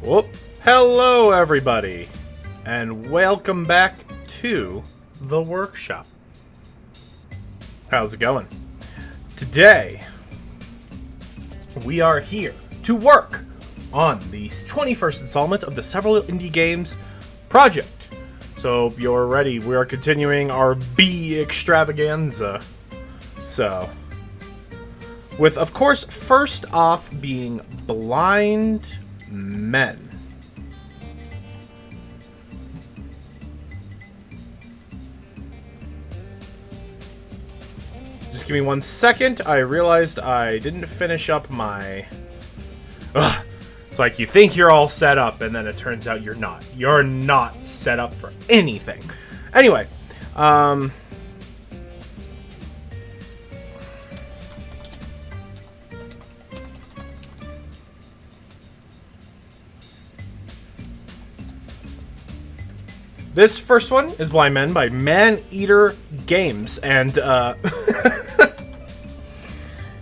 Whoop. Hello everybody, and welcome back to the workshop. How's it going? Today, we are here to work on the 21st installment of the Several Indie Games project. So, if you're ready, we are continuing our B extravaganza. So, with, of course, first off being blind men. Just give me 1 second. I realized I didn't finish up my... Ugh. It's like you think you're all set up, and then it turns out you're not. You're not set up for anything. Anyway, this first one is Blind Men by Man-Eater Games, and,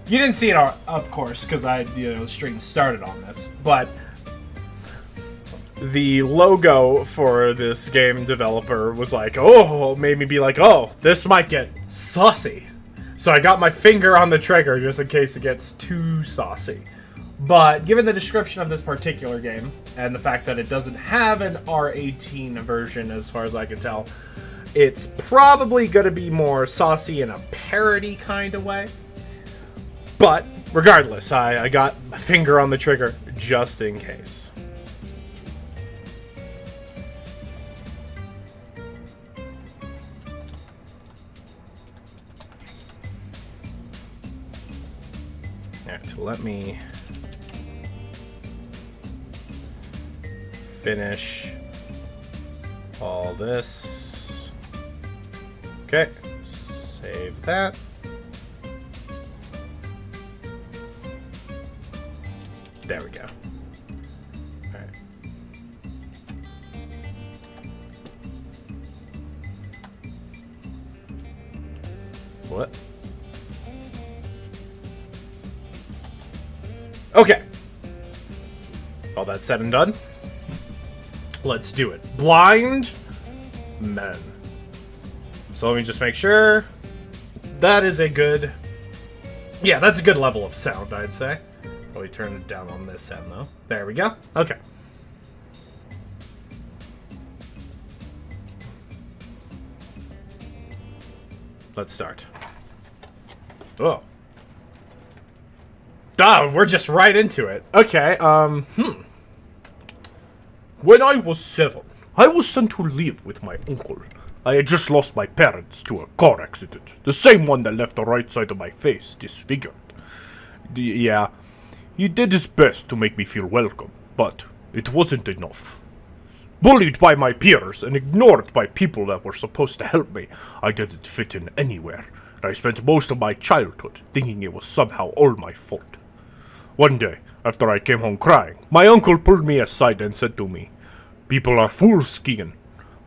you didn't see it, of course, because the stream started on this, but the logo for this game developer was like, oh, made me be like, oh, this might get saucy. So I got my finger on the trigger just in case it gets too saucy. But given the description of this particular game, and the fact that it doesn't have an R18 version as far as I can tell, it's probably going to be more saucy in a parody kind of way. But, regardless, I got my finger on the trigger just in case. Alright, let me finish all this. Okay, save that. There we go. Alright. What? Okay. All that said and done. Let's do it. Blind Men. So let me just make sure. That is a good... Yeah, that's a good level of sound, I'd say. We turn it down on this end, though. There we go. Okay. Let's start. Oh. We're just right into it. Okay, When I was 7, I was sent to live with my uncle. I had just lost my parents to a car accident. The same one that left the right side of my face disfigured. Yeah. He did his best to make me feel welcome, but it wasn't enough. Bullied by my peers and ignored by people that were supposed to help me, I didn't fit in anywhere, and I spent most of my childhood thinking it was somehow all my fault. One day, after I came home crying, my uncle pulled me aside and said to me, "People are fools, Keegan.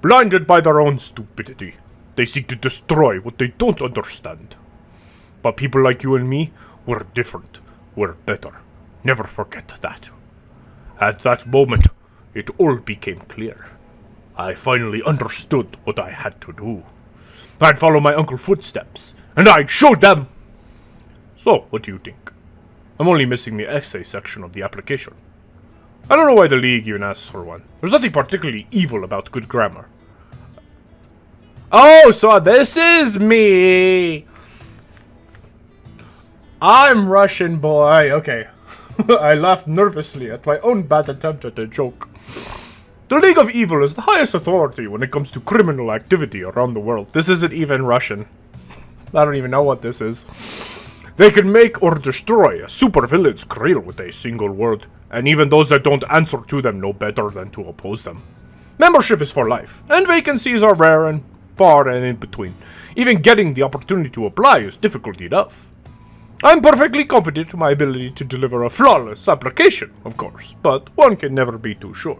Blinded by their own stupidity. They seek to destroy what they don't understand. But people like you and me, we're different. We're better. Never forget that." At that moment, it all became clear. I finally understood what I had to do. I'd follow my uncle's footsteps, and I'd show them. So, what do you think? I'm only missing the essay section of the application. I don't know why the League even asks for one. There's nothing particularly evil about good grammar. Oh, so this is me! I'm Russian boy. Okay. I laughed nervously at my own bad attempt at a joke. The League of Evil is the highest authority when it comes to criminal activity around the world. This isn't even Russian. I don't even know what this is. They can make or destroy a supervillain's career with a single word, and even those that don't answer to them know better than to oppose them. Membership is for life, and vacancies are rare and far and in between. Even getting the opportunity to apply is difficult enough. I'm perfectly confident in my ability to deliver a flawless application, of course, but one can never be too sure.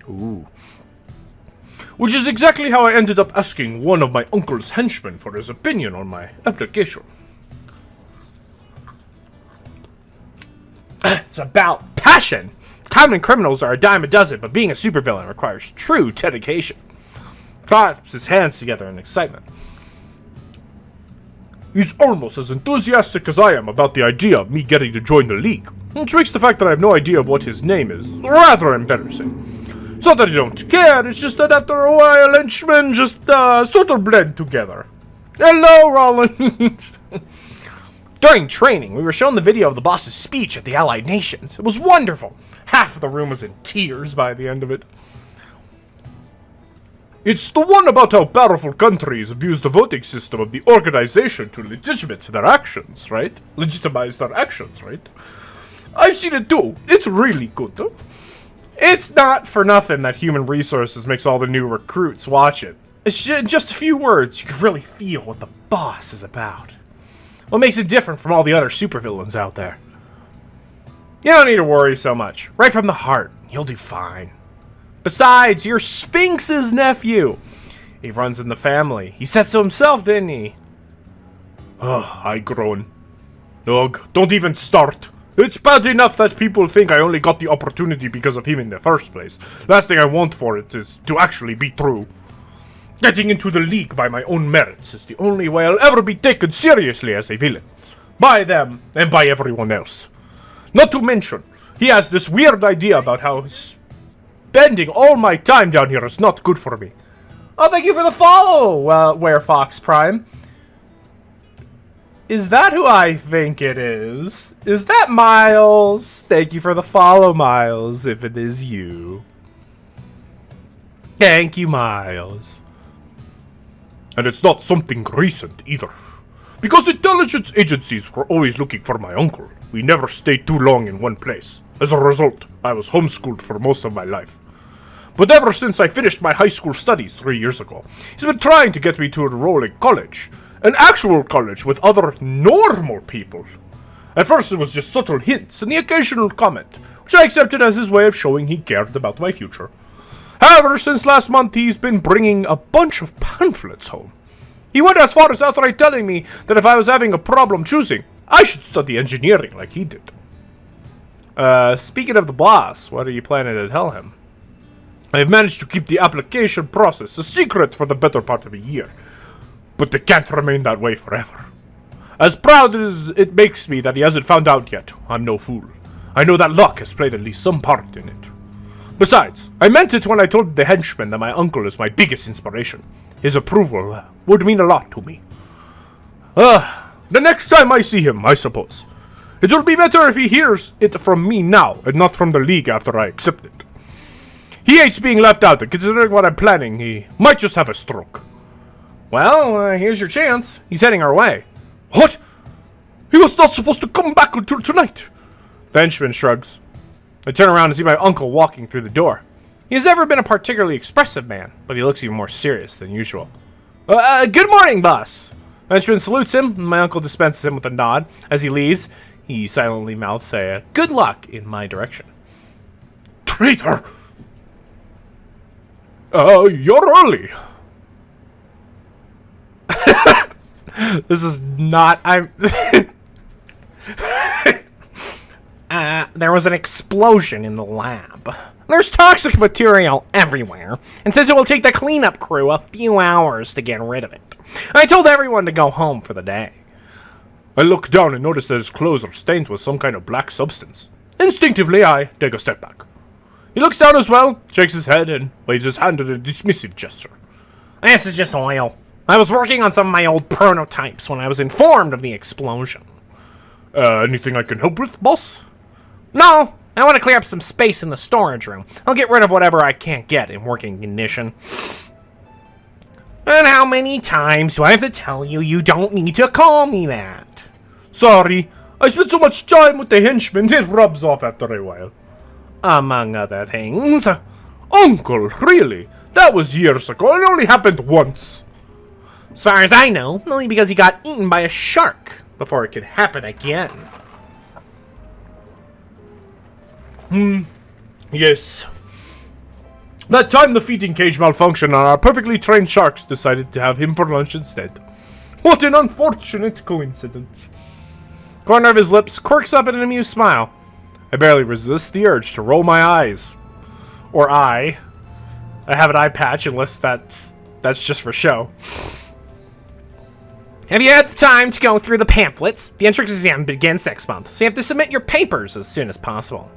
Ooh. which is exactly how I ended up asking one of my uncle's henchmen for his opinion on my application. It's about passion. Common criminals are a dime a dozen, but being a supervillain requires true dedication. Claps his hands together in excitement. He's almost as enthusiastic as I am about the idea of me getting to join the League, which makes the fact that I have no idea of what his name is rather embarrassing. It's not that I don't care, it's just that after a while henchmen just sort of blend together. Hello, Roland! During training, we were shown the video of the boss's speech at the Allied Nations. It was wonderful. Half of the room was in tears by the end of it. It's the one about how powerful countries abuse the voting system of the organization to legitimize their actions, right? I've seen it too. It's really good. Huh? It's not for nothing that Human Resources makes all the new recruits watch it. It's just a few words, you can really feel what the boss is about. What makes it different from all the other supervillains out there? You don't need to worry so much. Right from the heart, you'll do fine. Besides, you're Sphinx's nephew. He runs in the family. He said so himself, didn't he? Oh, I groan. Ugh, don't even start. It's bad enough that people think I only got the opportunity because of him in the first place. Last thing I want for it is to actually be true. Getting into the League by my own merits is the only way I'll ever be taken seriously as a villain. By them, and by everyone else. Not to mention, he has this weird idea about how spending all my time down here is not good for me. Oh, thank you for the follow, WereFox Prime. Is that who I think it is? Is that Miles? Thank you for the follow, Miles, if it is you. Thank you, Miles. And it's not something recent, either. Because intelligence agencies were always looking for my uncle. We never stayed too long in one place. As a result, I was homeschooled for most of my life. But ever since I finished my high school studies 3 years ago, he's been trying to get me to enroll in college. An actual college with other normal people. At first it was just subtle hints and the occasional comment, which I accepted as his way of showing he cared about my future. However, since last month he's been bringing a bunch of pamphlets home. He went as far as outright telling me that if I was having a problem choosing, I should study engineering like he did. Speaking of the boss, what are you planning to tell him? I have managed to keep the application process a secret for the better part of a year. But they can't remain that way forever. As proud as it makes me that he hasn't found out yet, I'm no fool. I know that luck has played at least some part in it. Besides, I meant it when I told the henchman that my uncle is my biggest inspiration. His approval would mean a lot to me. The next time I see him, I suppose. It will be better if he hears it from me now, and not from the League after I accept it. He hates being left out, and considering what I'm planning, he might just have a stroke. Well, here's your chance. He's heading our way. What? He was not supposed to come back until tonight. The henchman shrugs. I turn around and see my uncle walking through the door. He has never been a particularly expressive man, but he looks even more serious than usual. Good morning, boss. The henchman salutes him, and my uncle dispenses him with a nod. As he leaves, he silently mouths a good luck in my direction. Traitor! You're early. This is not... there was an explosion in the lab. There's toxic material everywhere, and says it will take the cleanup crew a few hours to get rid of it. I told everyone to go home for the day. I look down and notice that his clothes are stained with some kind of black substance. Instinctively, I take a step back. He looks down as well, shakes his head, and waves his hand in a dismissive gesture. This is just oil. I was working on some of my old prototypes when I was informed of the explosion. Anything I can help with, boss? No, I want to clear up some space in the storage room. I'll get rid of whatever I can't get in working condition. And how many times do I have to tell you you don't need to call me that? Sorry, I spent so much time with the henchman, it rubs off after a while. Among other things. Uncle, really? That was years ago, it only happened once. As far as I know, only because he got eaten by a shark before it could happen again. Yes. That time the feeding cage malfunctioned and our perfectly trained sharks decided to have him for lunch instead. What an unfortunate coincidence. Corner of his lips quirks up in an amused smile. I barely resist the urge to roll my eyes. Or I have an eye patch unless that's just for show. Have you had the time to go through the pamphlets? The entrance exam begins next month, so you have to submit your papers as soon as possible.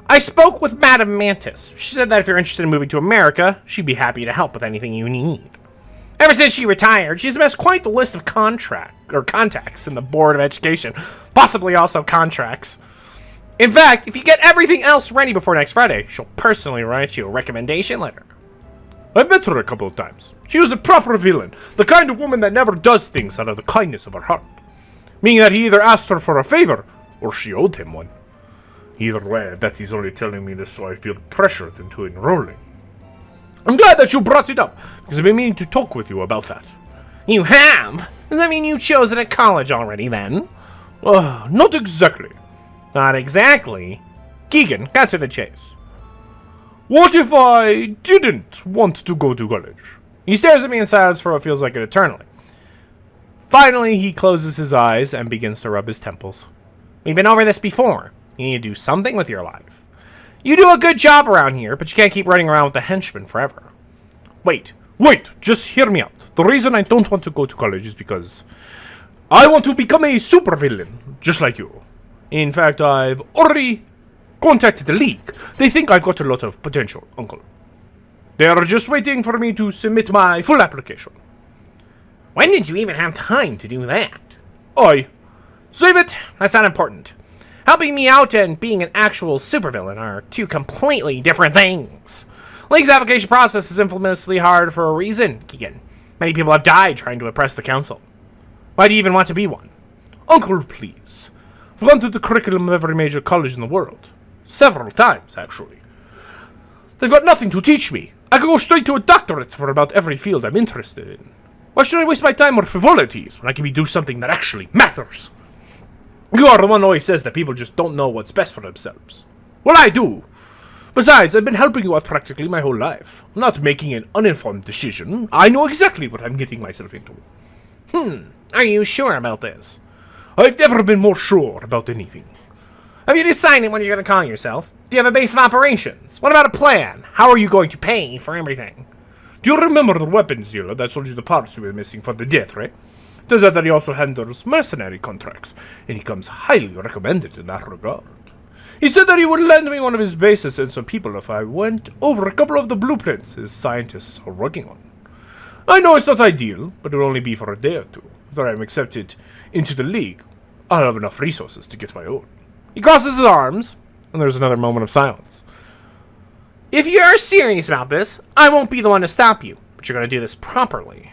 I spoke with Madam Mantis. She said that if you're interested in moving to America, she'd be happy to help with anything you need. Ever since she retired, she's amassed quite the list of contacts in the Board of Education, possibly also contracts. In fact, if you get everything else ready before next Friday, she'll personally write you a recommendation letter. I've met her a couple of times. She was a proper villain, the kind of woman that never does things out of the kindness of her heart. Meaning that he either asked her for a favor, or she owed him one. Either way, I bet he's only telling me this so I feel pressured into enrolling. I'm glad that you brought it up, because I've been meaning to talk with you about that. You have? Does that mean you chose it at college already, then? Not exactly. Not exactly? Keegan, cut to the chase. What if I didn't want to go to college? He stares at me in silence for what feels like an eternity. Finally, he closes his eyes and begins to rub his temples. We've been over this before. You need to do something with your life. You do a good job around here, but you can't keep running around with the henchmen forever. Wait, just hear me out. The reason I don't want to go to college is because I want to become a supervillain, just like you. In fact, I've already contacted the League. They think I've got a lot of potential, Uncle. They are just waiting for me to submit my full application. When did you even have time to do that? Save it. That's not important. Helping me out and being an actual supervillain are two completely different things. League's application process is infamously hard for a reason, Keegan. Many people have died trying to impress the council. Why do you even want to be one? Uncle, please. I've gone through the curriculum of every major college in the world. Several times, actually. They've got nothing to teach me. I could go straight to a doctorate for about every field I'm interested in. Why should I waste my time on frivolities when I can do something that actually matters? You are the one who always says that people just don't know what's best for themselves. Well, I do. Besides, I've been helping you out practically my whole life. I'm not making an uninformed decision. I know exactly what I'm getting myself into. Are you sure about this? I've never been more sure about anything. Have you decided what you're going to call yourself? Do you have a base of operations? What about a plan? How are you going to pay for everything? Do you remember the weapons dealer that sold you the parts we were missing for the death ray? Turns out that he also handles mercenary contracts, and he comes highly recommended in that regard. He said that he would lend me one of his bases and some people if I went over a couple of the blueprints his scientists are working on. I know it's not ideal, but it will only be for a day or two. After I'm accepted into the League, I'll have enough resources to get my own. He crosses his arms, and there's another moment of silence. If you're serious about this, I won't be the one to stop you, but you're going to do this properly.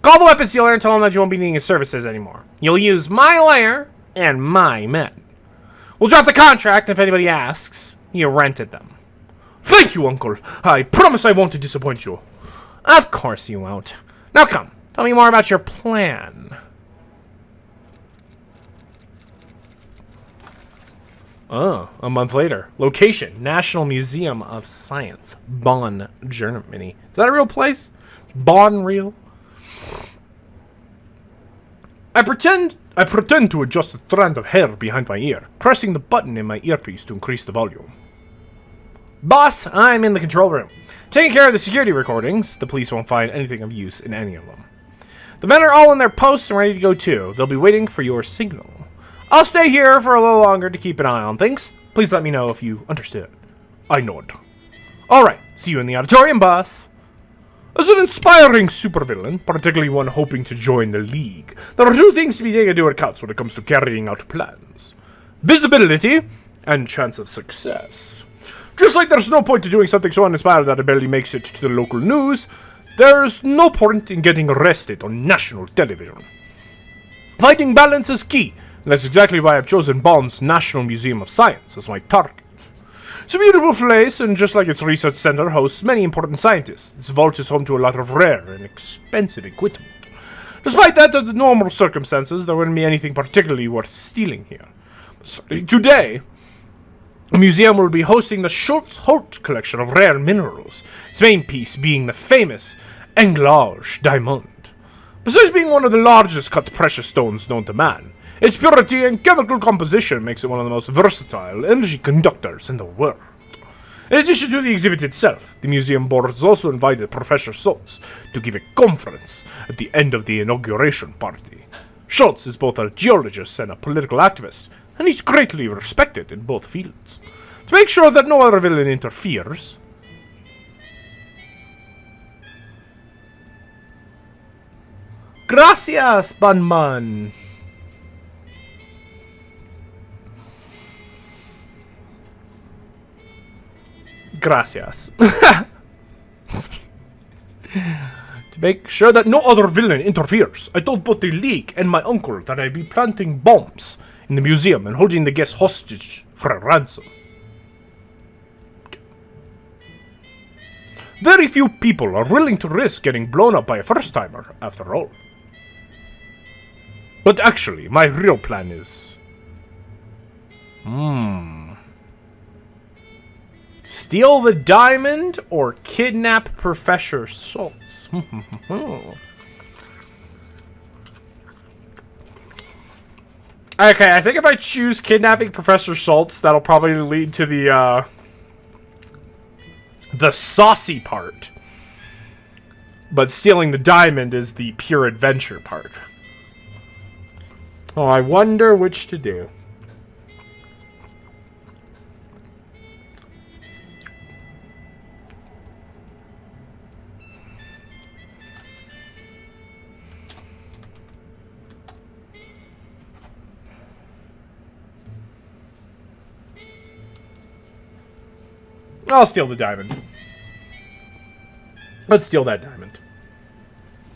Call the weapons dealer and tell him that you won't be needing his services anymore. You'll use my lair and my men. We'll drop the contract, and if anybody asks, you rented them. Thank you, Uncle. I promise I won't disappoint you. Of course you won't. Now come, tell me more about your plan. A month later. Location, National Museum of Science. Bonn, Germany. Is that a real place? Bonn real? I pretend to adjust a strand of hair behind my ear, pressing the button in my earpiece to increase the volume. Boss, I'm in the control room. Taking care of the security recordings. The police won't find anything of use in any of them. The men are all in their posts and ready to go too. They'll be waiting for your signal. I'll stay here for a little longer to keep an eye on things. Please let me know if you understood. I nod. Alright, see you in the auditorium, boss. As an inspiring supervillain, particularly one hoping to join the League, there are two things to be taken into account when it comes to carrying out plans. Visibility and chance of success. Just like there's no point to doing something so uninspired that it barely makes it to the local news, there's no point in getting arrested on national television. Finding balance is key, and that's exactly why I've chosen Bonn's National Museum of Science as my target. It's a beautiful place, and just like its research center hosts many important scientists, its vault is home to a lot of rare and expensive equipment. Despite that, under normal circumstances, there wouldn't be anything particularly worth stealing here. Today, The museum will be hosting the Schultz-Holt collection of rare minerals, its main piece being the famous Englage diamond. Besides being one of the largest cut precious stones known to man, its purity and chemical composition makes it one of the most versatile energy conductors in the world. In addition to the exhibit itself, the museum board has also invited Professor Schultz to give a conference at the end of the inauguration party. Schultz is both a geologist and a political activist, and he's greatly respected in both fields. To make sure that no other villain interferes, gracias, Banman. Gracias. To make sure that no other villain interferes, I told both the League and my uncle that I'd be planting bombs in the museum and holding the guests hostage for a ransom. Very few people are willing to risk getting blown up by a first-timer, after all. But actually, my real plan is... steal the diamond or kidnap Professor Schultz? Okay, I think if I choose kidnapping Professor Schultz, that'll probably lead to the saucy part. But stealing the diamond is the pure adventure part. Oh, I wonder which to do. I'll steal the diamond. Let's steal that diamond.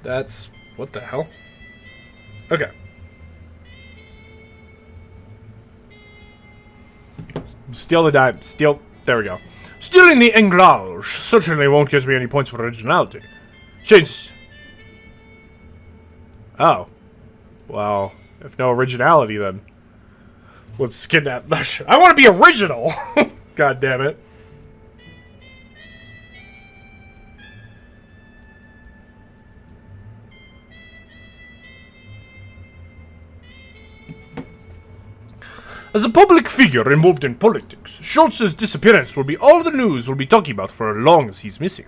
That's... what the hell? Okay. Steal the diamond. Steal... there we go. Stealing the Englage certainly won't give me any points for originality. Change... oh. Well, if no originality, then... let's kidnap... I want to be original! God damn it. As a public figure involved in politics, Schultz's disappearance will be all the news will be talking about for as long as he's missing.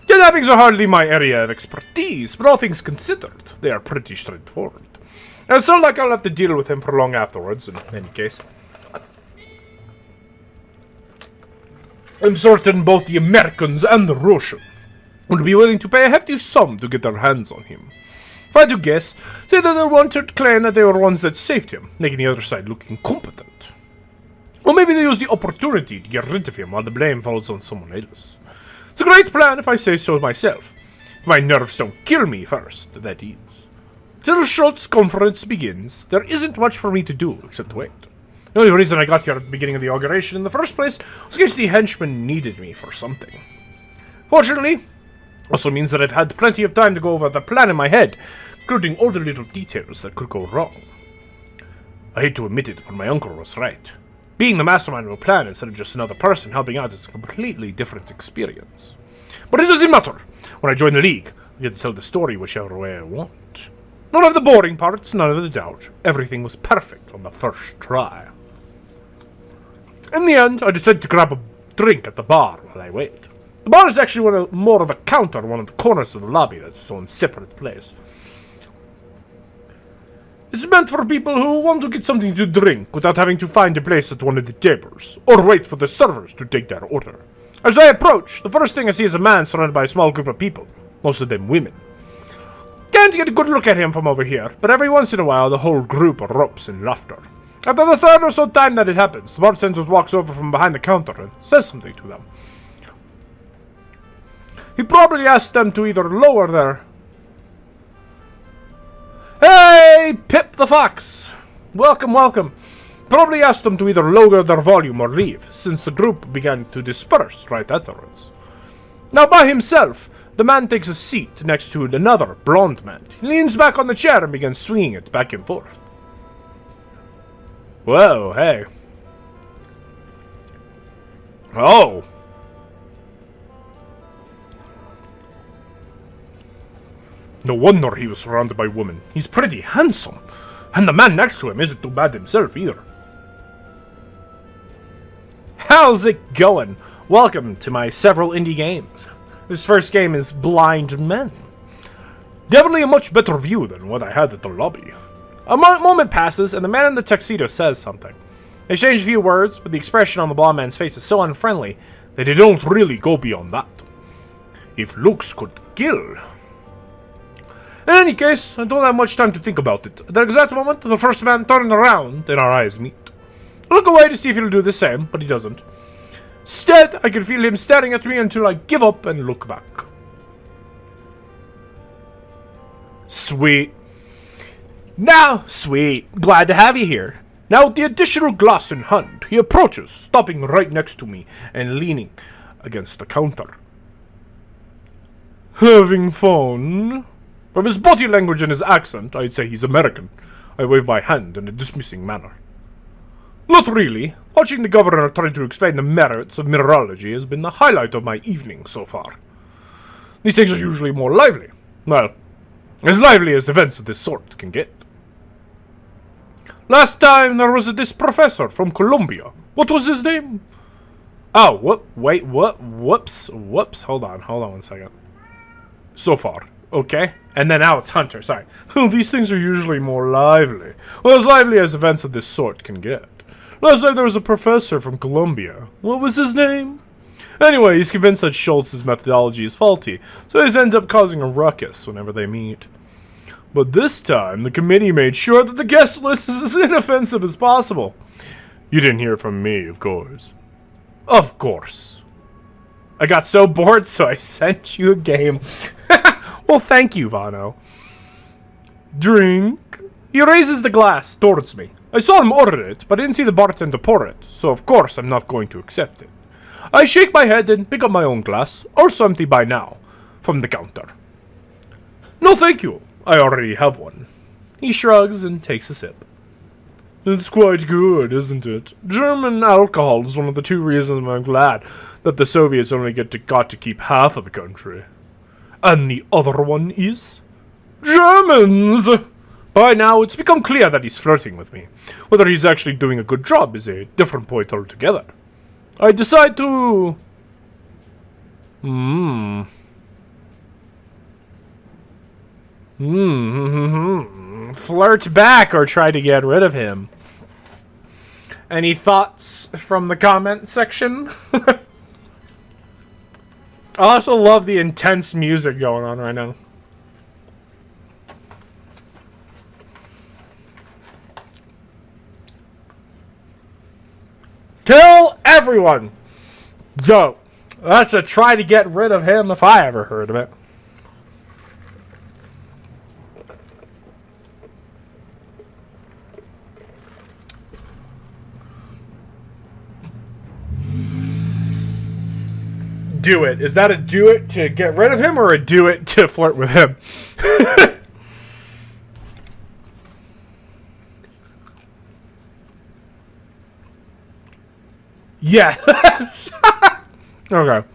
Kidnappings are hardly my area of expertise, but all things considered, they are pretty straightforward. And so like I'll have to deal with him for long afterwards, in any case. I'm certain both the Americans and the Russians would be willing to pay a hefty sum to get their hands on him. If I had to guess, say that they'll want to claim that they were ones that saved him, making the other side look incompetent. Or maybe they use the opportunity to get rid of him while the blame falls on someone else. It's a great plan if I say so myself. If my nerves don't kill me first, that is. Till Schultz conference begins, there isn't much for me to do except wait. The only reason I got here at the beginning of the inauguration in the first place was in case the henchmen needed me for something. Fortunately, also means that I've had plenty of time to go over the plan in my head, including all the little details that could go wrong. I hate to admit it, but my uncle was right. Being the mastermind of a plan instead of just another person helping out is a completely different experience. But it doesn't matter. When I join the League, I get to tell the story whichever way I want. None of the boring parts, none of the doubt. Everything was perfect on the first try. In the end, I decided to grab a drink at the bar while I wait. The bar is actually more of a counter in one of the corners of the lobby that's its own separate place. It's meant for people who want to get something to drink without having to find a place at one of the tables, or wait for the servers to take their order. As I approach, the first thing I see is a man surrounded by a small group of people, most of them women. Can't get a good look at him from over here, but every once in a while the whole group erupts in laughter. After the third or so time that it happens, the bartender walks over from behind the counter and says something to them. He probably asked them to either lower their... Hey, Pip the Fox! Welcome, welcome. Probably asked them to either lower their volume or leave, since the group began to disperse right afterwards. Now by himself, the man takes a seat next to another blonde man. He leans back on the chair and begins swinging it back and forth. Whoa, hey. Oh. No wonder he was surrounded by women. He's pretty handsome. And the man next to him isn't too bad himself either. How's it going? Welcome to my several indie games. This first game is Blind Men. Definitely a much better view than what I had at the lobby. A moment passes and the man in the tuxedo says something. They exchange a few words, but the expression on the blonde man's face is so unfriendly that they don't really go beyond that. If looks could kill. In any case, I don't have much time to think about it. At that exact moment, the first man turned around and our eyes meet. I look away to see if he'll do the same, but he doesn't. Instead, I can feel him staring at me until I give up and look back. Sweet. Now, sweet. Glad to have you here. Now, with the additional glass in hand, he approaches, stopping right next to me and leaning against the counter. Having fun? From his body language and his accent, I'd say he's American. I wave my hand in a dismissing manner. Not really. Watching the governor try to explain the merits of mineralogy has been the highlight of my evening so far. These things are usually more lively. Well, as lively as events of this sort can get. Last time there was this professor from Colombia. What was his name? Oh, wait, what? Whoops. Hold on 1 second. So far. Okay. And then now it's Hunter, sorry. These things are usually more lively. Well, as lively as events of this sort can get. Last time there was a professor from Colombia. What was his name? Anyway, he's convinced that Schultz's methodology is faulty, so he ends up causing a ruckus whenever they meet. But this time, the committee made sure that the guest list is as inoffensive as possible. You didn't hear from me, of course. Of course. I got so bored, so I sent you a game. Well, thank you, Vano. Drink. He raises the glass towards me. I saw him order it, but I didn't see the bartender pour it, so of course I'm not going to accept it. I shake my head and pick up my own glass, also empty by now, from the counter. No, thank you. I already have one. He shrugs and takes a sip. It's quite good, isn't it? German alcohol is one of the 2 reasons I'm glad that the Soviets only got to keep half of the country. And the other one is? Germans! By now, it's become clear that he's flirting with me. Whether he's actually doing a good job is a different point altogether. I decide to... Flirt back or try to get rid of him. Any thoughts from the comment section? I also love the intense music going on right now. Kill everyone! Yo, that's a try to get rid of him if I ever heard of it. Do it. Is that a do it to get rid of him or a do it to flirt with him? Yes. Okay.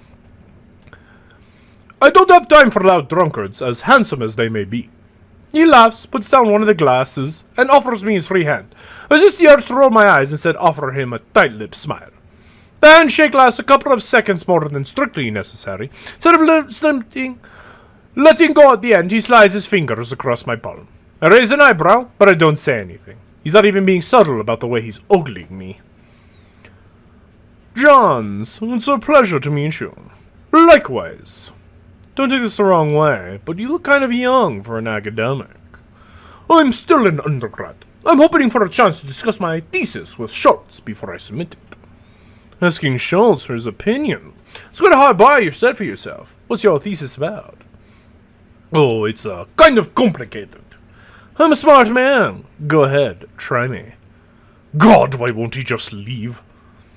I don't have time for loud drunkards, as handsome as they may be. He laughs, puts down one of the glasses, and offers me his free hand. I just dared to roll my eyes and said offer him a tight-lipped smile. The handshake lasts a couple of seconds more than strictly necessary. Instead of letting go at the end, he slides his fingers across my palm. I raise an eyebrow, but I don't say anything. He's not even being subtle about the way he's ogling me. Johns, it's a pleasure to meet you. Likewise. Don't take this the wrong way, but you look kind of young for an academic. I'm still an undergrad. I'm hoping for a chance to discuss my thesis with Schultz before I submit it. Asking Schultz for his opinion. It's quite a high bar you set for yourself. What's your thesis about? Oh, it's kind of complicated. I'm a smart man. Go ahead, try me. God, why won't he just leave?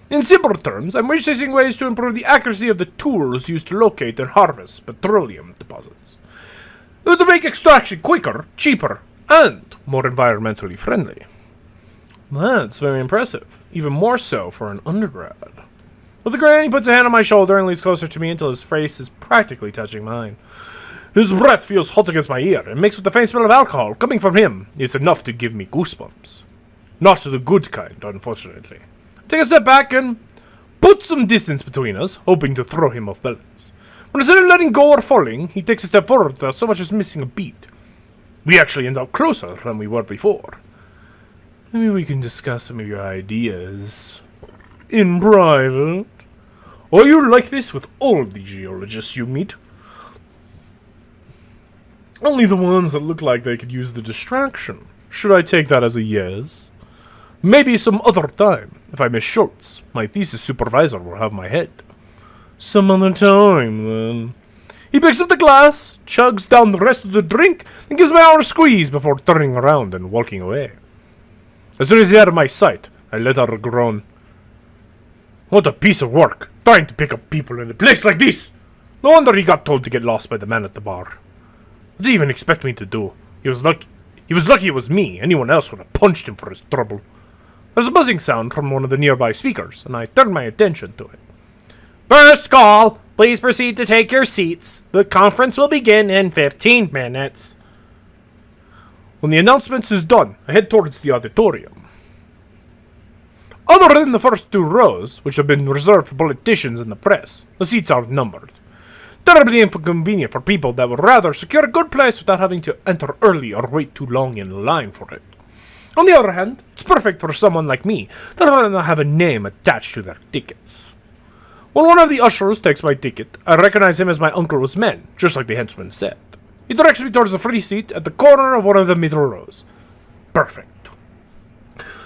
In simple terms, I'm researching ways to improve the accuracy of the tools used to locate and harvest petroleum deposits. It would make extraction quicker, cheaper, and more environmentally friendly. That's very impressive. Even more so for an undergrad. With a grin, he puts a hand on my shoulder and leans closer to me until his face is practically touching mine. His breath feels hot against my ear, and mixed with the faint smell of alcohol coming from him, it's enough to give me goosebumps. Not the good kind, unfortunately. I take a step back and put some distance between us, hoping to throw him off balance. But instead of letting go or falling, he takes a step forward without so much as missing a beat. We actually end up closer than we were before. Maybe we can discuss some of your ideas in private. Are you like this with all the geologists you meet? Only the ones that look like they could use the distraction. Should I take that as a yes? Maybe some other time. If I miss Schultz, my thesis supervisor will have my head. Some other time, then. He picks up the glass, chugs down the rest of the drink, and gives my arm a squeeze before turning around and walking away. As soon as he's out of my sight, I let out a groan. What a piece of work, trying to pick up people in a place like this! No wonder he got told to get lost by the man at the bar. What did he even expect me to do? He was lucky it was me. Anyone else would have punched him for his trouble. There's a buzzing sound from one of the nearby speakers, and I turn my attention to it. First call! Please proceed to take your seats. The conference will begin in 15 minutes. When the announcement is done, I head towards the auditorium. Other than the first 2 rows, which have been reserved for politicians and the press, the seats are numbered. Terribly inconvenient for people that would rather secure a good place without having to enter early or wait too long in line for it. On the other hand, it's perfect for someone like me that would not have a name attached to their tickets. When one of the ushers takes my ticket, I recognize him as my uncle's men, just like the henchman said. He directs me towards a free seat at the corner of one of the middle rows. Perfect.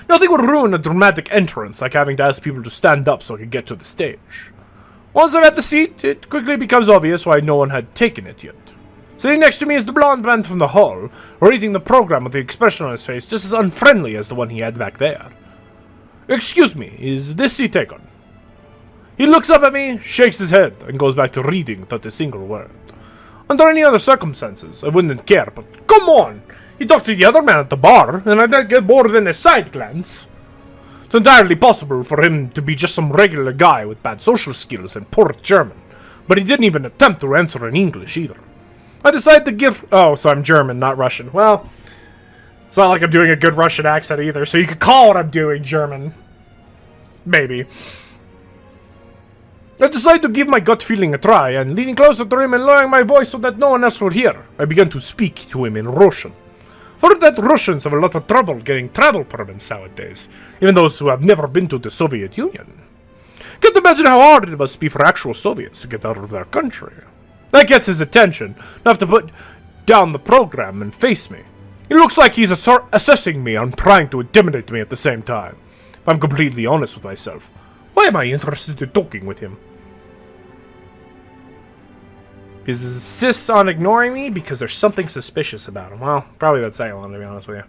Nothing would ruin a dramatic entrance like having to ask people to stand up so I could get to the stage. Once I'm at the seat, it quickly becomes obvious why no one had taken it yet. Sitting next to me is the blonde man from the hall, reading the program with the expression on his face just as unfriendly as the one he had back there. Excuse me, is this seat taken? He looks up at me, shakes his head, and goes back to reading without a single word. Under any other circumstances, I wouldn't care, but come on! He talked to the other man at the bar, and I didn't get more than a side glance. It's entirely possible for him to be just some regular guy with bad social skills and poor German, but he didn't even attempt to answer in English either. I decided to give... Oh, so I'm German, not Russian. Well, it's not like I'm doing a good Russian accent either, so you could call what I'm doing German. Maybe. I decided to give my gut feeling a try, and leaning closer to him and lowering my voice so that no one else would hear, I began to speak to him in Russian. Heard that Russians have a lot of trouble getting travel permits nowadays, even those who have never been to the Soviet Union. Can't imagine how hard it must be for actual Soviets to get out of their country. That gets his attention, enough to put down the program and face me. It looks like he's assessing me and trying to intimidate me at the same time. If I'm completely honest with myself, why am I interested in talking with him? He insists on ignoring me because there's something suspicious about him. Well, probably that second one, to be honest with you.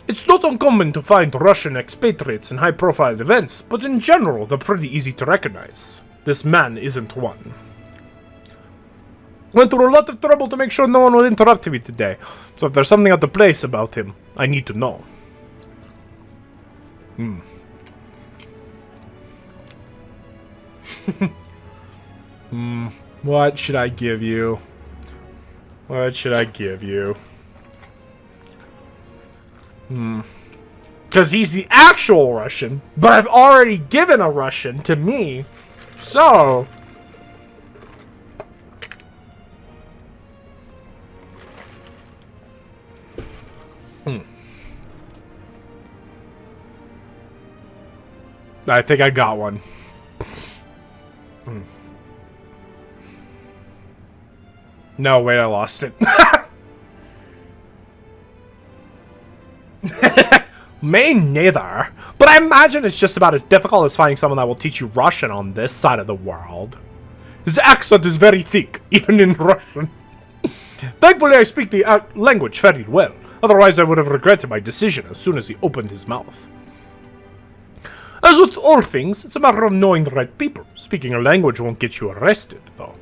It's not uncommon to find Russian expatriates in high-profile events, but in general, they're pretty easy to recognize. This man isn't one. Went through a lot of trouble to make sure no one would interrupt me today, so if there's something out of place about him, I need to know. What should I give you? What should I give you? Because he's the actual Russian, but I've already given a Russian to me, so... I think I got one. No, wait, I lost it. Me neither. But I imagine it's just about as difficult as finding someone that will teach you Russian on this side of the world. His accent is very thick, even in Russian. Thankfully, I speak the language very well. Otherwise, I would have regretted my decision as soon as he opened his mouth. As with all things, it's a matter of knowing the right people. Speaking a language won't get you arrested, though.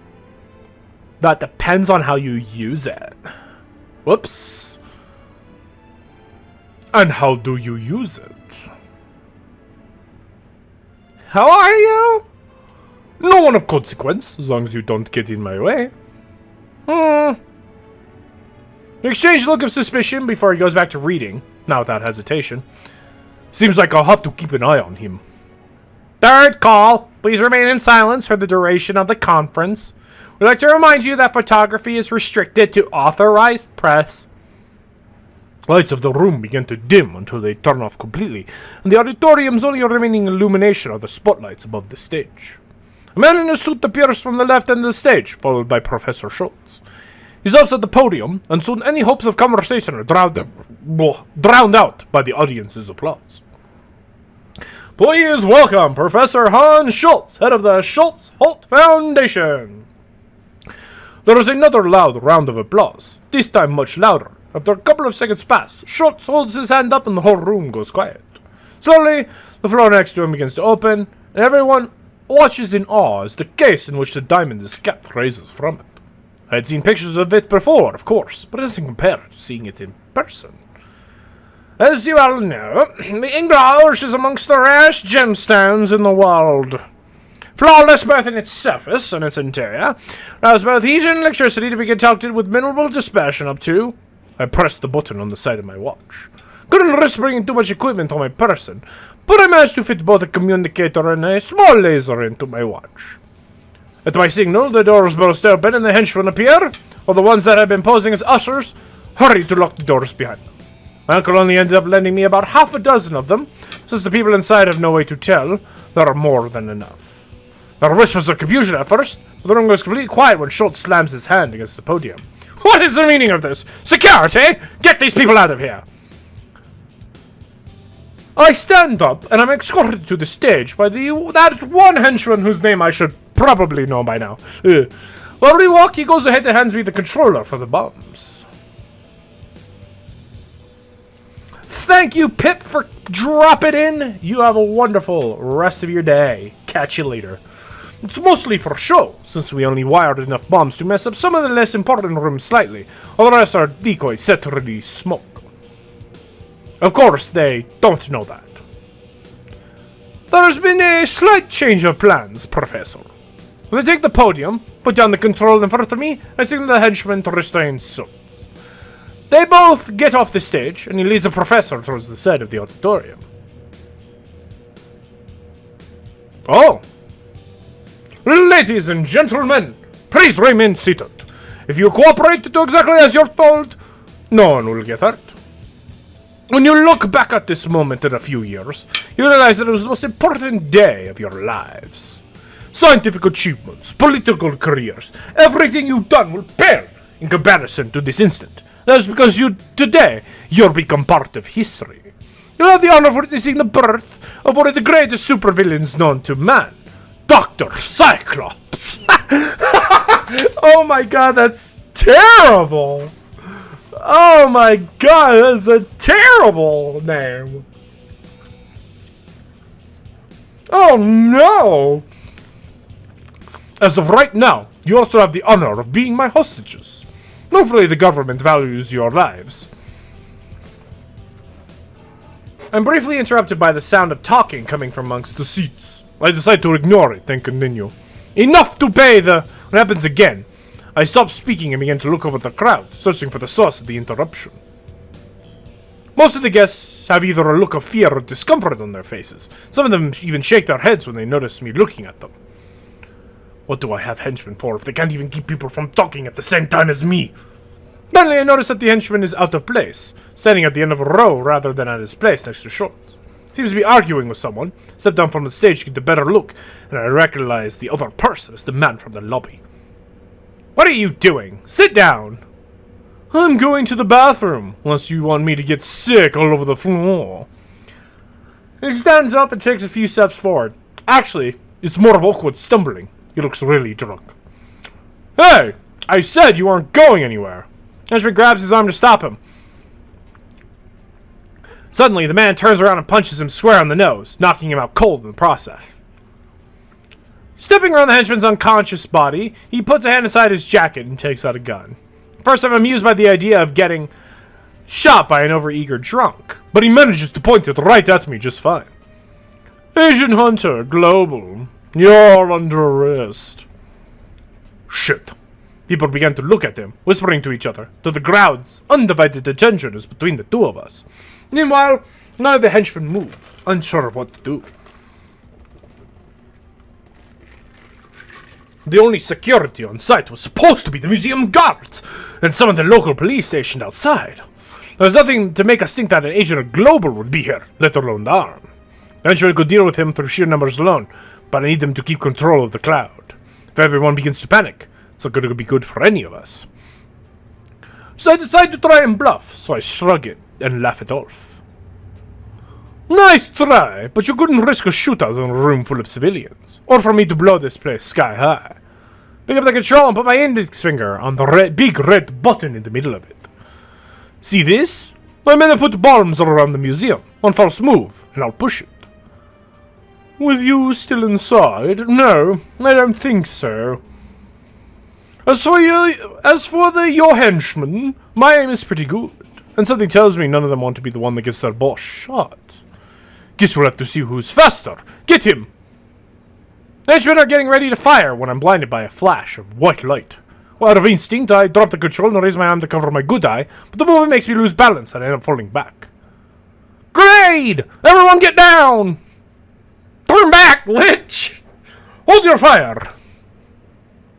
That depends on how you use it. Whoops. And how do you use it? How are you? No one of consequence, as long as you don't get in my way. We exchange a look of suspicion before he goes back to reading, not without hesitation. Seems like I'll have to keep an eye on him. Third call. Please remain in silence for the duration of the conference. We'd like to remind you that photography is restricted to authorized press. Lights of the room begin to dim until they turn off completely, and the auditorium's only remaining illumination are the spotlights above the stage. A man in a suit appears from the left end of the stage, followed by Professor Schultz. He stops at the podium, and soon any hopes of conversation are drowned out by the audience's applause. Please welcome Professor Hans Schultz, head of the Schultz-Holt Foundation. There is another loud round of applause, this time much louder. After a couple of seconds pass, Schultz holds his hand up and the whole room goes quiet. Slowly, the floor next to him begins to open, and everyone watches in awe as the case in which the diamond is kept raises from it. I had seen pictures of it before, of course, but it doesn't compare to seeing it in person. As you all know, the Inglash is amongst the rarest gemstones in the world. Flawless both in its surface and its interior, allows both heat and electricity to be conducted with minimal dispersion up to... I pressed the button on the side of my watch. Couldn't risk bringing too much equipment on my person, but I managed to fit both a communicator and a small laser into my watch. At my signal, the doors burst open and the henchmen appear, while the ones that had been posing as ushers hurried to lock the doors behind them. My uncle only ended up lending me about half a dozen of them, since the people inside have no way to tell. There are more than enough. There were whispers of confusion at first, but the room goes completely quiet when Schultz slams his hand against the podium. What is the meaning of this? Security! Get these people out of here! I stand up, and I'm escorted to the stage by that one henchman whose name I should probably know by now. While we walk, he goes ahead and hands me the controller for the bombs. Thank you, Pip, for dropping in. You have a wonderful rest of your day. Catch you later. It's mostly for show, since we only wired enough bombs to mess up some of the less important rooms slightly, while the rest are decoys set to release smoke. Of course, they don't know that. There's been a slight change of plans, Professor. As I take the podium, put down the control in front of me, and signal the henchman to restrain Schultz. They both get off the stage, and he leads the Professor towards the side of the auditorium. Oh! Ladies and gentlemen, please remain seated. If you cooperate to do exactly as you're told, no one will get hurt. When you look back at this moment in a few years, you realize that it was the most important day of your lives. Scientific achievements, political careers, everything you've done will pale in comparison to this instant. That's because today, you'll become part of history. You'll have the honor of witnessing the birth of one of the greatest supervillains known to man. Dr. Cyclops! Oh my god, that's terrible! Oh my god, that's a terrible name! Oh no! As of right now, you also have the honor of being my hostages. Hopefully the government values your lives. I'm briefly interrupted by the sound of talking coming from amongst the seats. I decide to ignore it and continue. Enough to pay the... What happens again? I stop speaking and begin to look over the crowd, searching for the source of the interruption. Most of the guests have either a look of fear or discomfort on their faces. Some of them even shake their heads when they notice me looking at them. What do I have henchmen for if they can't even keep people from talking at the same time as me? Finally, I notice that the henchman is out of place, standing at the end of a row rather than at his place next to Schultz. Seems to be arguing with someone. Step down from the stage to get a better look, and I recognize the other person as the man from the lobby. What are you doing? Sit down! I'm going to the bathroom, unless you want me to get sick all over the floor. He stands up and takes a few steps forward. Actually, it's more of awkward stumbling. He looks really drunk. Hey! I said you weren't going anywhere! Henchman grabs his arm to stop him. Suddenly, the man turns around and punches him square on the nose, knocking him out cold in the process. Stepping around the henchman's unconscious body, he puts a hand inside his jacket and takes out a gun. First, I'm amused by the idea of getting shot by an overeager drunk, but he manages to point it right at me just fine. Agent Hunter, Global. You're under arrest. Shit. People began to look at him, whispering to each other. To the crowd's undivided attention is between the two of us. Meanwhile, none of the henchmen move, unsure of what to do. The only security on site was supposed to be the museum guards, and some of the local police stationed outside. There was nothing to make us think that an agent of Global would be here, let alone armed. Eventually, I could deal with him through sheer numbers alone, but I need them to keep control of the crowd. If everyone begins to panic, it's not going to be good for any of us. So I decided to try and bluff, so I shrug it and laugh it off. Nice try, but you couldn't risk a shootout in a room full of civilians, or for me to blow this place sky high. Pick up the control and put my index finger on the big red button in the middle of it. See this? I'm gonna put bombs all around the museum. One false move, and I'll push it. With you still inside? No, I don't think so. As for your henchmen, my aim is pretty good, and something tells me none of them want to be the one that gets their boss shot. Guess we'll have to see who's faster. Get him! The henchmen are getting ready to fire when I'm blinded by a flash of white light. Well, out of instinct, I drop the control and raise my arm to cover my good eye, but the movement makes me lose balance and I end up falling back. Grenade! Everyone get down! Turn back, Lich! Hold your fire!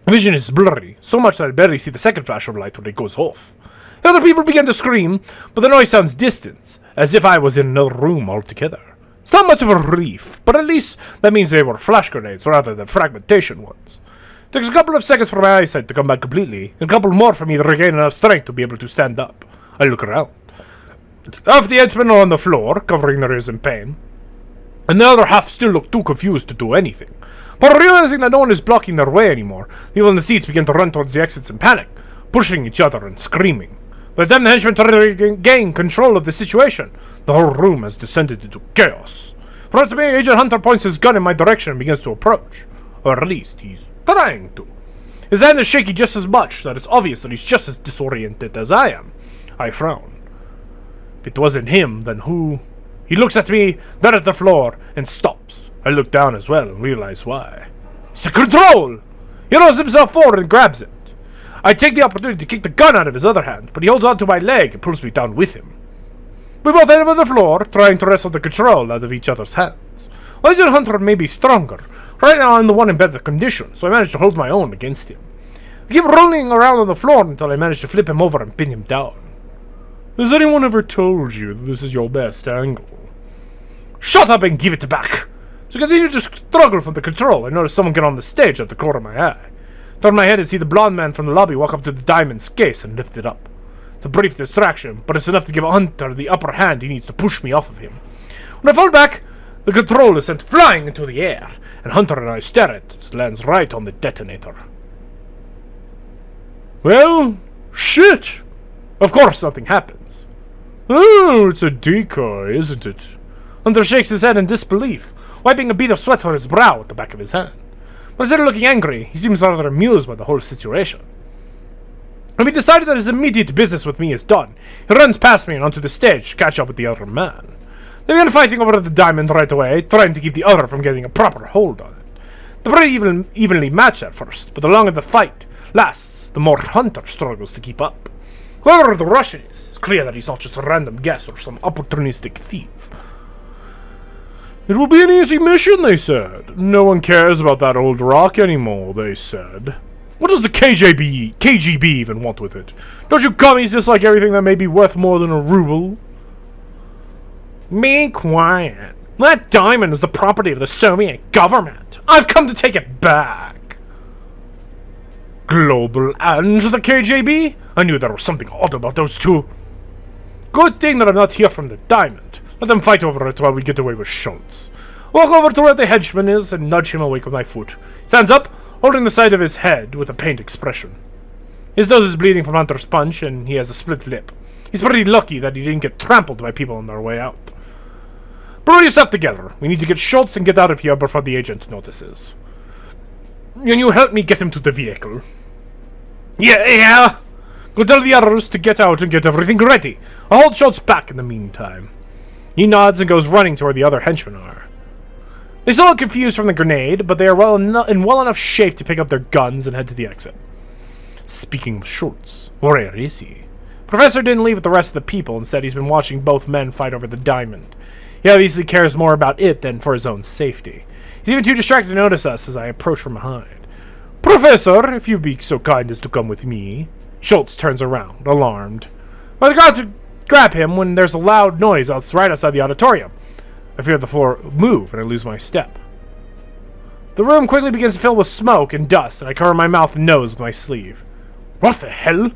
Vision is blurry, so much that I barely see the second flash of light when it goes off. The other people begin to scream, but the noise sounds distant, as if I was in another room altogether. It's not much of a relief, but at least that means they were flash grenades rather than fragmentation ones. It takes a couple of seconds for my eyesight to come back completely, and a couple more for me to regain enough strength to be able to stand up. I look around. Half the henchmen are on the floor, covering their ears in pain, and the other half still look too confused to do anything. But realizing that no one is blocking their way anymore, people in the seats begin to run towards the exits in panic, pushing each other and screaming. By the time the henchmen try to regain control of the situation, the whole room has descended into chaos. For to me, Agent Hunter points his gun in my direction and begins to approach. Or at least, he's trying to. His hand is shaky just as much that it's obvious that he's just as disoriented as I am. I frown. If it wasn't him, then who? He looks at me, then at the floor, and stops. I look down as well and realize why. It's the control! He rolls himself forward and grabs it. I take the opportunity to kick the gun out of his other hand, but he holds onto my leg and pulls me down with him. We both end up on the floor, trying to wrestle the control out of each other's hands. Agent Hunter may be stronger. Right now I'm the one in better condition, so I manage to hold my own against him. I keep rolling around on the floor until I manage to flip him over and pin him down. Has anyone ever told you that this is your best angle? Shut up and give it back! So I continue to struggle for the control. I notice someone get on the stage at the corner of my eye. Turn my head and see the blonde man from the lobby walk up to the diamond's case and lift it up. It's a brief distraction, but it's enough to give Hunter the upper hand he needs to push me off of him. When I fall back, the control is sent flying into the air, and Hunter and I stare at it. It lands right on the detonator. Well, shit! Of course nothing happens. Oh, it's a decoy, isn't it? Hunter shakes his head in disbelief, wiping a bead of sweat from his brow at the back of his hand. But instead of looking angry, he seems rather amused by the whole situation. When he decided that his immediate business with me is done, he runs past me and onto the stage to catch up with the other man. They began fighting over the diamond right away, trying to keep the other from getting a proper hold on it. They're pretty evenly matched at first, but the longer the fight lasts, the more Hunter struggles to keep up. Whoever the Russian is, it's clear that he's not just a random guest or some opportunistic thief. It will be an easy mission, they said. No one cares about that old rock anymore, they said. What does the KGB even want with it? Don't you commies dislike everything that may be worth more than a ruble? Be quiet. That diamond is the property of the Soviet government. I've come to take it back. Global and the KGB? I knew there was something odd about those two. Good thing that I'm not here from the diamond. Let them fight over it while we get away with Schultz. Walk over to where the henchman is and nudge him awake with my foot. Stands up, holding the side of his head with a pained expression. His nose is bleeding from Hunter's punch, and he has a split lip. He's pretty lucky that he didn't get trampled by people on their way out. Pull yourself together. We need to get Schultz and get out of here before the agent notices. Can you help me get him to the vehicle? Yeah. Go tell the others to get out and get everything ready. I'll hold Schultz back in the meantime. He nods and goes running to where the other henchmen are. They still look confused from the grenade, but they are in well enough shape to pick up their guns and head to the exit. Speaking of Schultz, where is he? Professor didn't leave with the rest of the people. Instead, he's been watching both men fight over the diamond. He obviously cares more about it than for his own safety. He's even too distracted to notice us as I approach from behind. Professor, if you be so kind as to come with me. Schultz turns around, alarmed. I got to grab him when there's a loud noise right outside the auditorium. I fear the floor move and I lose my step. The room quickly begins to fill with smoke and dust, and I cover my mouth and nose with my sleeve. What the hell?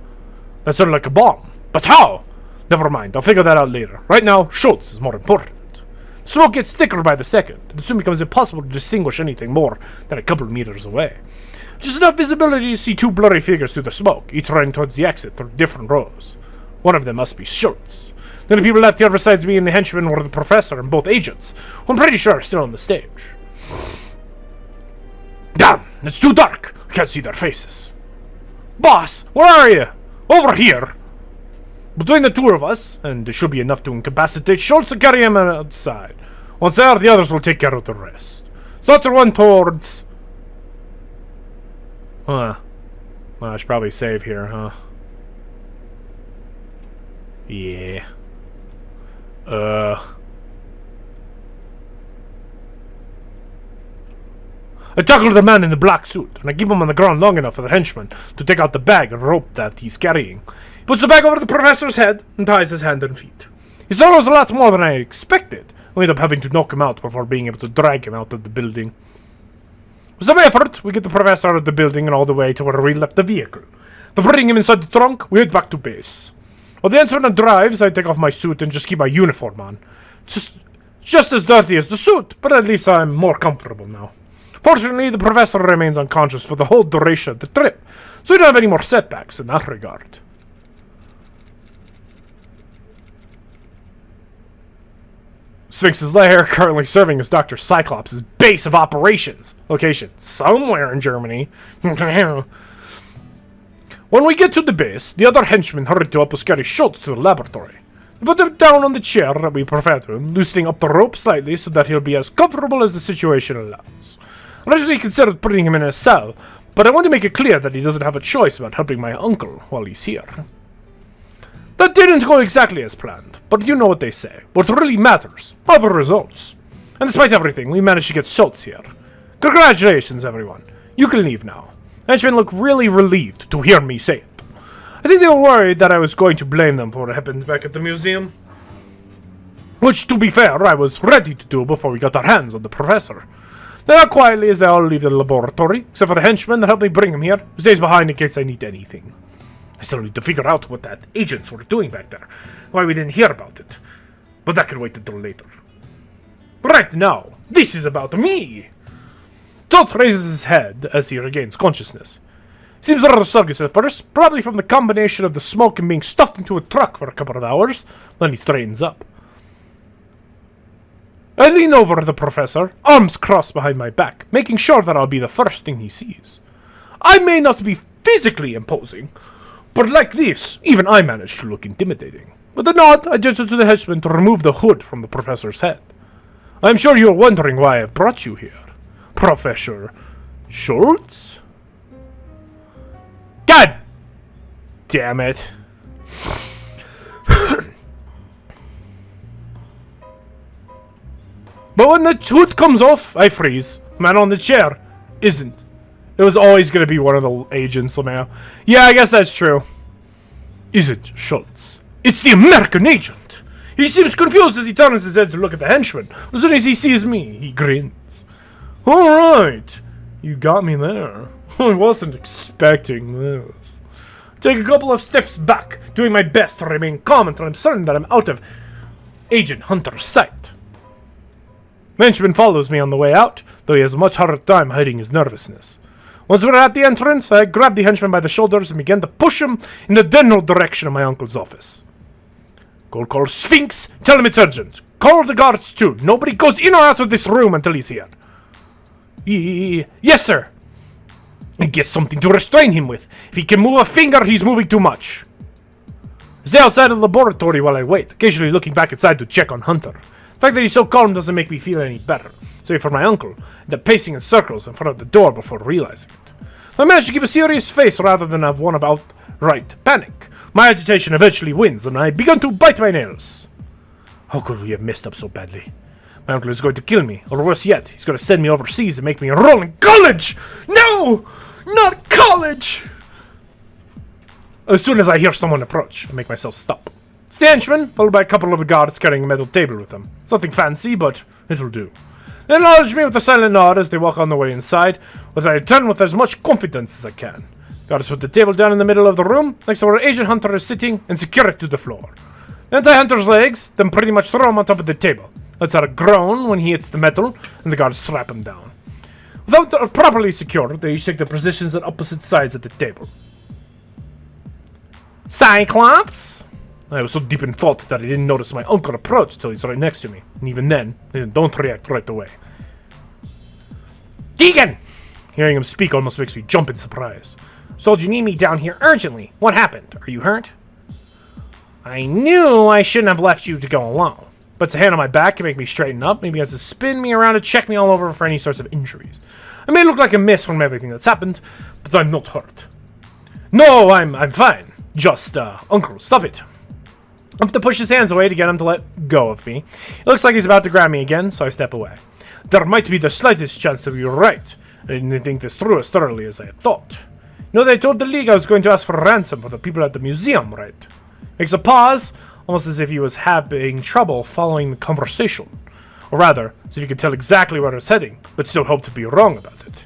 That sounded like a bomb. But how? Never mind, I'll figure that out later. Right now, Schultz is more important. The smoke gets thicker by the second, and it soon becomes impossible to distinguish anything more than a couple meters away. Just enough visibility to see two blurry figures through the smoke, each running towards the exit through different rows. One of them must be Schultz. The only people left here besides me and the henchman were the professor and both agents, who I'm pretty sure are still on the stage. Damn, it's too dark. I can't see their faces. Boss, where are you? Over here. Between the two of us, and there should be enough to incapacitate Schultz and carry him outside. Once there, the others will take care of the rest. Start to run towards... Well, I should probably save here, huh? Yeah. I tackle the man in the black suit, and I keep him on the ground long enough for the henchman to take out the bag and rope that he's carrying. He puts the bag over the professor's head and ties his hand and feet. His throw was a lot more than I expected. I end up having to knock him out before being able to drag him out of the building. With some effort, we get the professor out of the building and all the way to where we left the vehicle. To putting him inside the trunk, we head back to base. While the henchman drives, I take off my suit and just keep my uniform on. It's just as dirty as the suit, but at least I'm more comfortable now. Fortunately, the professor remains unconscious for the whole duration of the trip, so we don't have any more setbacks in that regard. Sphinx's lair, currently serving as Dr. Cyclops' base of operations. Location somewhere in Germany. When we get to the base, the other henchmen hurry to help us carry Schultz to the laboratory. They put him down on the chair that we prefer to him, loosening up the rope slightly so that he'll be as comfortable as the situation allows. I originally considered putting him in a cell, but I want to make it clear that he doesn't have a choice about helping my uncle while he's here. That didn't go exactly as planned, but you know what they say. What really matters are the results. And despite everything, we managed to get Schultz here. Congratulations, everyone. You can leave now. Henchmen look really relieved to hear me say it. I think they were worried that I was going to blame them for what happened back at the museum. Which, to be fair, I was ready to do before we got our hands on the professor. They are quietly as they all leave the laboratory, except for the henchman that helped me bring him here, who stays behind in case I need anything. I still need to figure out what that agents were doing back there, why we didn't hear about it. But that can wait until later. Right now, this is about me! Toth raises his head as he regains consciousness. Seems rather sluggish at first, probably from the combination of the smoke and being stuffed into a truck for a couple of hours, then he straightens up. I lean over the professor, arms crossed behind my back, making sure that I'll be the first thing he sees. I may not be physically imposing, but like this, even I manage to look intimidating. With a nod, I gesture to the henchman to remove the hood from the professor's head. I'm sure you're wondering why I've brought you here. Professor Schultz? God damn it. But when the hood comes off, I freeze. Man on the chair isn't. It was always going to be one of the agents, Lamau. Yeah, I guess that's true. Isn't Schultz? It's the American agent. He seems confused as he turns his head to look at the henchman. As soon as he sees me, he grins. Alright. You got me there. I wasn't expecting this. Take a couple of steps back, doing my best to remain calm until I'm certain that I'm out of Agent Hunter's sight. The henchman follows me on the way out, though he has a much harder time hiding his nervousness. Once we're at the entrance, I grab the henchman by the shoulders and begin to push him in the general direction of my uncle's office. Go call Sphinx, tell him it's urgent. Call the guards too. Nobody goes in or out of this room until he's here. Yes, sir. And get something to restrain him with. If he can move a finger, he's moving too much. I stay outside of the laboratory while I wait, occasionally looking back inside to check on Hunter. The fact that he's so calm doesn't make me feel any better. Save for my uncle, and the pacing in circles in front of the door before realizing it. I managed to keep a serious face rather than have one of outright panic. My agitation eventually wins, and I began to bite my nails. How could we have messed up so badly? My uncle is going to kill me, or worse yet, he's going to send me overseas and make me enroll in college! No! Not college! As soon as I hear someone approach, I make myself stop. It's the henchman, followed by a couple of the guards carrying a metal table with them. It's nothing fancy, but it'll do. They acknowledge me with a silent nod as they walk on their way inside, which I return with as much confidence as I can. Guards put the table down in the middle of the room, next to where Agent Hunter is sitting, and secure it to the floor. They untie Hunter's legs, then pretty much throw him on top of the table. Let's out a groan when he hits the metal, and the guards strap him down. Without properly secured, they each take their positions at opposite sides of the table. Cyclops? I was so deep in thought that I didn't notice my uncle approach till he's right next to me. And even then, I don't react right away. Deegan! Hearing him speak almost makes me jump in surprise. So you need me down here urgently. What happened? Are you hurt? I knew I shouldn't have left you to go alone. Puts a hand on my back to make me straighten up. Maybe has to spin me around to check me all over for any sorts of injuries. I may look like a mess from everything that's happened, but I'm not hurt. No, I'm fine. Just, Uncle, stop it. I have to push his hands away to get him to let go of me. It looks like he's about to grab me again, so I step away. There might be the slightest chance that you're right. I didn't think this through as thoroughly as I had thought. You know, they told the League I was going to ask for a ransom for the people at the museum, right? Makes a pause, almost as if he was having trouble following the conversation. Or rather, as if he could tell exactly where it's heading, but still hoped to be wrong about it.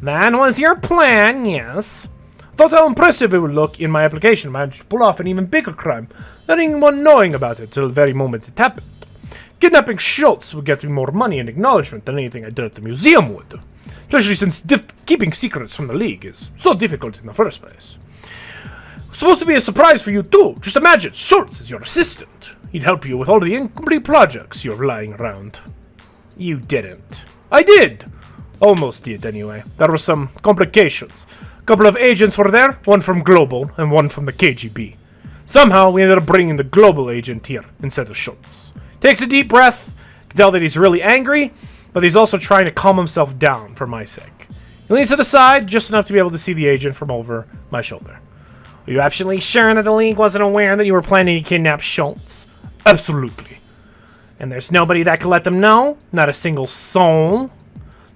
That was your plan, yes. Thought how impressive it would look in my application. Managed to pull off an even bigger crime, not anyone knowing about it till the very moment it happened. Kidnapping Schultz would get me more money and acknowledgement than anything I did at the museum would. Especially since keeping secrets from the League is so difficult in the first place. It was supposed to be a surprise for you too. Just imagine, Schultz is your assistant. He'd help you with all the incomplete projects you're lying around. You didn't. I did! Almost did, anyway. There were some complications. A couple of agents were there, one from Global and one from the KGB. Somehow, we ended up bringing the Global agent here instead of Schultz. Takes a deep breath. You can tell that he's really angry, but he's also trying to calm himself down for my sake. He leans to the side, just enough to be able to see the agent from over my shoulder. Are you absolutely sure that the League wasn't aware that you were planning to kidnap Schultz? Absolutely. And there's nobody that could let them know? Not a single soul?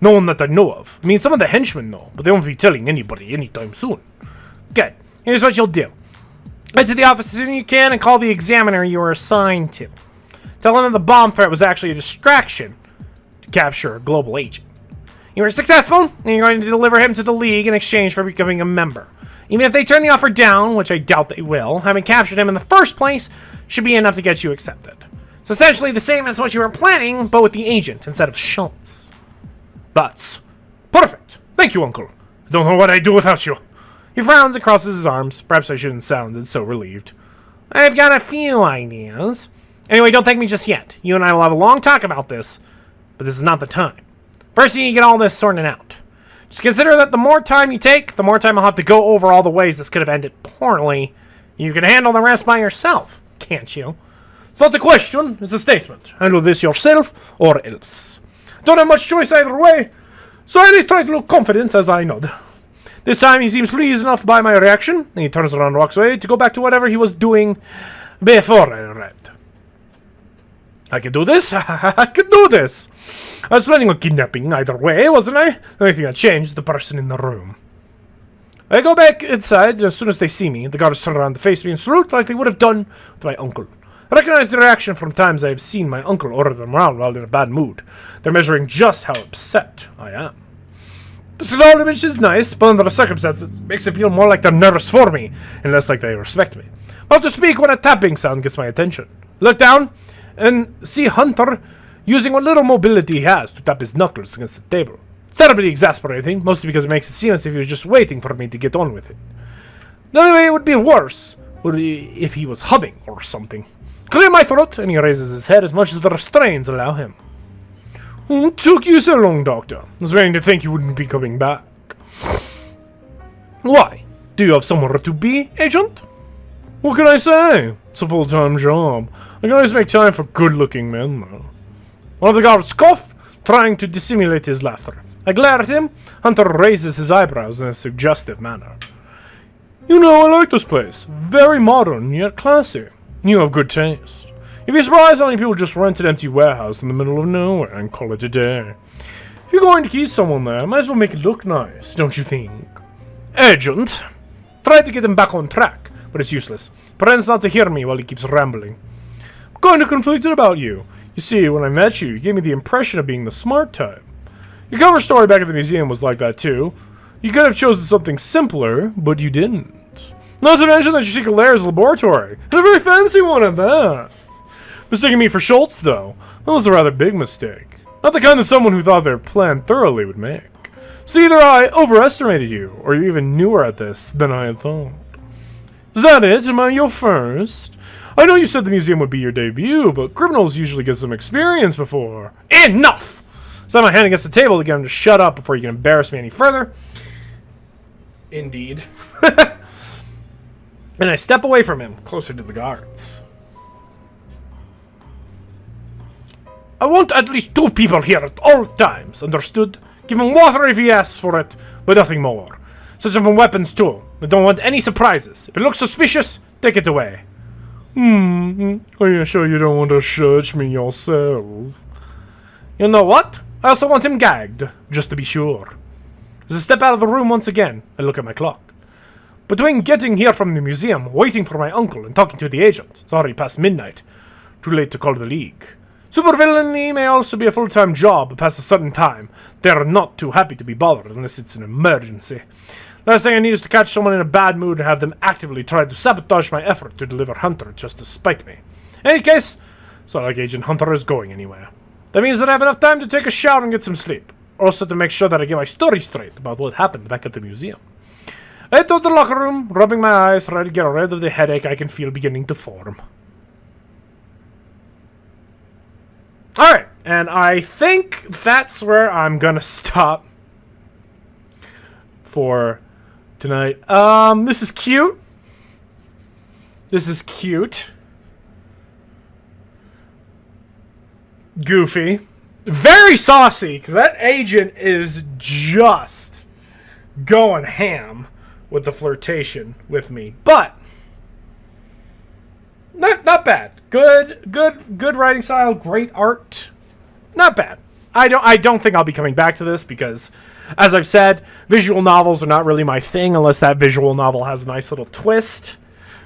No one that I know of. I mean, some of the henchmen know, but they won't be telling anybody anytime soon. Good. Here's what you'll do. Head to the office as soon as you can and call the examiner you were assigned to. Tell him that the bomb threat was actually a distraction to capture a global agent. You were successful, and you're going to deliver him to the League in exchange for becoming a member. Even if they turn the offer down, which I doubt they will, having captured him in the first place should be enough to get you accepted. It's essentially the same as what you were planning, but with the agent instead of Schultz. That's perfect. Thank you, Uncle. I don't know what I'd do without you. He frowns and crosses his arms. Perhaps I shouldn't sound so relieved. I've got a few ideas. Anyway, don't thank me just yet. You and I will have a long talk about this, but this is not the time. First, you need to get all this sorted out. Just consider that the more time you take, the more time I'll have to go over all the ways this could have ended poorly. You can handle the rest by yourself, can't you? It's not a question, it's a statement. Handle this yourself, or else. Don't have much choice either way, so I try to look confident as I nod. This time he seems pleased enough by my reaction, and he turns around and walks away to go back to whatever he was doing before I arrived. I can do this. I can do this. I was planning on kidnapping either way, wasn't I? The only thing that changed is the person in the room. I go back inside, and as soon as they see me, the guards turn around to face me and salute like they would have done with my uncle. I recognize the reaction from times I have seen my uncle order them around while in a bad mood. They're measuring just how upset I am. This all image is nice, but under the circumstances, it makes it feel more like they're nervous for me, and less like they respect me. About to speak when a tapping sound gets my attention. Look down, and see Hunter using what little mobility he has to tap his knuckles against the table. It's terribly exasperating, mostly because it makes it seem as if he was just waiting for me to get on with it. The only way it would be worse would be if he was humming or something. Clear my throat, and he raises his head as much as the restraints allow him. What took you so long, Doctor? I was waiting to think you wouldn't be coming back. Why? Do you have somewhere to be, Agent? What can I say? It's a full-time job. I can always make time for good-looking men, though. One of the guards cough, trying to dissimulate his laughter. I glare at him. Hunter raises his eyebrows in a suggestive manner. You know, I like this place. Very modern, yet classy. You have good taste. You'd be surprised how many people just rent an empty warehouse in the middle of nowhere and call it a day. If you're going to keep someone there, might as well make it look nice, don't you think? Agent! Tried to get him back on track, but it's useless. Pretends not to hear me while he keeps rambling. I'm kind of conflicted about you. You see, when I met you, you gave me the impression of being the smart type. Your cover story back at the museum was like that too. You could have chosen something simpler, but you didn't. Not to mention that your secret lair is a laboratory, and a very fancy one at that. Mistaking me for Schultz, though, that was a rather big mistake. Not the kind that someone who thought their plan thoroughly would make. So either I overestimated you, or you're even newer at this than I had thought. Is that it? Am I your first? I know you said the museum would be your debut, but criminals usually get some experience before. Enough! Slam my hand against the table to get him to shut up before you can embarrass me any further. Indeed. And I step away from him, closer to the guards. I want at least 2 people here at all times, understood? Give him water if he asks for it, but nothing more. Search him for weapons too. I don't want any surprises. If it looks suspicious, take it away. Are you sure you don't want to search me yourself? You know what? I also want him gagged, just to be sure. As I step out of the room once again, I look at my clock. Between getting here from the museum, waiting for my uncle, and talking to the agent, it's already past midnight. Too late to call the League. Supervillainy may also be a full-time job, but past a certain time, they're not too happy to be bothered unless it's an emergency. Last thing I need is to catch someone in a bad mood and have them actively try to sabotage my effort to deliver Hunter just to spite me. In any case, it's not like Agent Hunter is going anywhere. That means that I have enough time to take a shower and get some sleep. Also to make sure that I get my story straight about what happened back at the museum. I head to the locker room, rubbing my eyes, trying to get rid of the headache I can feel beginning to form. Alright, and I think that's where I'm gonna stop for tonight. This is cute. This is cute. Goofy. Very saucy, because that agent is just going ham with the flirtation with me. But not bad. Good writing style, great art. Not bad. I don't think I'll be coming back to this because, as I've said, visual novels are not really my thing unless that visual novel has a nice little twist.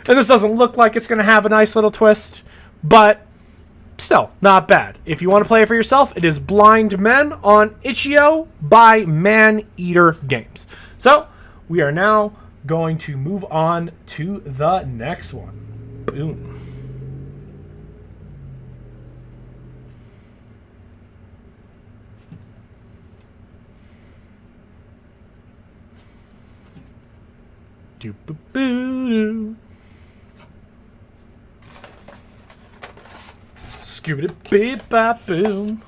And this doesn't look like it's going to have a nice little twist, but still, not bad. If you want to play it for yourself, it is Blind Men on Itch.io by Man-Eater Games. So, we are now going to move on to the next one. Boom. Doo-boo-boo-doo. Scooby-doo-beep-bop-boom.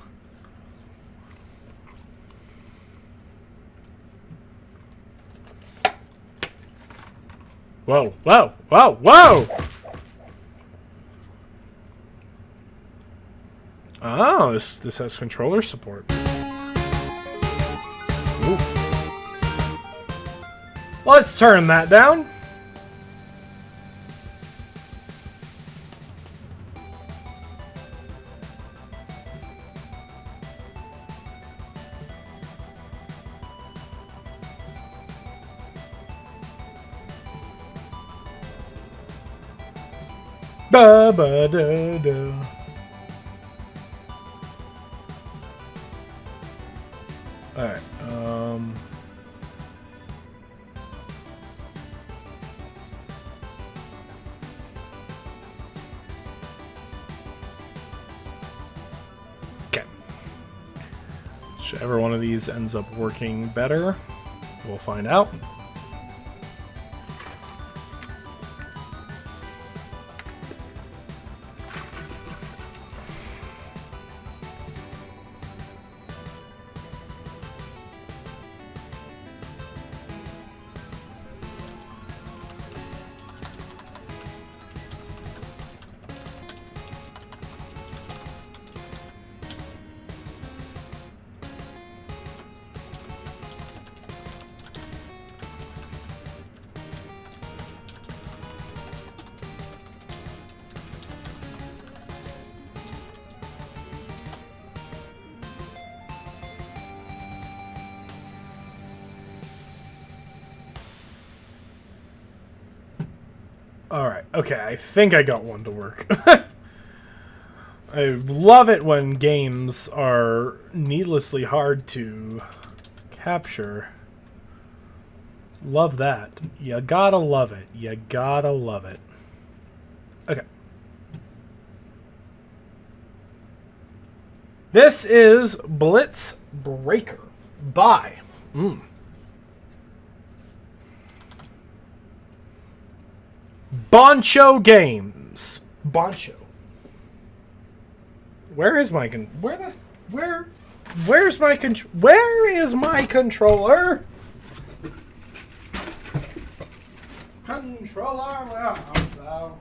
Whoa, whoa, whoa, whoa! Oh, this has controller support. Ooh. Let's turn that down. Ba ba da da. All right. Okay. Whichever one of these ends up working better, we'll find out. Okay, I think I got one to work. I love it when games are needlessly hard to capture. Love that. You gotta love it. You gotta love it. Okay. This is Blitz Breaker by Boncho Games. Boncho. Where is my where is my controller? Controller, where art thou?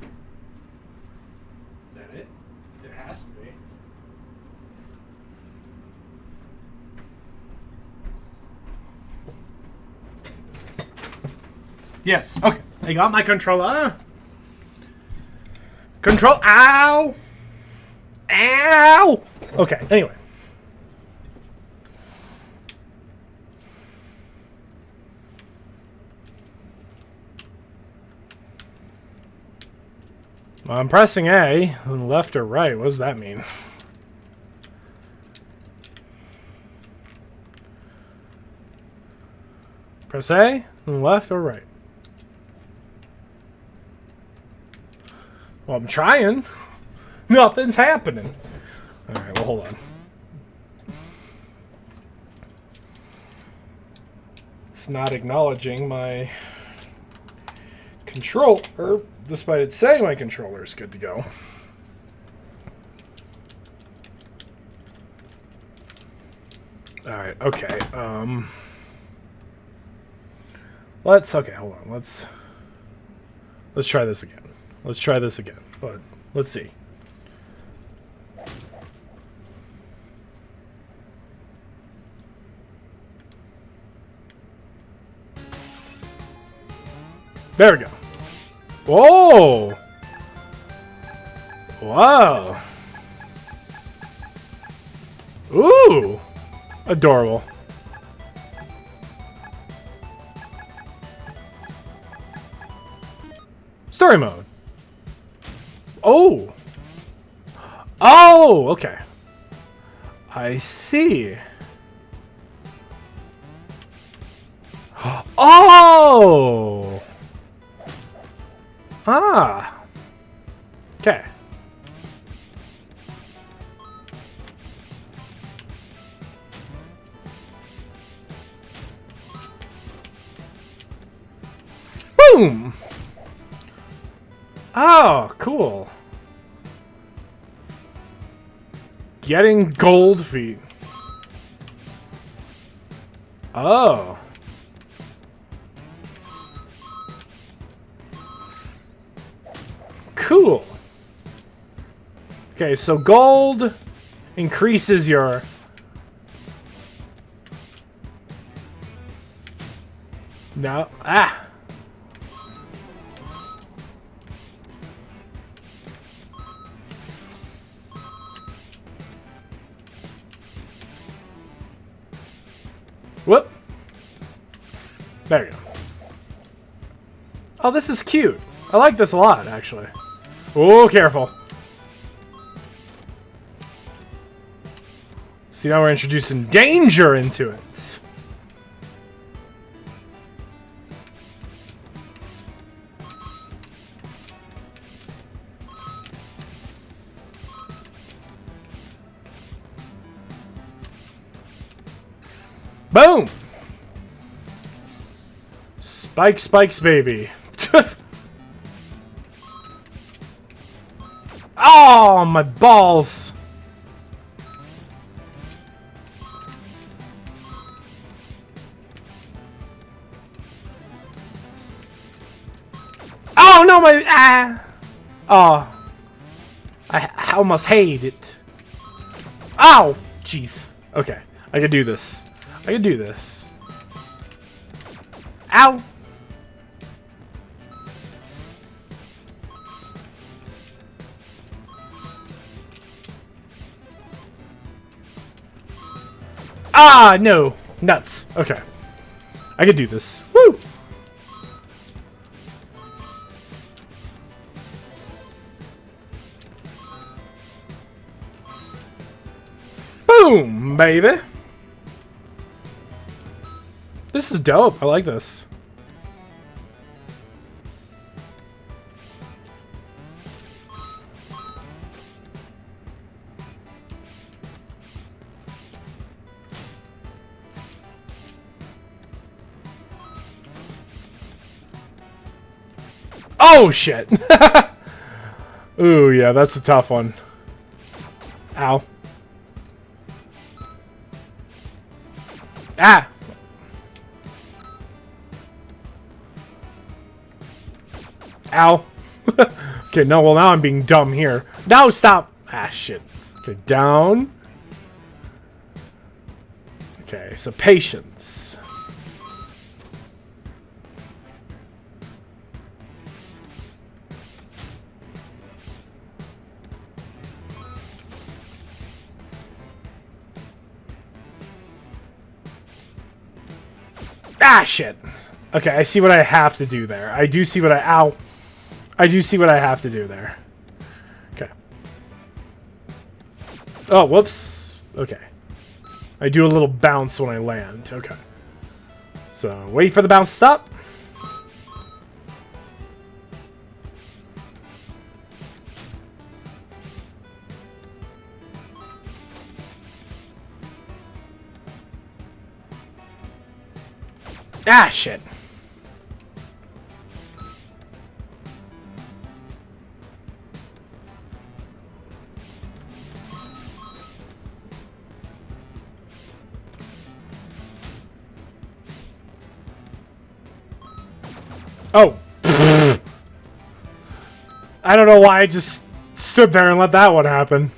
Is that it? It has to be. Yes. Okay. I got my controller. Ow! Ow! Okay. Anyway. Well, I'm pressing A, left or right. What does that mean? Press A, left or right. Well, I'm trying. Nothing's happening. Alright, well, hold on. It's not acknowledging my controller, despite it saying my controller is good to go. Alright, okay. Okay, hold on. Let's try this again. Let's try this again, but let's see. There we go. Whoa! Wow. Ooh! Adorable. Story mode. Oh! Oh! Okay. I see. Oh! Ah! Okay. Boom! Oh, cool. Getting gold feet. Oh. Cool. Okay, so gold increases your... No. Ah! Whoop. There you go. Oh, this is cute. I like this a lot, actually. Oh, careful. See, now we're introducing danger into it. Boom! Spikes, baby. Oh, my balls. Oh, no, my... Ah! Oh. I almost hate it. Ow! Jeez. Okay. I can do this. I can do this. Ow! Ah, no. Nuts. Okay. I can do this. Woo! Boom, baby. This is dope. I like this. Oh, shit. Ooh, yeah, that's a tough one. Ow. Ah! Ow. Okay, no, well, now I'm being dumb here. No, stop! Ah, shit. Okay, down. Okay, so patience. Ah, shit. Okay, I see what I have to do there. I do see what ow. I do see what I have to do there. Okay. Oh, whoops. Okay. I do a little bounce when I land. Okay. So, wait for the bounce to stop. Ah, shit. Oh. I don't know why I just stood there and let that one happen.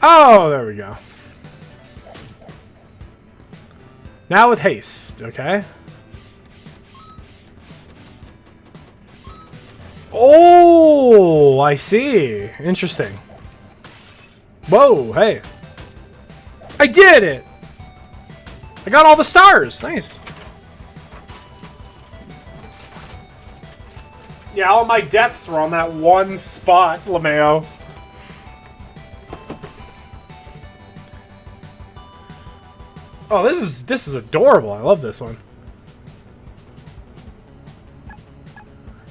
Oh, there we go. Now with haste, okay? Oh, I see. Interesting. Whoa, hey. I did it! I got all the stars. Nice. Yeah, all my deaths were on that one spot, LeMayo. Oh, this is adorable. I love this one.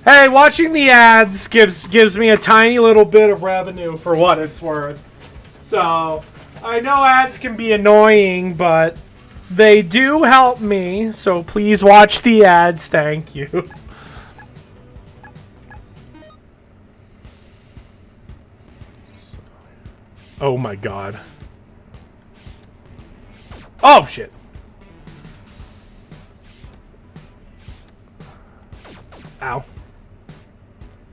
Hey, watching the ads gives me a tiny little bit of revenue for what it's worth. So, I know ads can be annoying, but they do help me. So please watch the ads. Thank you. Oh my god. Oh, shit. Ow.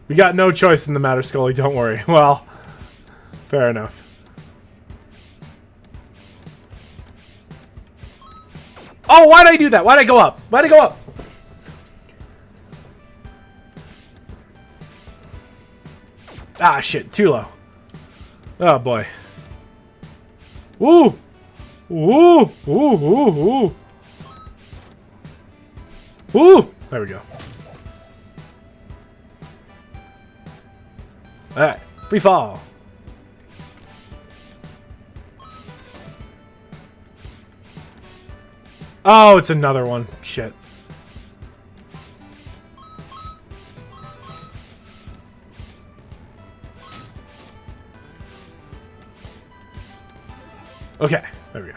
We got no choice in the matter, Scully. Don't worry. Well, fair enough. Oh, why'd I do that? Why'd I go up? Why'd I go up? Ah, shit. Too low. Oh, boy. Woo! Woo! Woo! Woo! Woo! Woo! There we go. Alright. Free fall. Oh, it's another one. Shit. Okay. There we go.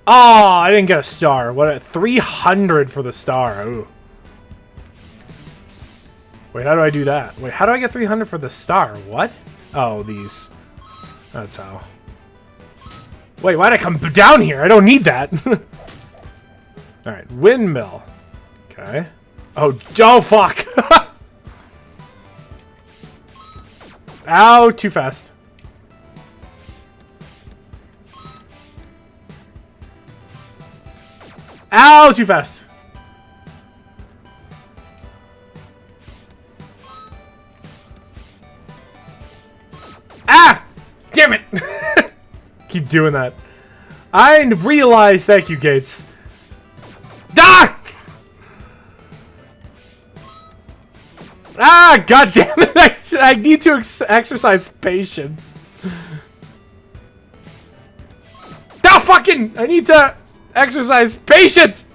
Oh, I didn't get a star. What? 300 for the star. Ooh. Wait, how do I do that? Wait, how do I get 300 for the star? What? Oh, these. That's how. Wait, why'd I come down here? I don't need that. Alright, windmill. Okay. Oh, fuck. Ow, too fast. Ow, too fast. damn it! Keep doing that. I realize. Thank you, Gates. Ah! Ah, god damn it! I need to exercise patience. No, fucking! I need to exercise patience!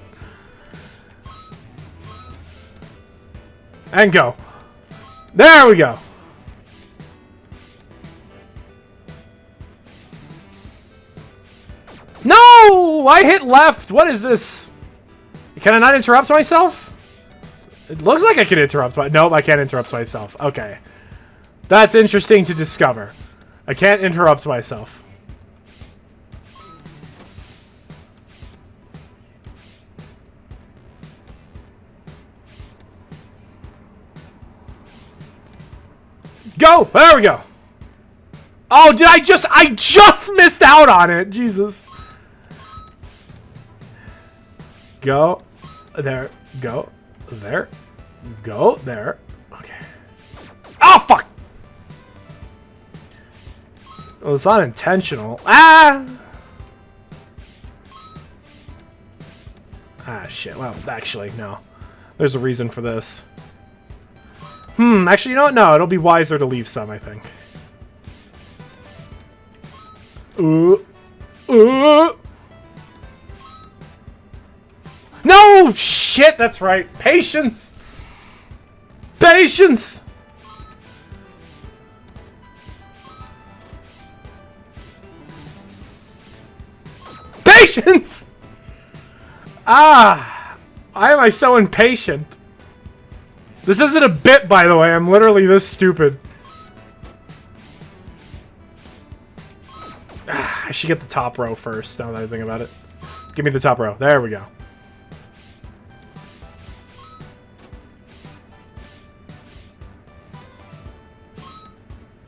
And go. There we go. No! I hit left! What is this? Can I not interrupt myself? It looks like I can interrupt my... Nope, I can't interrupt myself. Okay. That's interesting to discover. I can't interrupt myself. Go! There we go! Oh, did I just missed out on it! Jesus. Go. There. Go. There. Go. There. Okay. Oh, fuck! Well, it's not intentional. Ah! Ah, shit. Well, actually, no. There's a reason for this. Actually, you know what? No, it'll be wiser to leave some, I think. Ooh. Ooh. No! Shit, that's right. Patience! Patience! Patience! Ah! Why am I so impatient? This isn't a bit, by the way. I'm literally this stupid. Ah, I should get the top row first, now that I think about it. Give me the top row. There we go.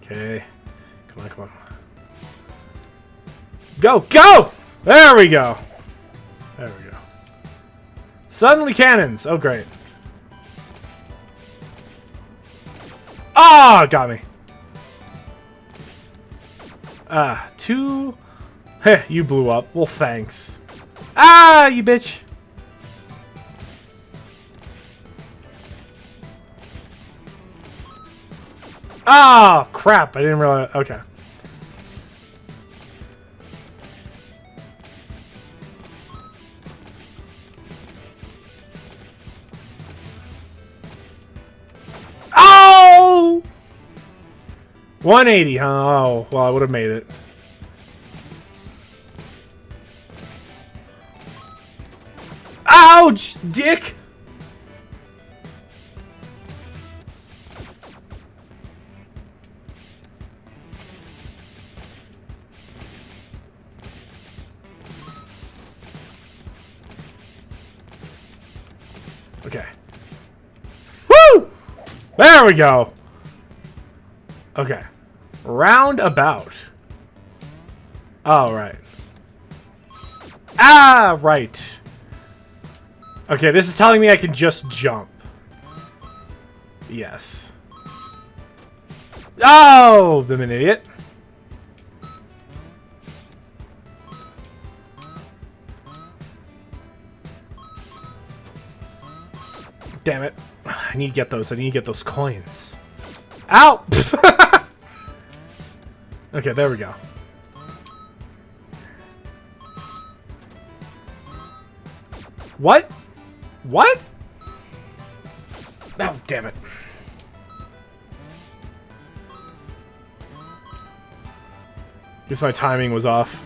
Okay. Come on, come on. Go! Go! There we go. There we go. Suddenly cannons. Oh, great. Ah, got me. Two. Heh, you blew up. Well, thanks. Ah, you bitch. Ah, crap. I didn't realize. Okay. Oh! 180, huh? Oh, well, I would have made it. Ouch, dick! Okay. Woo! There we go. Okay. Roundabout. Oh, right. Ah, right. Okay, this is telling me I can just jump. Yes. Oh, I'm an idiot. Damn it. I need to get those. I need to get those coins. Ow! Okay, there we go. What? What? Oh, damn it. Guess my timing was off.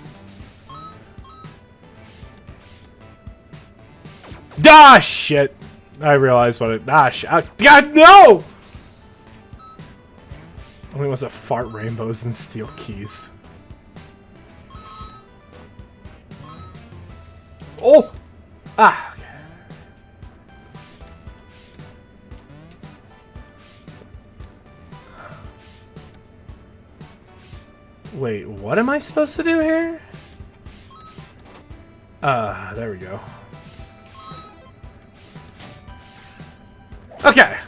Ah, shit. I realized what it... Ah, shit. God, no! Only wants to fart rainbows and steal keys. Oh! Ah, okay. Wait, what am I supposed to do here? There we go. Okay.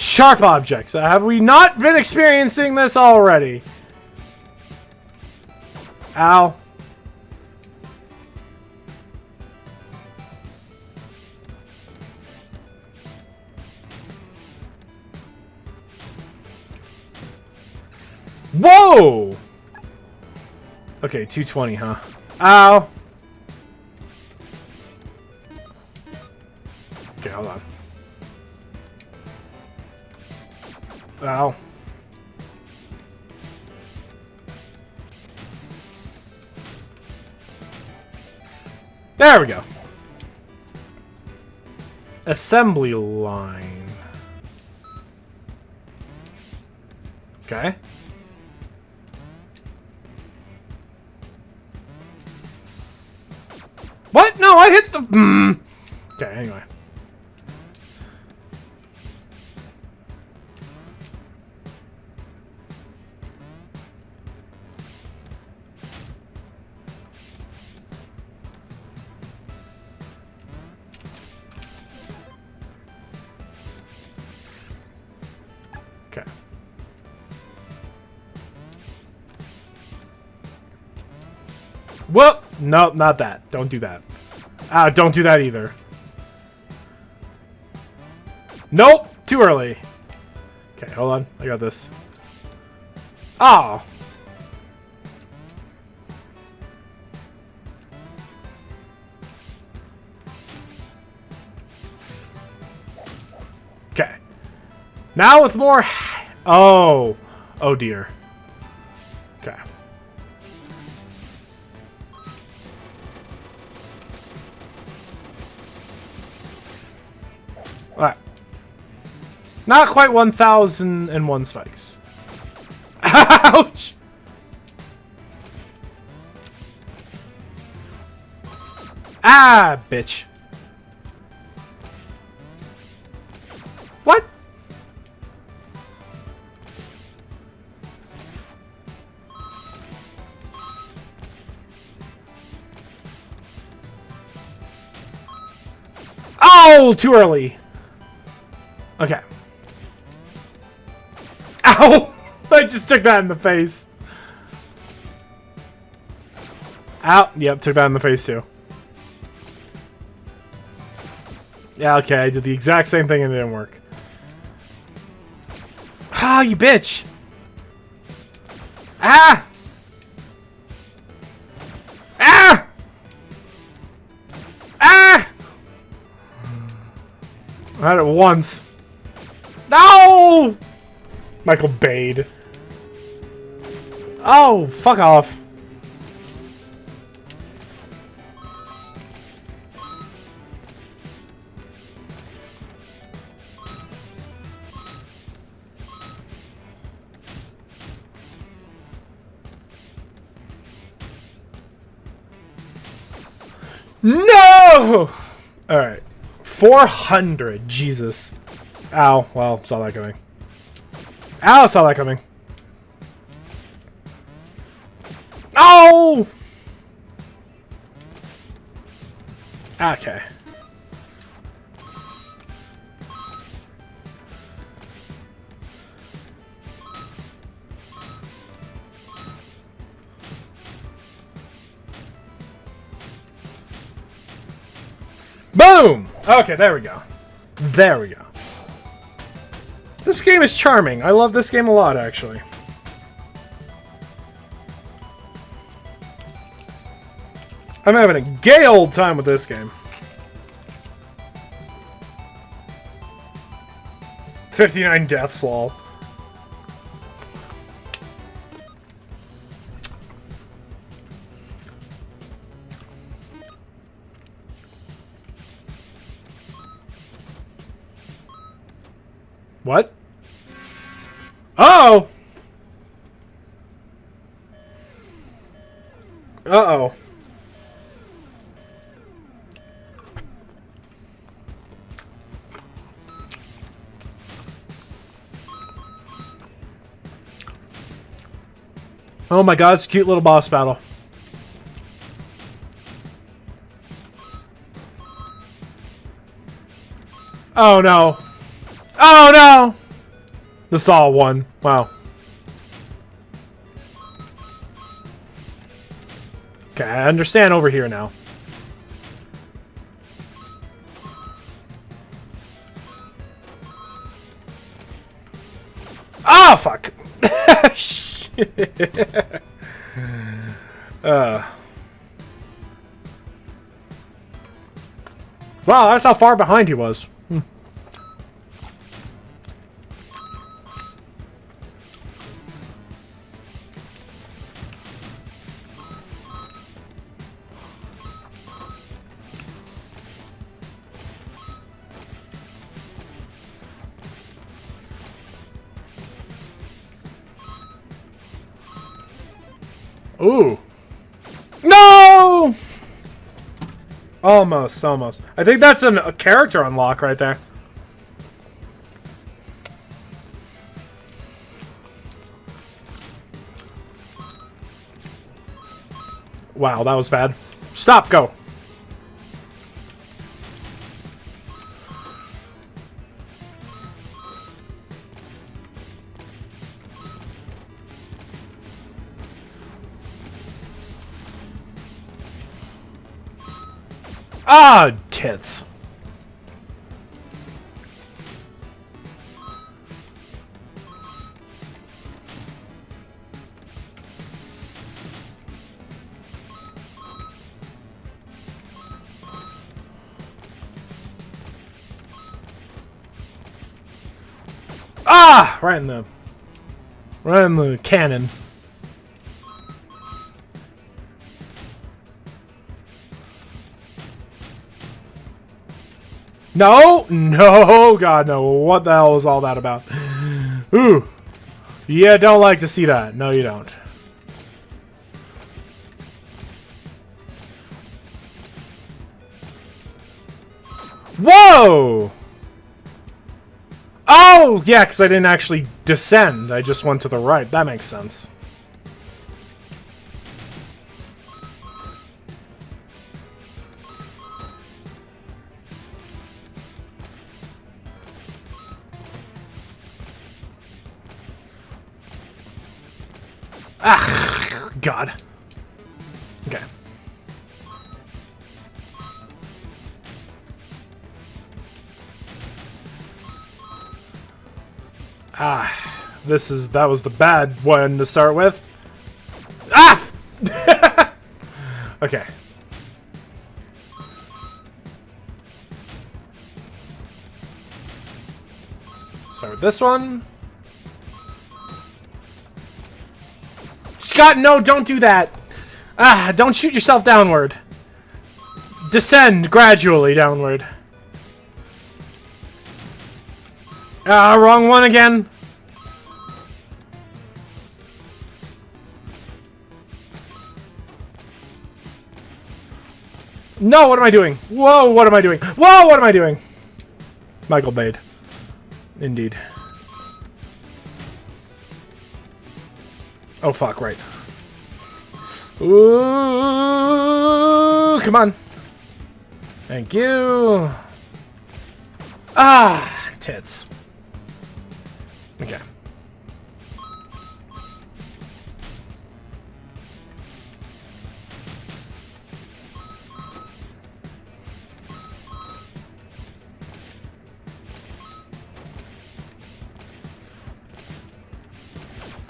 Sharp objects. Have we not been experiencing this already? Ow. Whoa! Okay, 220, huh? Ow! Okay, hold on. Ow. There we go. Assembly line. Okay. What? No, I hit the... Okay, anyway. Okay. Whoop! Nope, not that. Don't do that. Don't do that either. Nope! Too early. Okay, hold on. I got this. Oh! Okay. Now with more... Oh. Oh dear. Okay. Alright. Not quite 1,001 spikes. Ouch! Ah, bitch. What? Oh, too early. Okay. Ow! I just took that in the face. Ow. Yep, took that in the face too. Yeah, okay, I did the exact same thing and it didn't work. Ah, you bitch! Ah! Ah! Ah! I had it once. No! Michael Bade. Oh, fuck off. No! Alright. 400. Jesus. Ow. Well, saw that coming. Ow, saw that coming. Oh! Okay. Boom! Okay, there we go. There we go. This game is charming. I love this game a lot, actually. I'm having a gay old time with this game. 59 deaths, lol. What? Uh-oh! Uh-oh. Oh my god, it's a cute little boss battle. Oh no. Oh no! The Saw one. Wow. Okay, I understand over here now. Ah, fuck! Shit. Wow, that's how far behind he was. Ooh. No! Almost, almost. I think that's a character unlock right there. Wow, that was bad. Stop, go. Ah, tits. Ah, right in the cannon. No! No! God, no. What the hell was all that about? Ooh. Yeah, don't like to see that. No, you don't. Whoa! Oh! Yeah, because I didn't actually descend. I just went to the right. That makes sense. Ah, God. Okay. Ah, that was the bad one to start with. Ah! Okay. Start with this one. Scott, no, don't do that. Ah, don't shoot yourself downward. Descend gradually downward. Ah, wrong one again. No, what am I doing? Whoa, what am I doing? Whoa, what am I doing? Michael Bade. Indeed. Oh, fuck, right. Ooh, come on. Thank you. Ah, tits. Okay.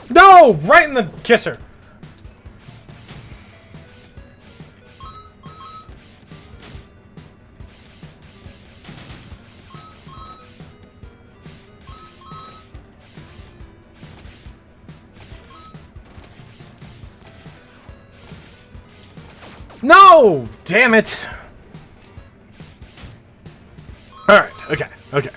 No! Right in the kisser. No! Damn it! Alright, okay, okay.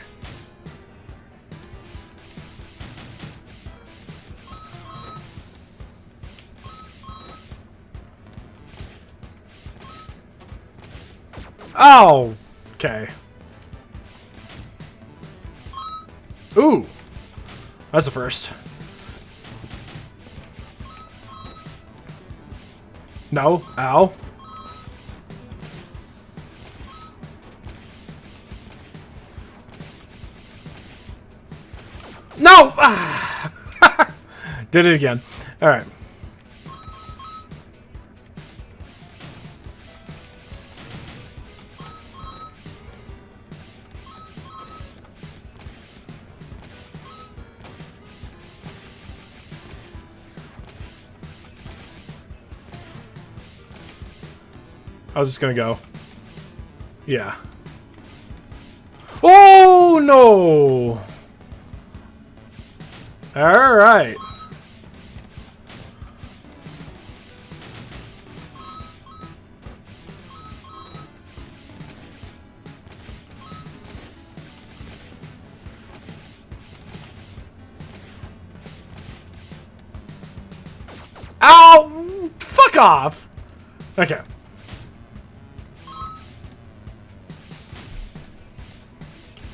Oh! Okay. Ooh! That's the first. No. Ow. No! Ah. Did it again. Alright. I was just gonna go. Yeah. Oh no! Alright. Ow! Fuck off! Okay.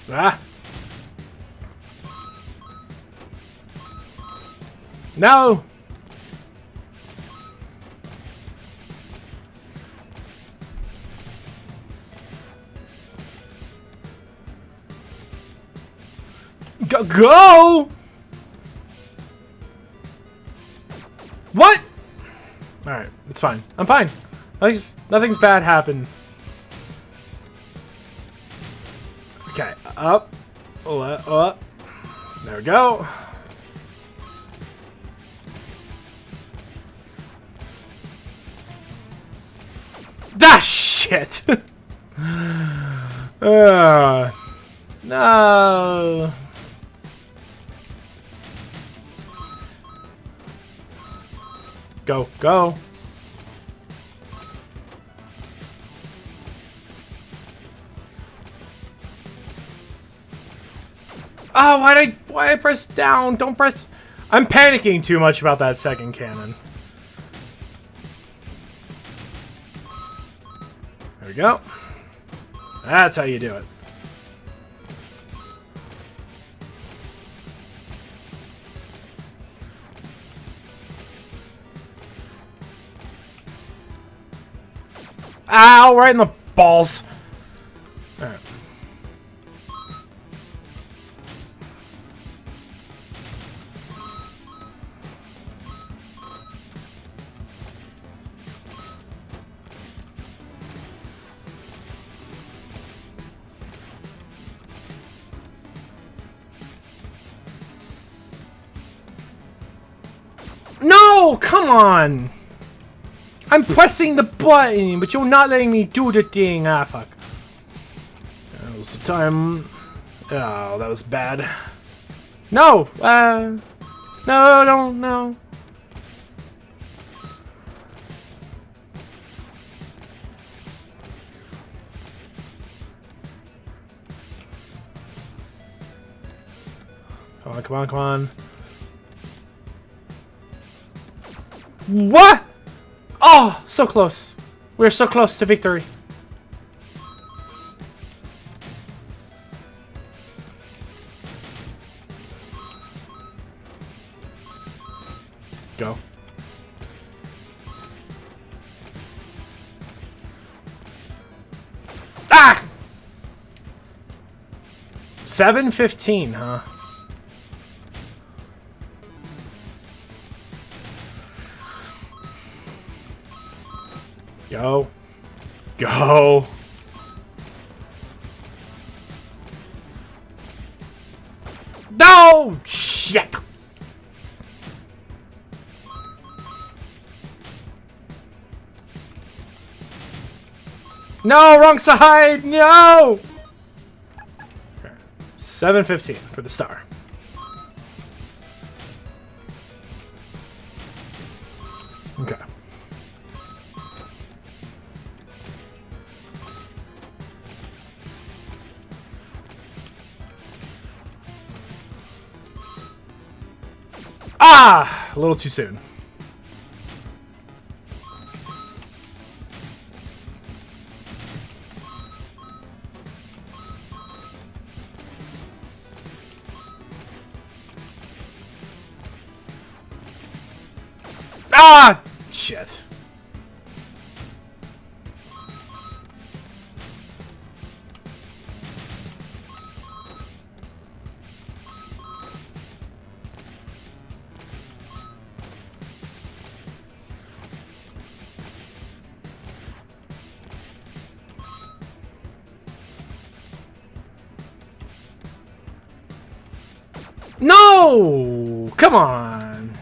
Ah. No! Go! What? Alright, it's fine. I'm fine. Nothing's bad happened. Okay, up. Up. There we go. Ah, shit! No. Go, go. Oh, why I press down? Don't press. I'm panicking too much about that second cannon. There we go. That's how you do it. Ow, right in the balls. All right. No, come on. I'm pressing the button, but you're not letting me do the thing. Ah, fuck. That was the time. Oh, that was bad. No! No, don't, no. Come on, come on, come on. What? Oh, so close. We're so close to victory. Go. Ah! 7:15, huh? Go. Go. No! Shit! No, wrong side! No! 7:15 for the star. Okay. Ah! A little too soon. Ah! Shit. No! Come on!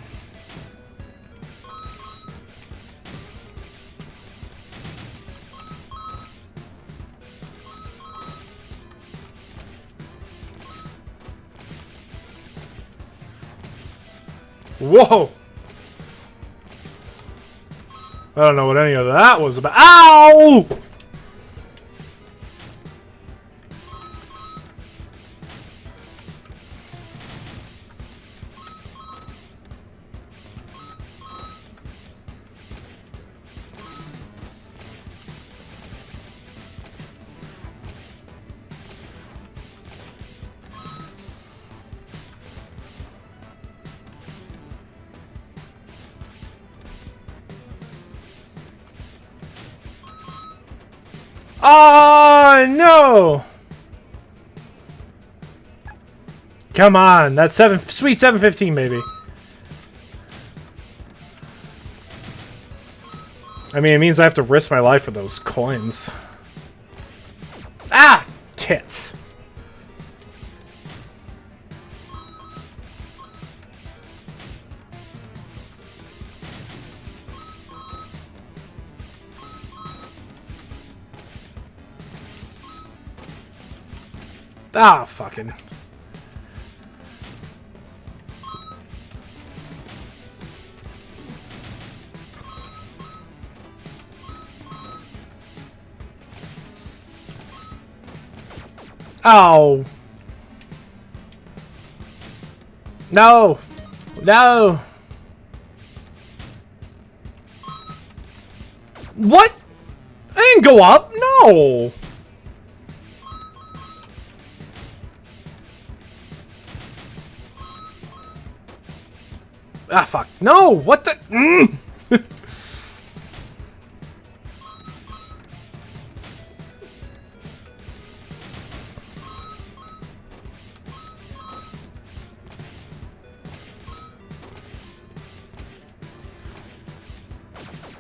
Whoa! I don't know what any of that was about. Ow! Oh, no! Come on, that's sweet 715, maybe. I mean, it means I have to risk my life for those coins. Ah! Tits. Ah, fucking. Oh. No. No. What? I didn't go up. No. Ah, fuck. No! What the?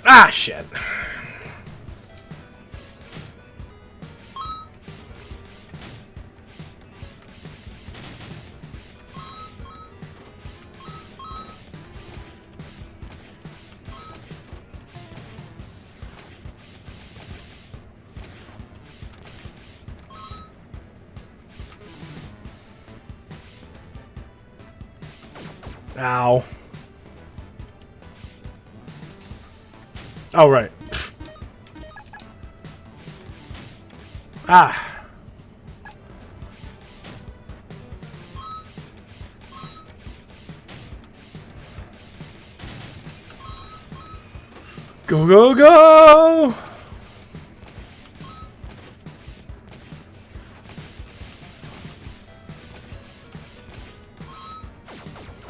Ah, shit. Ow. Oh, right. Ah. Go, go, go!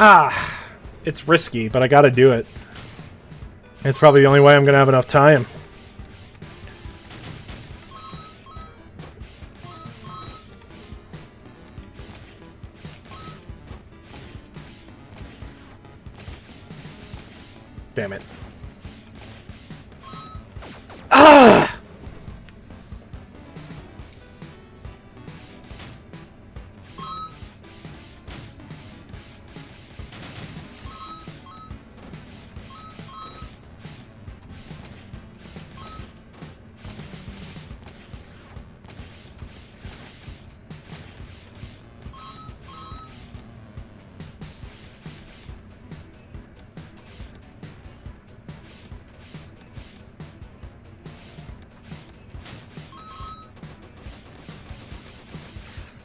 Ah, it's risky, but I gotta do it. It's probably the only way I'm gonna have enough time. Damn it. Ah!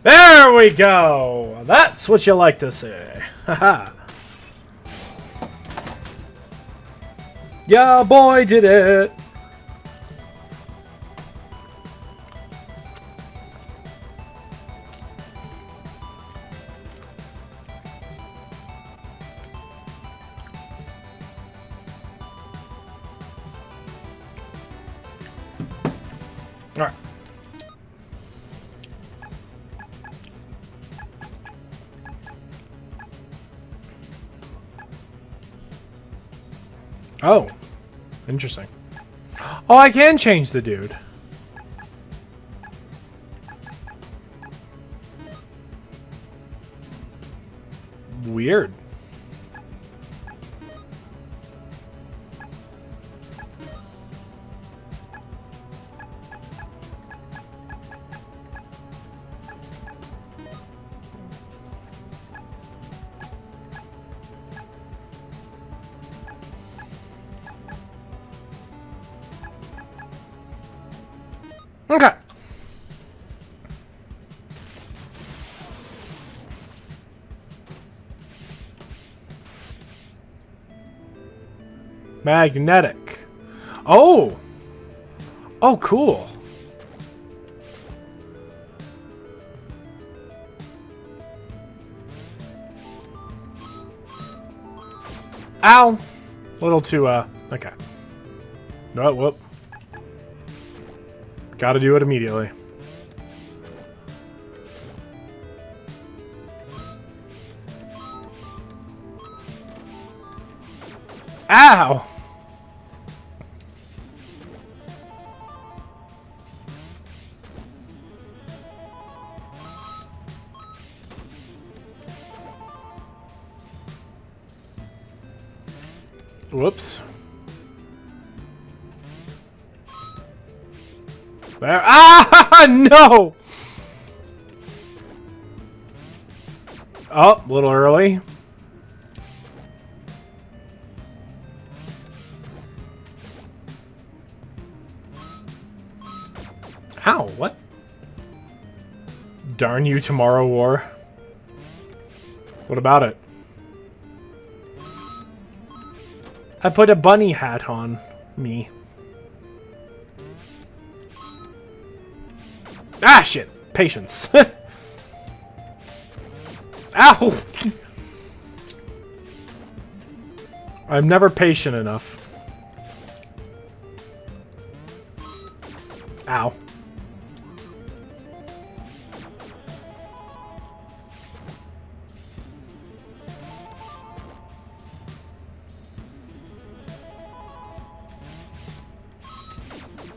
There we go! That's what you like to see. Haha. Yeah, boy, did it! Alright. Oh, interesting. Oh, I can change the dude. Weird. Okay. Magnetic. Oh! Oh, cool. Ow! Little too, okay. No, whoop. Gotta do it immediately. Ow! Whoops. There. Ah! No! Oh, a little early. Ow, what? Darn you, Tomorrow War. What about it? I put a bunny hat on me. Ah, shit. Patience. Ow! I'm never patient enough. Ow.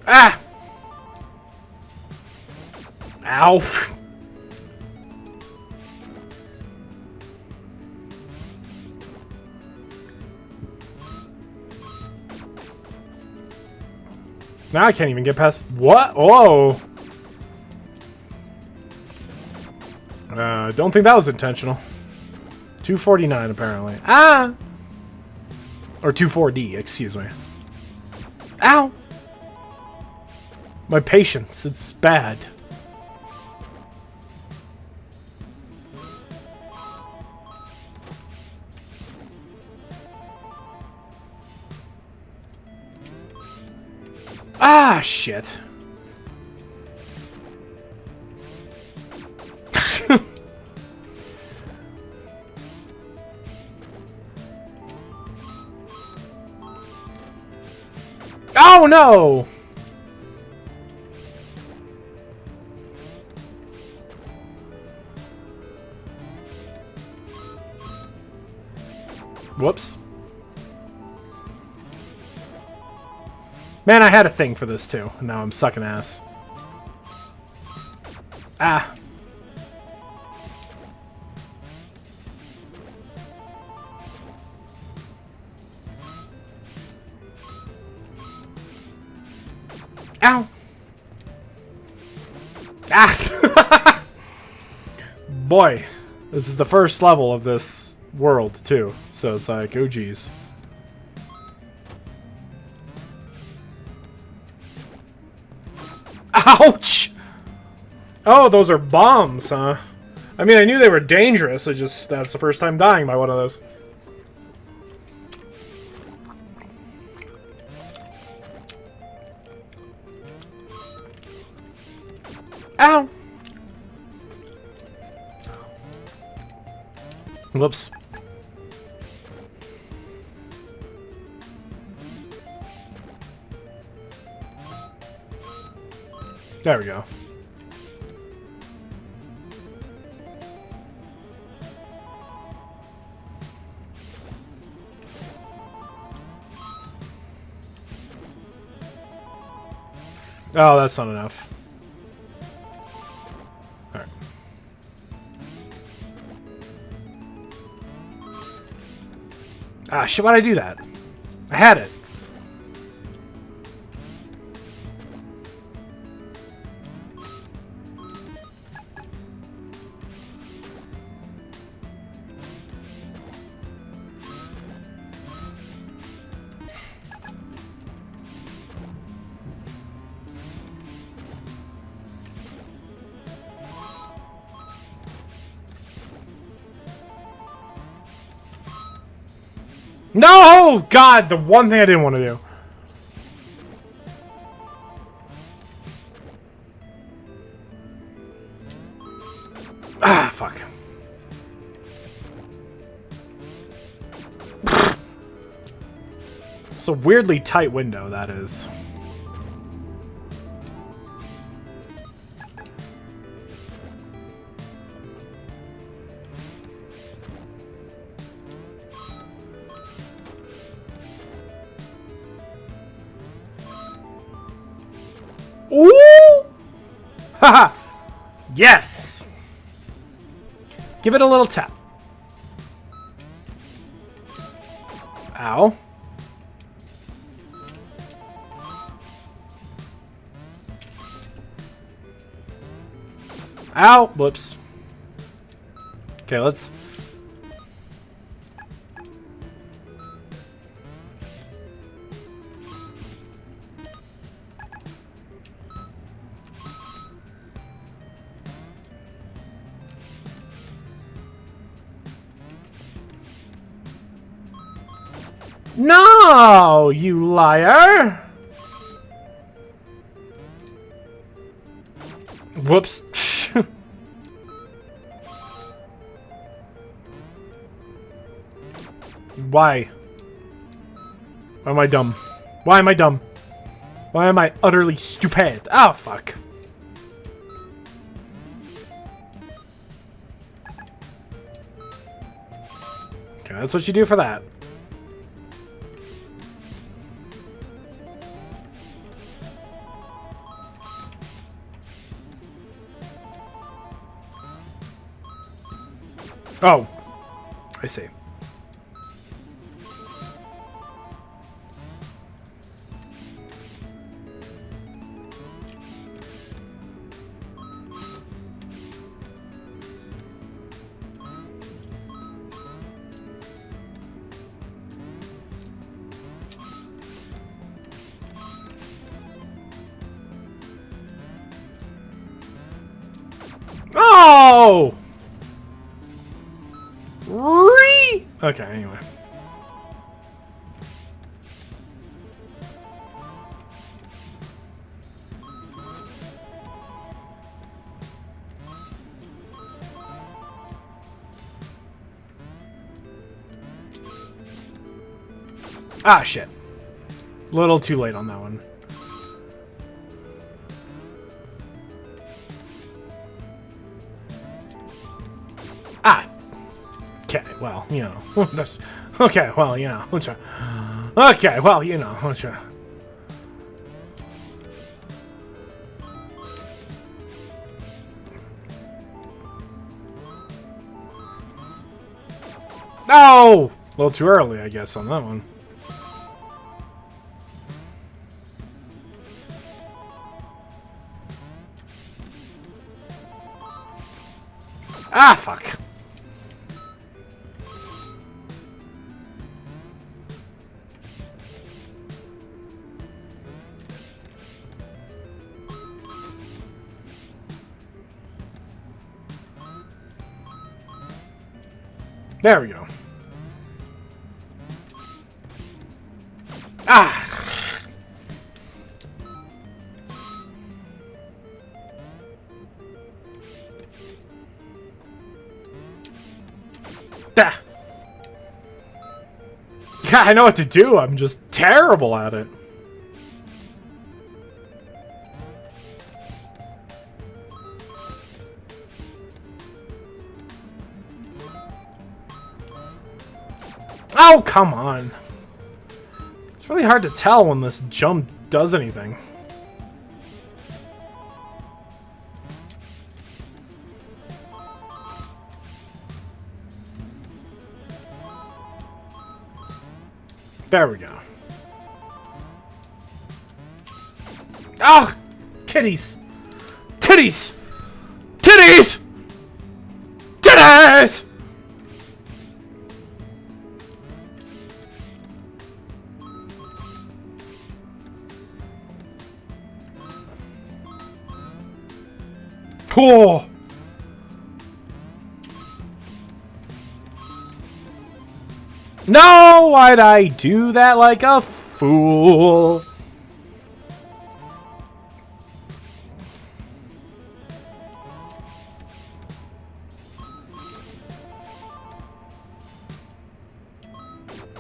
Ah! Ow! Now I can't even get past... What? Whoa! Don't think that was intentional. 249, apparently. Ah! Or 240, excuse me. Ow! My patience, it's bad. Ah, shit. Oh, no! Whoops. Man, I had a thing for this too. Now I'm sucking ass. Ah. Ow. Ah. Boy, this is the first level of this world too. So it's like, oh geez. Ouch! Oh, those are bombs, huh? I mean, I knew they were dangerous. I just, that's the first time dying by one of those. Ow! Whoops. There we go. Oh, that's not enough. Alright. Ah, shit, why'd I do that? I had it. No! God, the one thing I didn't want to do. Ah, fuck. It's a weirdly tight window, that is. Ooh! Haha! Yes! Give it a little tap. Ow. Ow! Whoops. Okay, let's... No, you liar! Whoops. Why? Why am I dumb? Why am I dumb? Why am I utterly stupid? Oh, fuck. Okay, that's what you do for that. Oh, I see. Oh! Okay, anyway. Ah, shit. A little too late on that one. Ah! Okay, well, you know. That's, okay, well, you know. Okay, well, you know. No! A little too early, I guess, on that one. Ah, fuck. There we go. Ah! Ah. Yeah, I know what to do. I'm just terrible at it. Oh, come on. It's really hard to tell when this jump does anything. There we go. Ah! Titties! Titties! Titties! Titties! Cool. No, why'd I do that like a fool?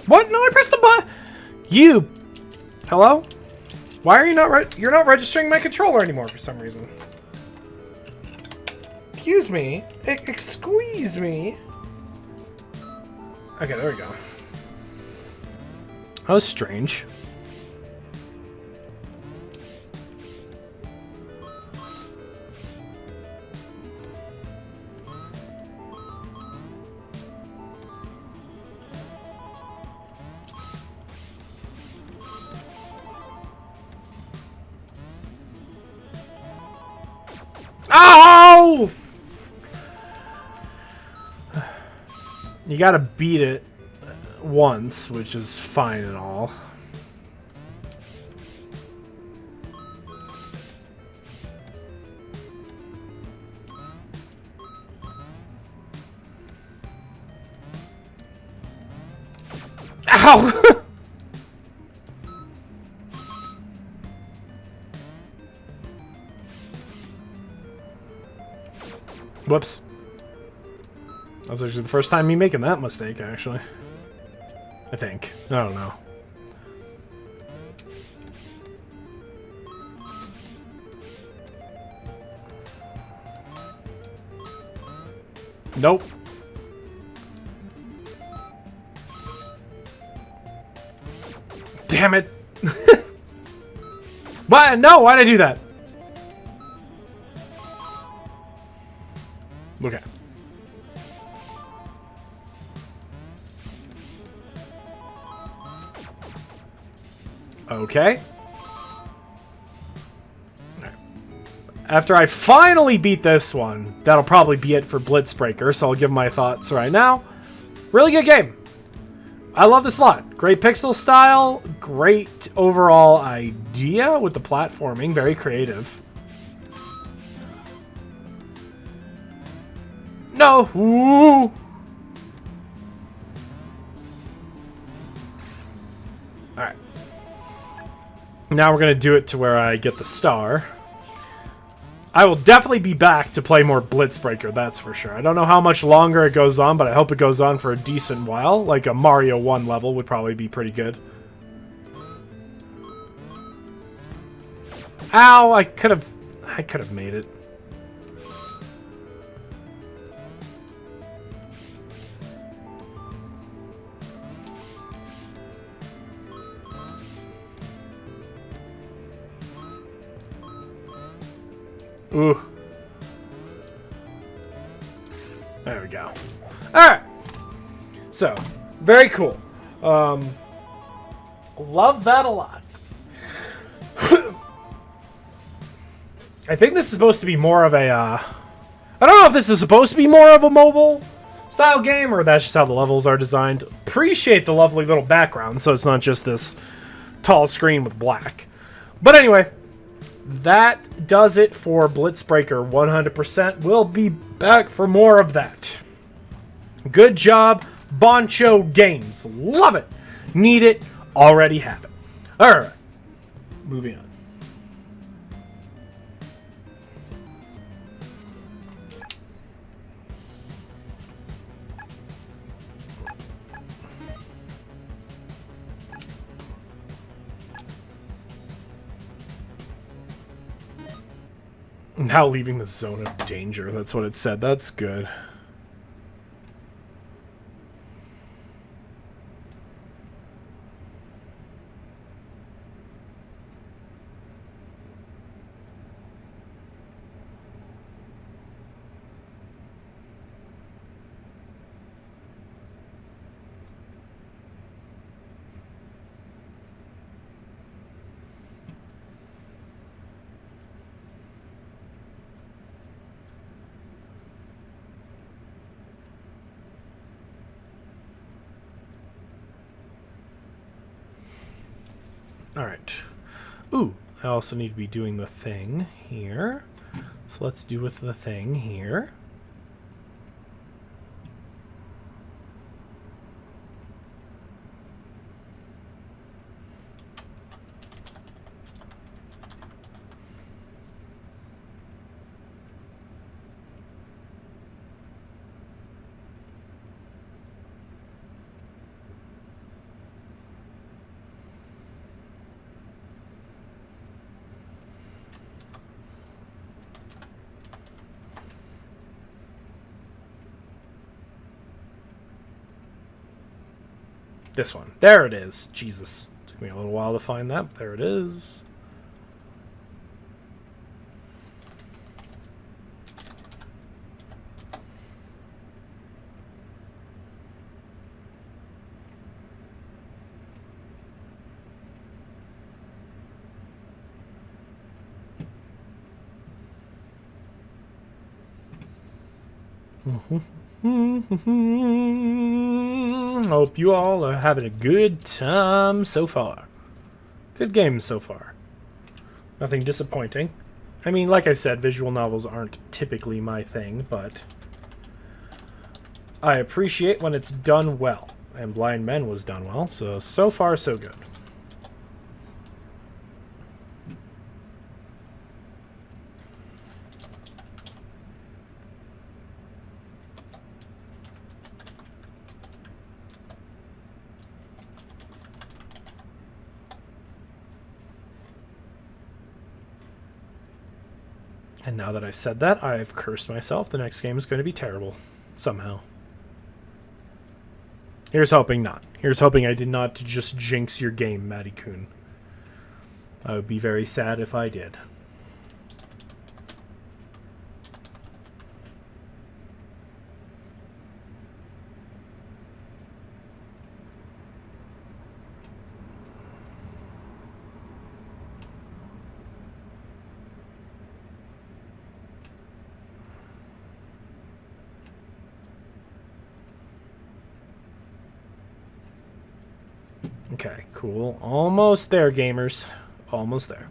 What? No, I pressed the button. You. Hello? Why are you not you're not registering my controller anymore for some reason. Excuse me. Excuse me. Okay, there we go. That was strange. Ow! You gotta beat it once, which is fine and all. Ow! Whoops. That was actually the first time me making that mistake, actually. I think. I don't know. Nope. Damn it. Why? No, why'd I do that? Look at it. Okay. Right. After I finally beat this one, that'll probably be it for Blitzbreaker, so I'll give my thoughts right now. Really good game. I love this a lot. Great pixel style, great overall idea with the platforming, very creative. No! Ooh. Alright. Now we're going to do it to where I get the star. I will definitely be back to play more Blitzbreaker, that's for sure. I don't know how much longer it goes on, but I hope it goes on for a decent while. Like a Mario 1 level would probably be pretty good. Ow! I could have made it. Ooh. There we go. Alright. So, very cool. Love that a lot. I think this is supposed to be more of a, I don't know if this is supposed to be more of a mobile style game, or that's just how the levels are designed. Appreciate the lovely little background, so it's not just this tall screen with black. But anyway, that does it for Blitzbreaker 100%. We'll be back for more of that. Good job, Boncho Games. Love it. Need it. Already have it. Alright. Moving on. Now leaving the zone of danger. That's what it said. That's good. Alright. Ooh, I also need to be doing the thing here. So let's do with the thing here. This one. There it is. Jesus. Took me a little while to find that, but there it is. Hope you all are having a good time so far. Good game so far. Nothing disappointing. I mean, like I said, visual novels aren't typically my thing, but I appreciate when it's done well. And Blind Men was done well, so far so good. And now that I've said that, I've cursed myself. The next game is going to be terrible. Somehow. Here's hoping not. Here's hoping I did not just jinx your game, Maddykun. I would be very sad if I did. Okay, cool. Almost there, gamers. Almost there.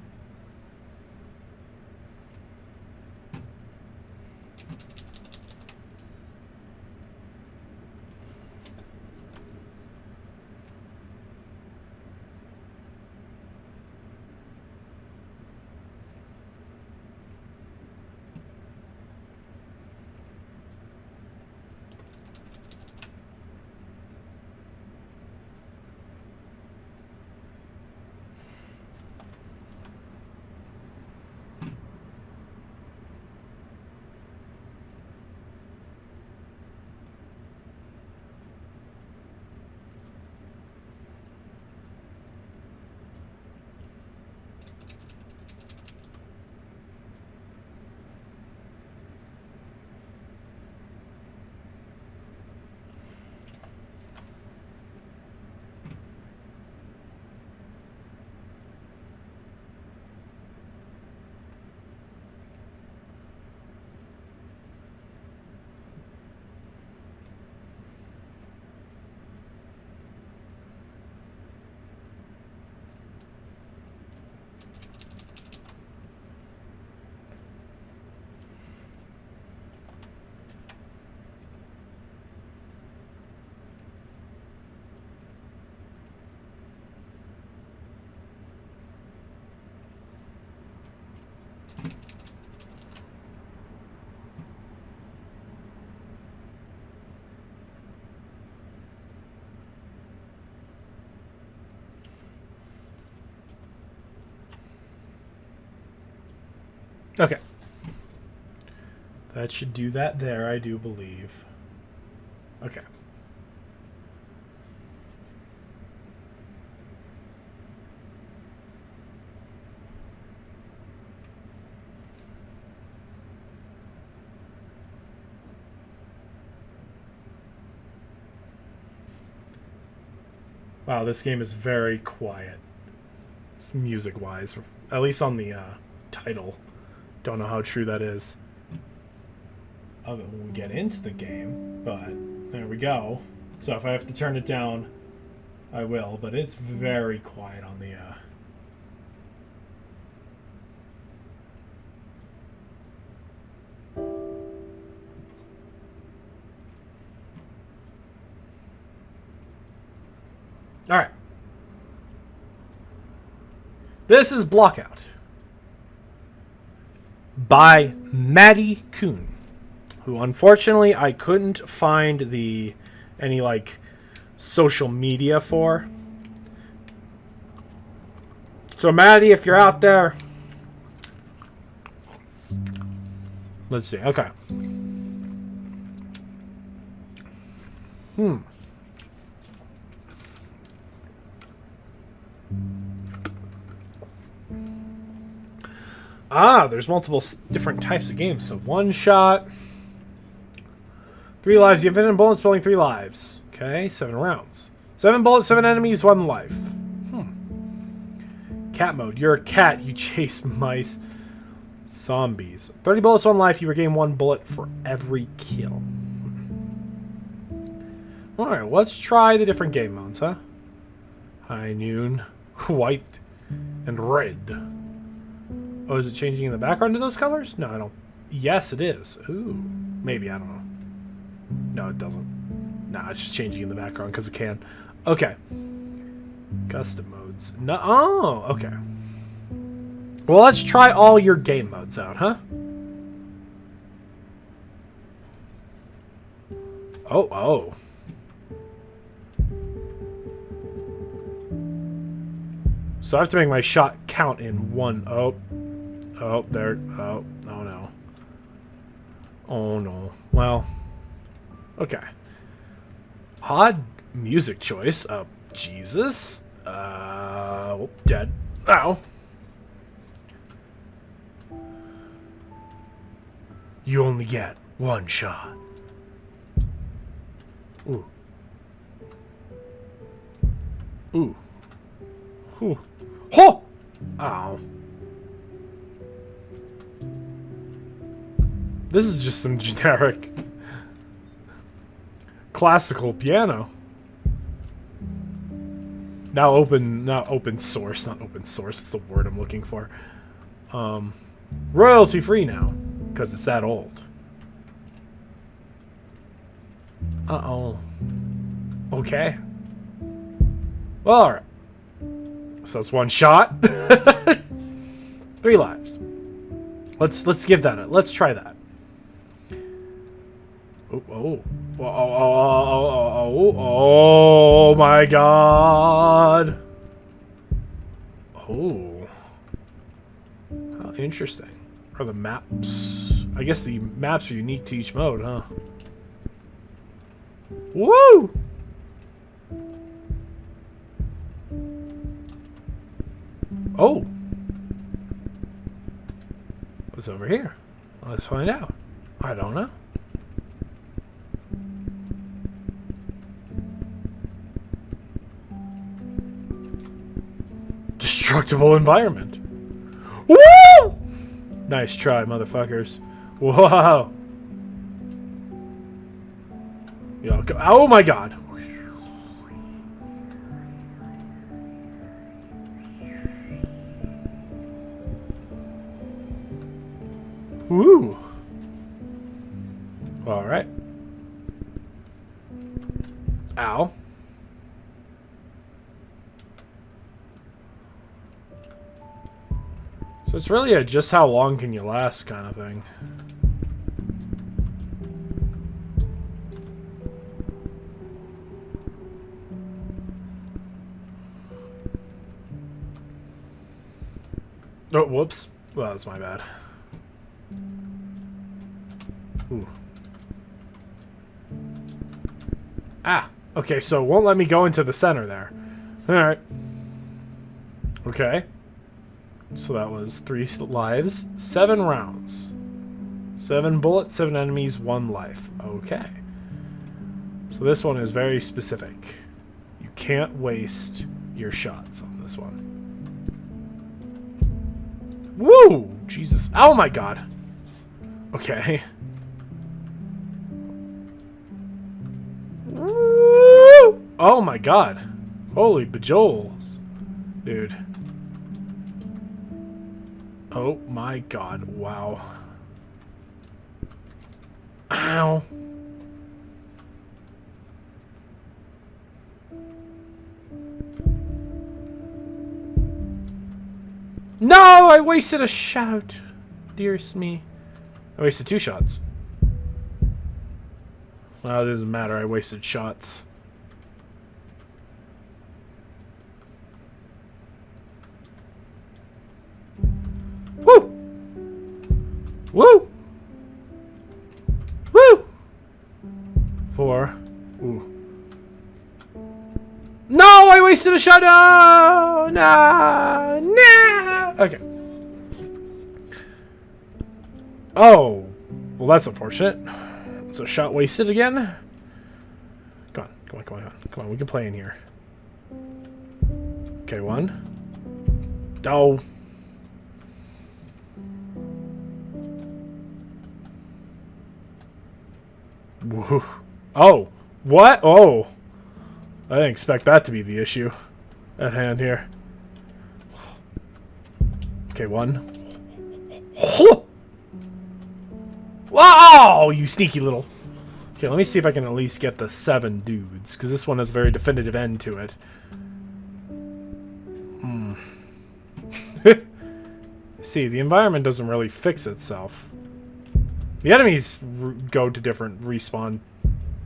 Okay. That should do that there, I do believe. Okay. Wow, this game is very quiet. Music-wise. At least on the title. Don't know how true that is of it when we get into the game, but there we go. So if I have to turn it down, I will, but it's very quiet on the Alright. This is Blockout. By Maddykun. Who, unfortunately, I couldn't find any, like, social media for. So, Maddie, if you're out there... Let's see. Okay. There's multiple different types of games. So, one shot. 3 lives. You have infinite bullets, spelling 3 lives. Okay, 7 rounds. 7 bullets, 7 enemies, 1 life. Cat mode. You're a cat. You chase mice. Zombies. 30 bullets, 1 life. You regain 1 bullet for every kill. Alright, let's try the different game modes, huh? High noon, white, and red. Oh, is it changing in the background to those colors? No, I don't. Yes, it is. Ooh. Maybe, I don't know. No, it doesn't. Nah, it's just changing in the background because it can. Okay. Custom modes. No. Oh, okay. Well, let's try all your game modes out, huh? Oh. So I have to make my shot count in one. Oh, there. Oh no. Oh no. Well, okay. Odd music choice. Jesus. Dead. Ow. You only get 1 shot. Ooh. Ooh. Ooh. Ho! Ow. This is just some generic classical piano. Not open source. It's the word I'm looking for. Royalty free now, because it's that old. Uh-oh. Okay. Well, alright. So it's 1 shot. 3 lives. Let's give that a let's try that. Oh my god. Oh. How interesting. Are the maps? I guess the maps are unique to each mode, huh? Woo! Oh! What's over here? Let's find out. I don't know. Destructible environment. Woo! Nice try, motherfuckers. Whoa! Yo, oh my god. Woo! Alright. Ow. So it's really a just how long can you last kind of thing. Oh, whoops. Well, that's my bad. Ooh. Ah, okay, so it won't let me go into the center there. Alright. Okay. So that was 3 lives, 7 rounds. 7 bullets, 7 enemies, 1 life. Okay. So this one is very specific. You can't waste your shots on this one. Woo! Jesus. Oh my god. Okay. Woo! Oh my god. Holy bajoles. Dude. Oh my god. Wow. Ow. No, I wasted a shot. Dearest me. I wasted 2 shots. Well, it doesn't matter. I wasted shots. Woo! Woo! Woo! 4. Ooh. No! I wasted a shot! No! No! No! Okay. Oh. Well, that's unfortunate. It's a shot wasted again. Come on. Come on, come on, come on. Come on, we can play in here. Okay, 1. Oh. Woo. Oh. What? Oh. I didn't expect that to be the issue at hand here. Okay, 1. Wow, you sneaky little. Okay, let me see if I can at least get the 7 dudes, because this one has a very definitive end to it. See, the environment doesn't really fix itself. The enemies go to different respawn.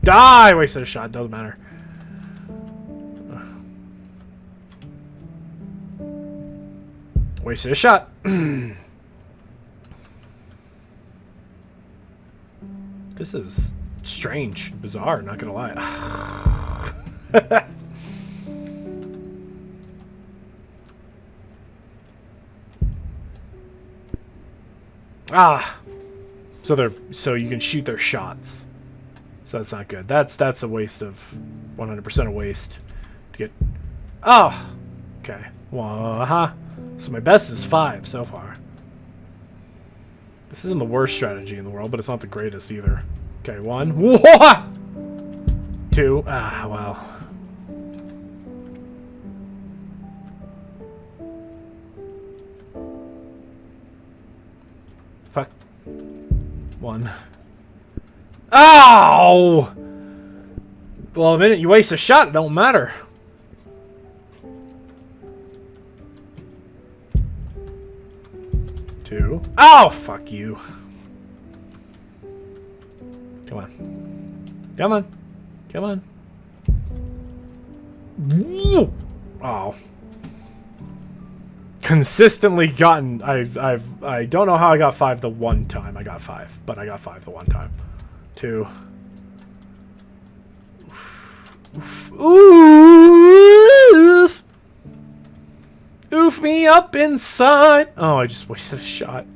Die! I wasted a shot, doesn't matter. Wasted a shot. This is strange, bizarre, not gonna lie. Ah, so you can shoot their shots. So that's not good. That's a waste of 100% a waste to get. Oh, okay. Well, so my best is 5 so far. This isn't the worst strategy in the world, but it's not the greatest either. Okay, 1. Whoa! 2. Ah, well. Fuck. 1. Ow! Well, the minute you waste a shot, it don't matter. Oh, fuck you. Come on. Come on. Come on. Oh. Consistently gotten. I don't know how I got 5 the one time. I got 5, but I got 5 the one time. 2. Oof. Oof. Oof me up inside. Oh, I just wasted a shot.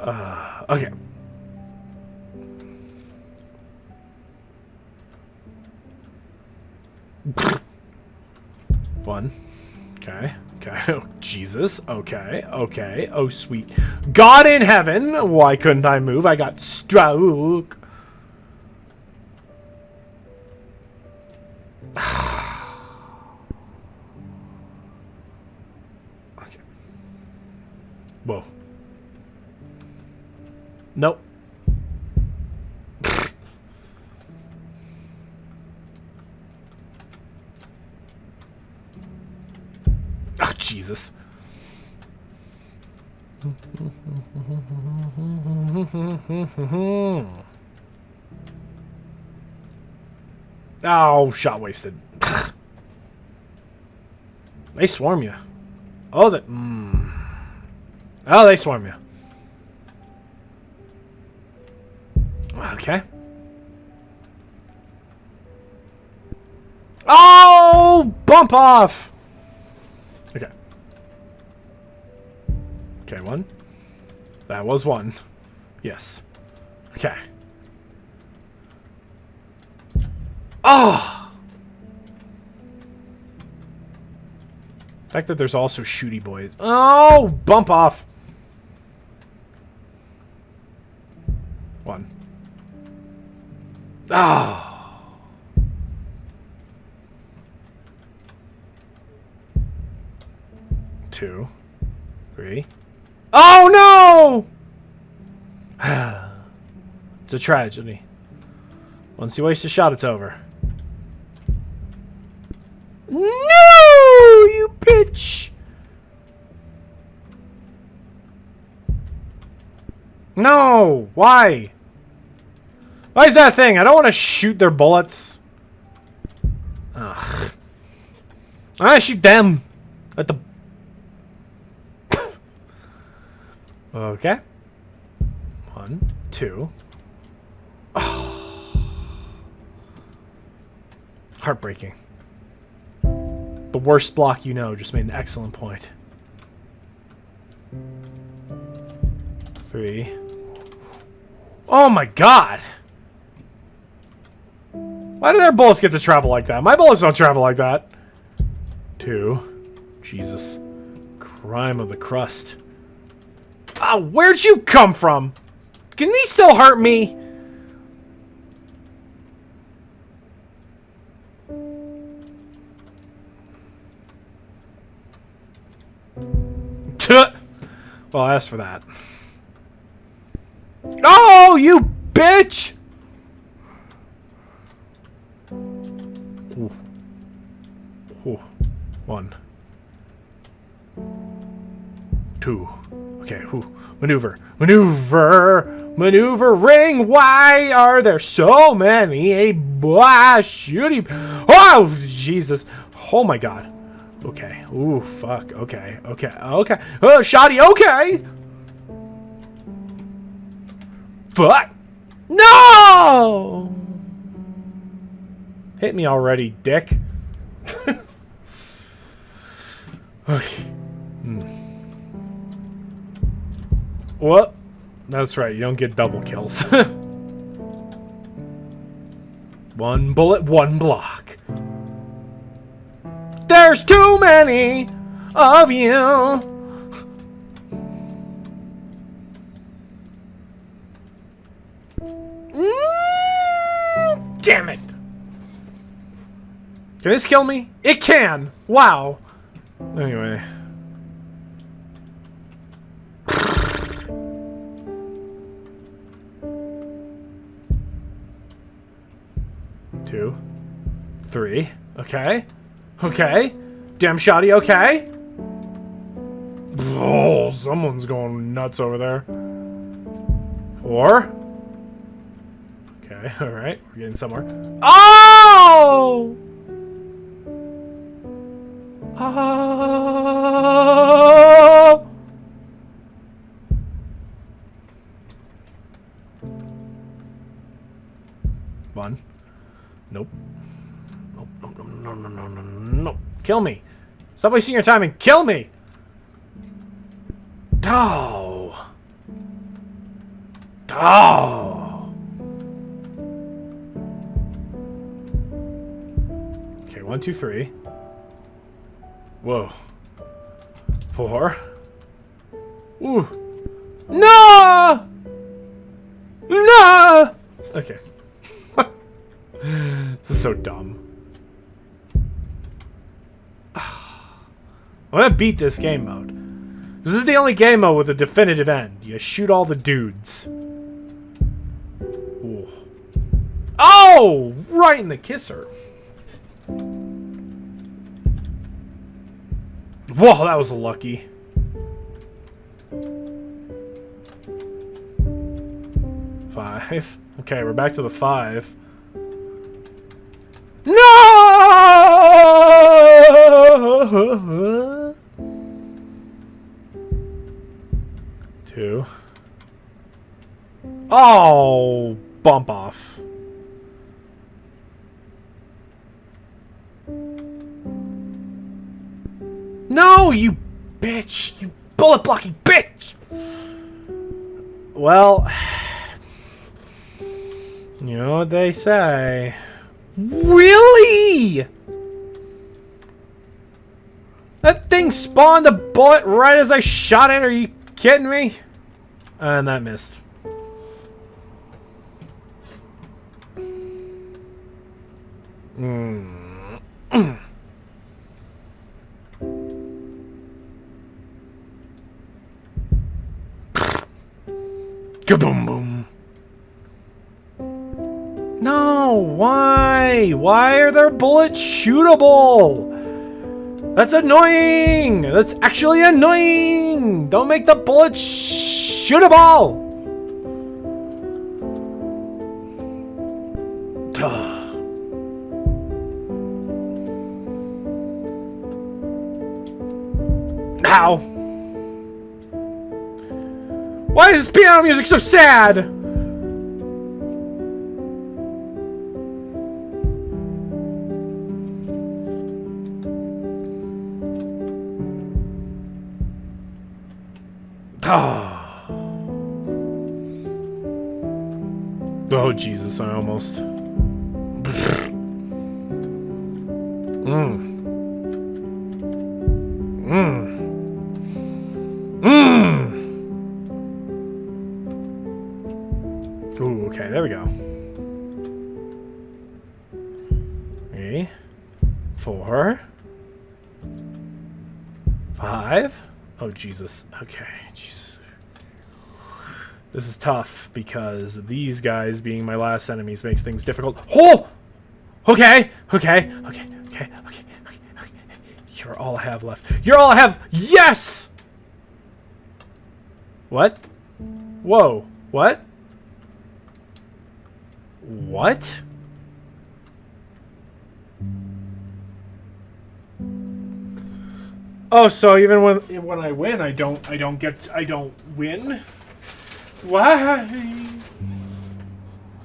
Okay. One. Okay. Okay. Oh, Jesus. Okay. Okay. Oh, sweet God in heaven. Why couldn't I move? I got struck. Okay. Whoa. Nope. Oh, Jesus. Oh, shot wasted. They swarm you. Oh, that. Oh, they swarm you. Okay. Oh, bump off. Okay. Okay, 1. That was 1. Yes. Okay. Oh! The fact that there's also shooty boys. Oh! Bump off! 1. Oh! 2. 3. Oh no! It's a tragedy. Once you waste a shot, it's over. No, you bitch! No! Why? Why is that a thing? I don't want to shoot their bullets. Ugh. I want to shoot them. At the... Okay. 1, 2. Oh. Heartbreaking. The worst block you know just made an excellent point. 3. Oh my god! Why do their bullets get to travel like that? My bullets don't travel like that. 2. Jesus. Crime of the crust. Ah, where'd you come from? Can these still hurt me? Well, I asked for that. Oh, you bitch! Ooh. Ooh. 1. 2. Okay, ooh. Maneuver. Maneuver! Maneuvering! Why are there so many shooting? Oh, Jesus. Oh, my God. Okay. Ooh, fuck. Okay. Okay. Okay. Oh, shoddy. Okay. Fuck. No! Hit me already, dick. Okay. What? That's right. You don't get double kills. 1 bullet, 1 block. There's too many of you. Damn it. Can this kill me? It can. Wow. Anyway. Two. 3. Okay. Okay. Damn shoddy, okay. Oh, someone's going nuts over there. 4. Okay, alright. We're getting somewhere. Oh! Oh! 1. Nope. Nope, nope, no, no, no, no, no, no. Kill me. Stop wasting your time and kill me! Oh! Oh! Okay, 1, 2, 3. Whoa. 4. Ooh. No! No! Okay. This is so dumb. I'm gonna beat this game mode. This is the only game mode with a definitive end. You shoot all the dudes. Ooh. Oh! Right in the kisser. Whoa, that was lucky. 5. Okay, we're back to the 5. No! 2. Oh, bump off. No, you bitch! You bullet blocking bitch! Well, you know what they say. Really? That thing spawned a bullet right as I shot it? Are you kidding me? And that missed. Kaboom boom. No, why? Why are their bullets shootable? That's annoying! That's actually annoying! Don't make the bullets shootable! Ow! Why is piano music so sad? Oh, Jesus, I almost... Ooh, okay, there we go. 3, 4, 5. Oh, Jesus. Okay, Jesus. This is tough because these guys being my last enemies makes things difficult. Oh! Okay! Okay! Okay! Okay! Okay! Okay! Okay! You're all I have left. You're all I have! Yes! What? Whoa. What? What? Oh, so even when I win, I don't win? Why?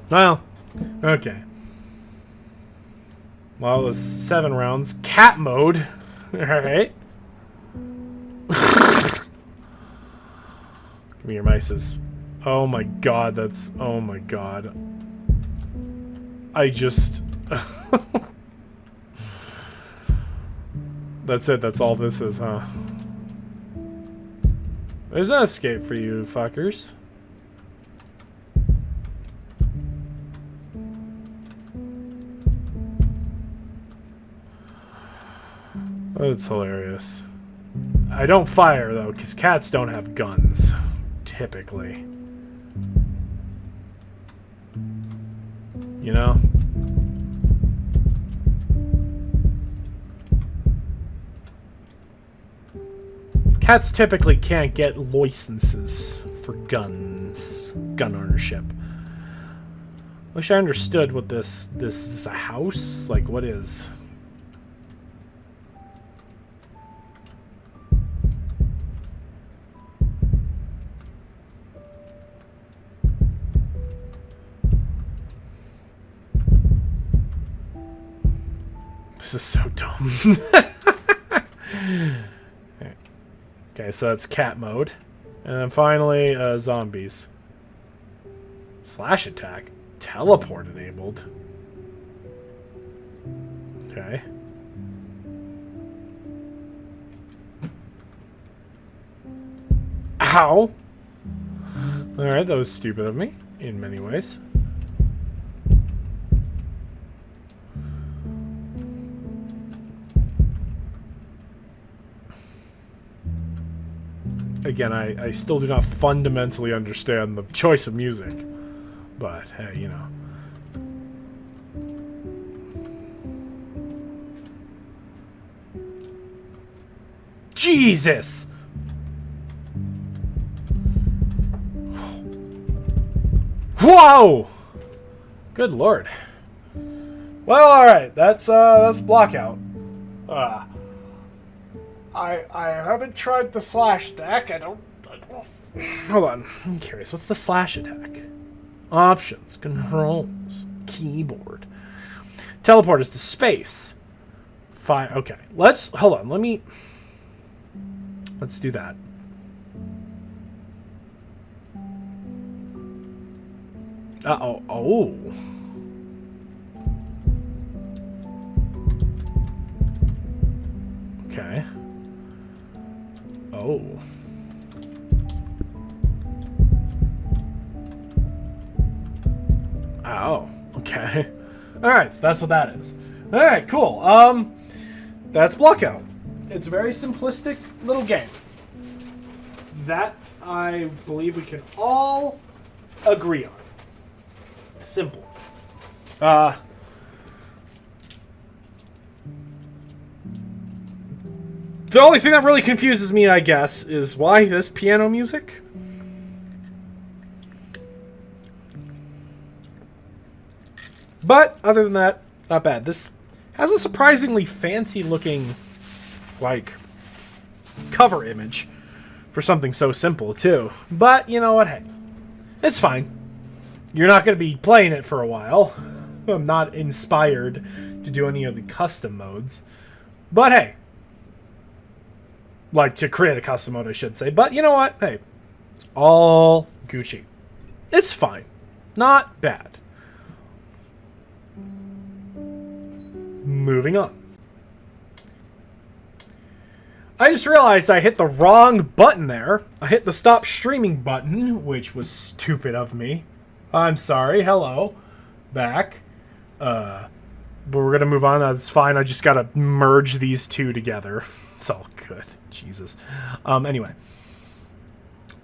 Well, okay. Well, it was 7 rounds. Cat mode. Alright. Give me your mices. Oh my god, that's... Oh my god. I just... That's it, that's all this is, huh? There's an escape for you, fuckers. That's hilarious. I don't fire, though, because cats don't have guns. Typically. You know? Cats typically can't get licenses for guns. Gun ownership. Wish I understood what this is a house? Like, what is... This is so dumb. Okay, so that's cat mode. And then finally, zombies. Slash attack. Teleport enabled. Okay. Ow! Alright, that was stupid of me, in many ways. Again, I still do not fundamentally understand the choice of music. But, hey, you know. Jesus! Whoa! Good lord. Well, alright, that's Blockout. I haven't tried the slash attack. I don't... Hold on. I'm curious. What's the slash attack? Options. Controls. Keyboard. Teleport is to space. Fire. Okay. Hold on. Let's do that. Uh-oh. Oh. Okay. Oh. Oh. Okay. Alright, so that's what that is. Alright, cool. That's Blockout. It's a very simplistic little game. That, I believe we can all agree on. Simple. The only thing that really confuses me, I guess, is why this piano music? But other than that, not bad. This has a surprisingly fancy looking, like, cover image for something so simple too. But you know what? Hey, it's fine. You're not going to be playing it for a while. I'm not inspired to do any of the custom modes. But hey, like to create a custom mode, I should say. But you know what? Hey, it's all Gucci. It's fine. Not bad. Moving on. I just realized I hit the wrong button there. I hit the stop streaming button, which was stupid of me. I'm sorry. Hello. Back. But we're going to move on. That's fine. I just got to merge these two together. It's all good. Jesus. Anyway.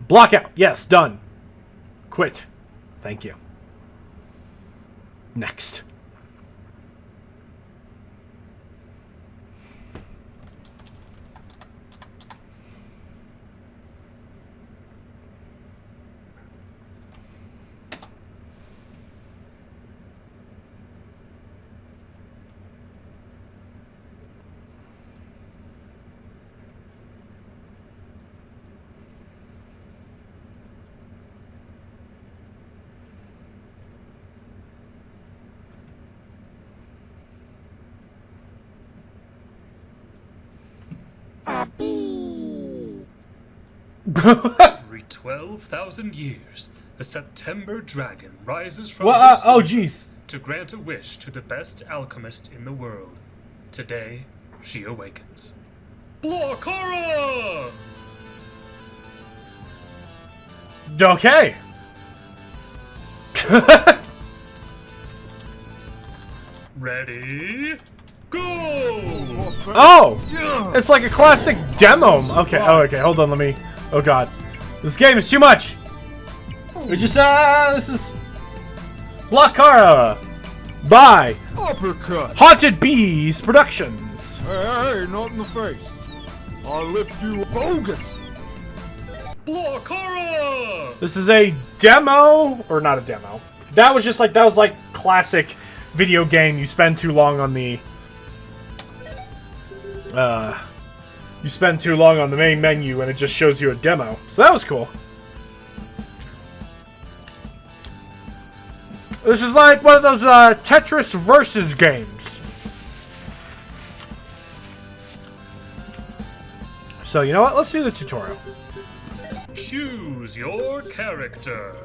Block out. Yes, done. Quit. Thank you. Next. Every 12,000 years, the September dragon rises from well, her sleep oh, jeez. to grant a wish to the best alchemist in the world. Today, she awakens. Blockara! Okay. Ready? Go! Oh! It's like a classic demo. Okay, oh, okay, hold on, let me... Oh god. This game is too much! We just, this is... Blockara! By... Uppercut! Haunted Bees Productions! Hey, not in the face. I'll lift you bogus! Blockara! This is a demo, or not a demo. That was just like, that was like classic video game. You spend too long on the... you spend too long on the main menu and it just shows you a demo. So that was cool. This is like one of those Tetris Versus games. So you know what? Let's do the tutorial. Choose your character.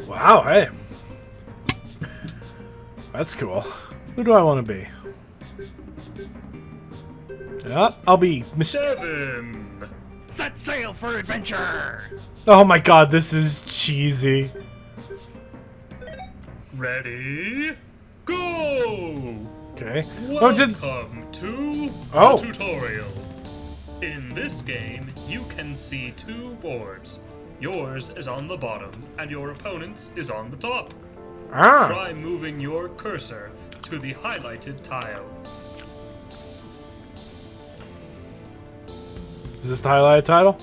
Wow, hey. That's cool. Who do I want to be? Yeah, I'll be Devin. Set sail for adventure! Oh my god, this is cheesy. Ready? Go! Okay. Welcome to the tutorial. In this game, you can see two boards. Yours is on the bottom, and your opponent's is on the top. Ah. Try moving your cursor to the highlighted tile. Is this the highlighted title?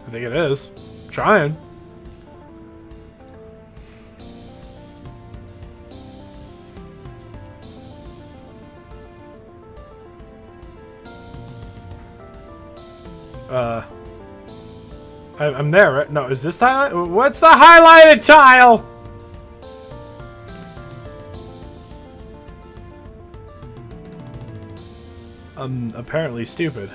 I think it is. Trying. I'm there, right? No, is this the highlight? What's the highlighted tile? I'm apparently stupid.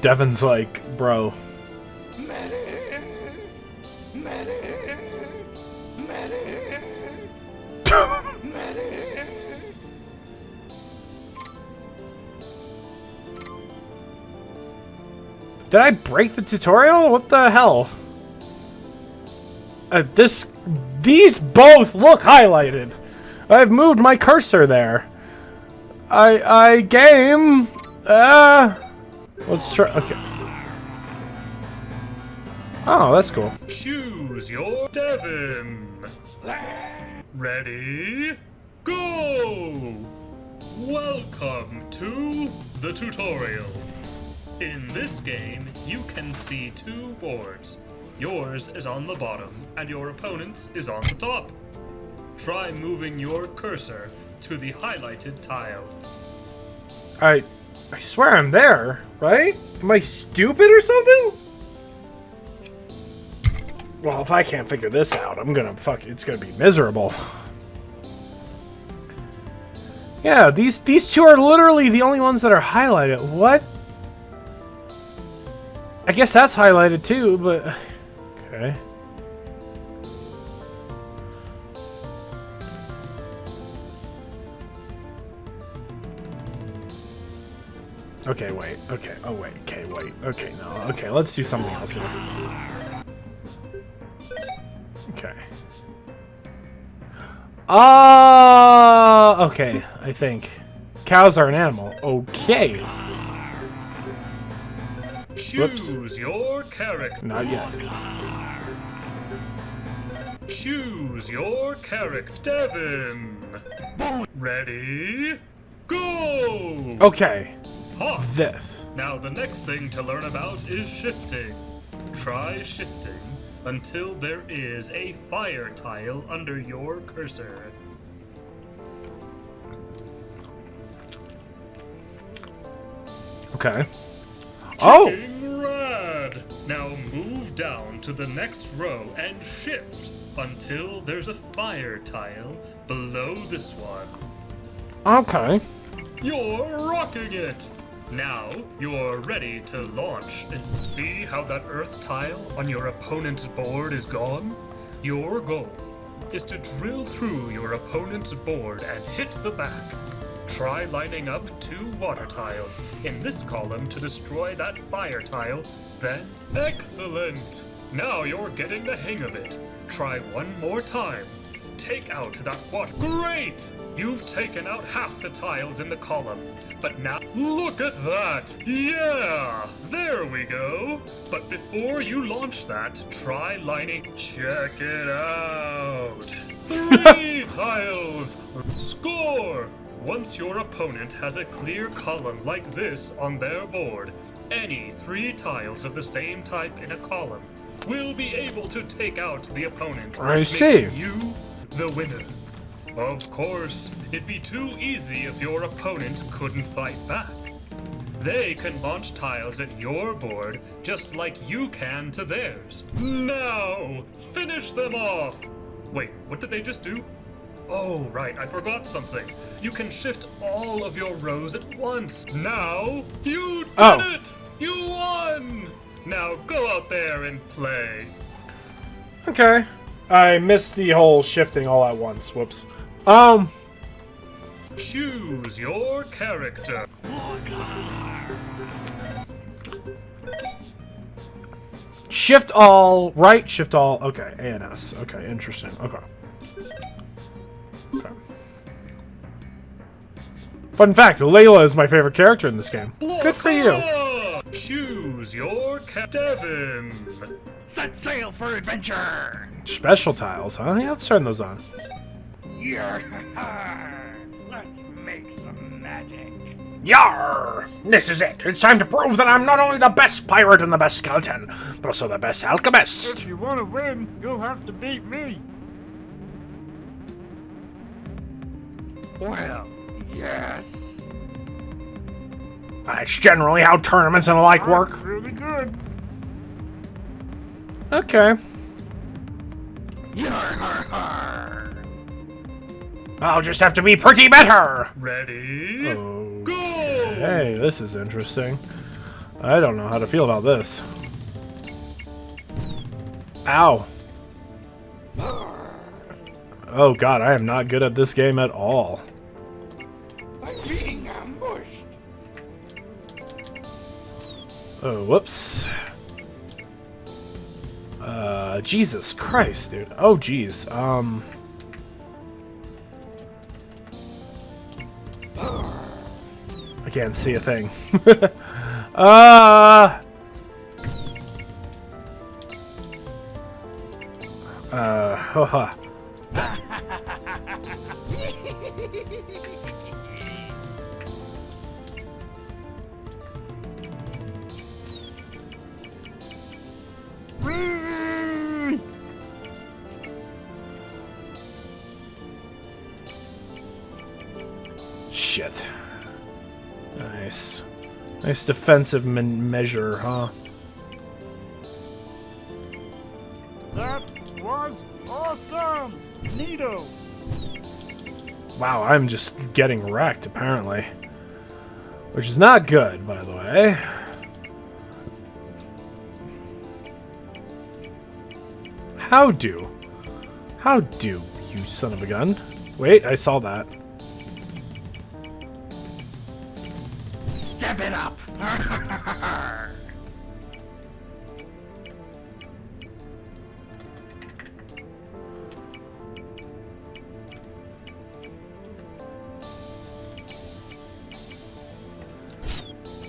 Devin's like, bro. Did I break the tutorial? What the hell? These both look highlighted. I've moved my cursor there. Game. Let's try. Okay. Oh, that's cool. Choose your Devin. Ready? Go! Welcome to the tutorial. In this game, you can see two boards. Yours is on the bottom, and your opponent's is on the top. Try moving your cursor to the highlighted tile. I swear I'm there, right? Am I stupid or something? Well, if I can't figure this out, I'm gonna it's gonna be miserable. Yeah, these two are literally the only ones that are highlighted. What? I guess that's highlighted too, but okay. Okay, wait. Okay. Oh, wait. Okay, wait. Okay, no. Okay, let's do something else here. Okay. Okay, I think. Cows are an animal. Okay. Choose your character. Not yet. Choose your character. Devin. Ready? Go! Okay. Hot. This. Now the next thing to learn about is shifting. Try shifting until there is a fire tile under your cursor. Okay. Oh! Rad! Now move down to the next row and shift until there's a fire tile below this one. Okay. You're rocking it! Now you're ready to launch, and see how that earth tile on your opponent's board is gone? Your goal is to drill through your opponent's board and hit the back. Try lining up 2 water tiles in this column to destroy that fire tile, then excellent! Now you're getting the hang of it. Try one more time. Take out that water. Great! You've taken out half the tiles in the column. But now, look at that! Yeah! There we go! But before you launch that, try lining... Check it out! 3 tiles! Score! Once your opponent has a clear column like this on their board, any 3 tiles of the same type in a column will be able to take out the opponent. I see. Making you the winner. Of course, it'd be too easy if your opponent couldn't fight back. They can launch tiles at your board just like you can to theirs. Now, finish them off! Wait, what did they just do? Oh, right, I forgot something. You can shift all of your rows at once. Now, you did it! You won! Now go out there and play. Okay. I missed the whole shifting all at once. Whoops. Choose your character. Shift all, right, shift all. Okay, A and S. Okay, interesting. Okay. Okay. Fun fact, Layla is my favorite character in this game. Good for you. Choose your Devin. Set sail for adventure! Special tiles, huh? Yeah, let's turn those on. Yeah, let's make some magic. Yarr! This is it. It's time to prove that I'm not only the best pirate and the best skeleton, but also the best alchemist. If you want to win, you'll have to beat me. Well, yes. That's generally how tournaments and the like work. Really good. Okay. Yarr. I'll just have to be pretty better. Ready? Oh. Go! Hey, this is interesting. I don't know how to feel about this. Ow. Oh god, I am not good at this game at all. I'm being ambushed. Oh, whoops. Jesus Christ, dude. Oh, jeez. I can't see a thing. Haha. Shit. Nice. Nice defensive measure, huh? That was awesome! Neato! Wow, I'm just getting wrecked, apparently. Which is not good, by the way. How do, you son of a gun? Wait, I saw that. Step it up!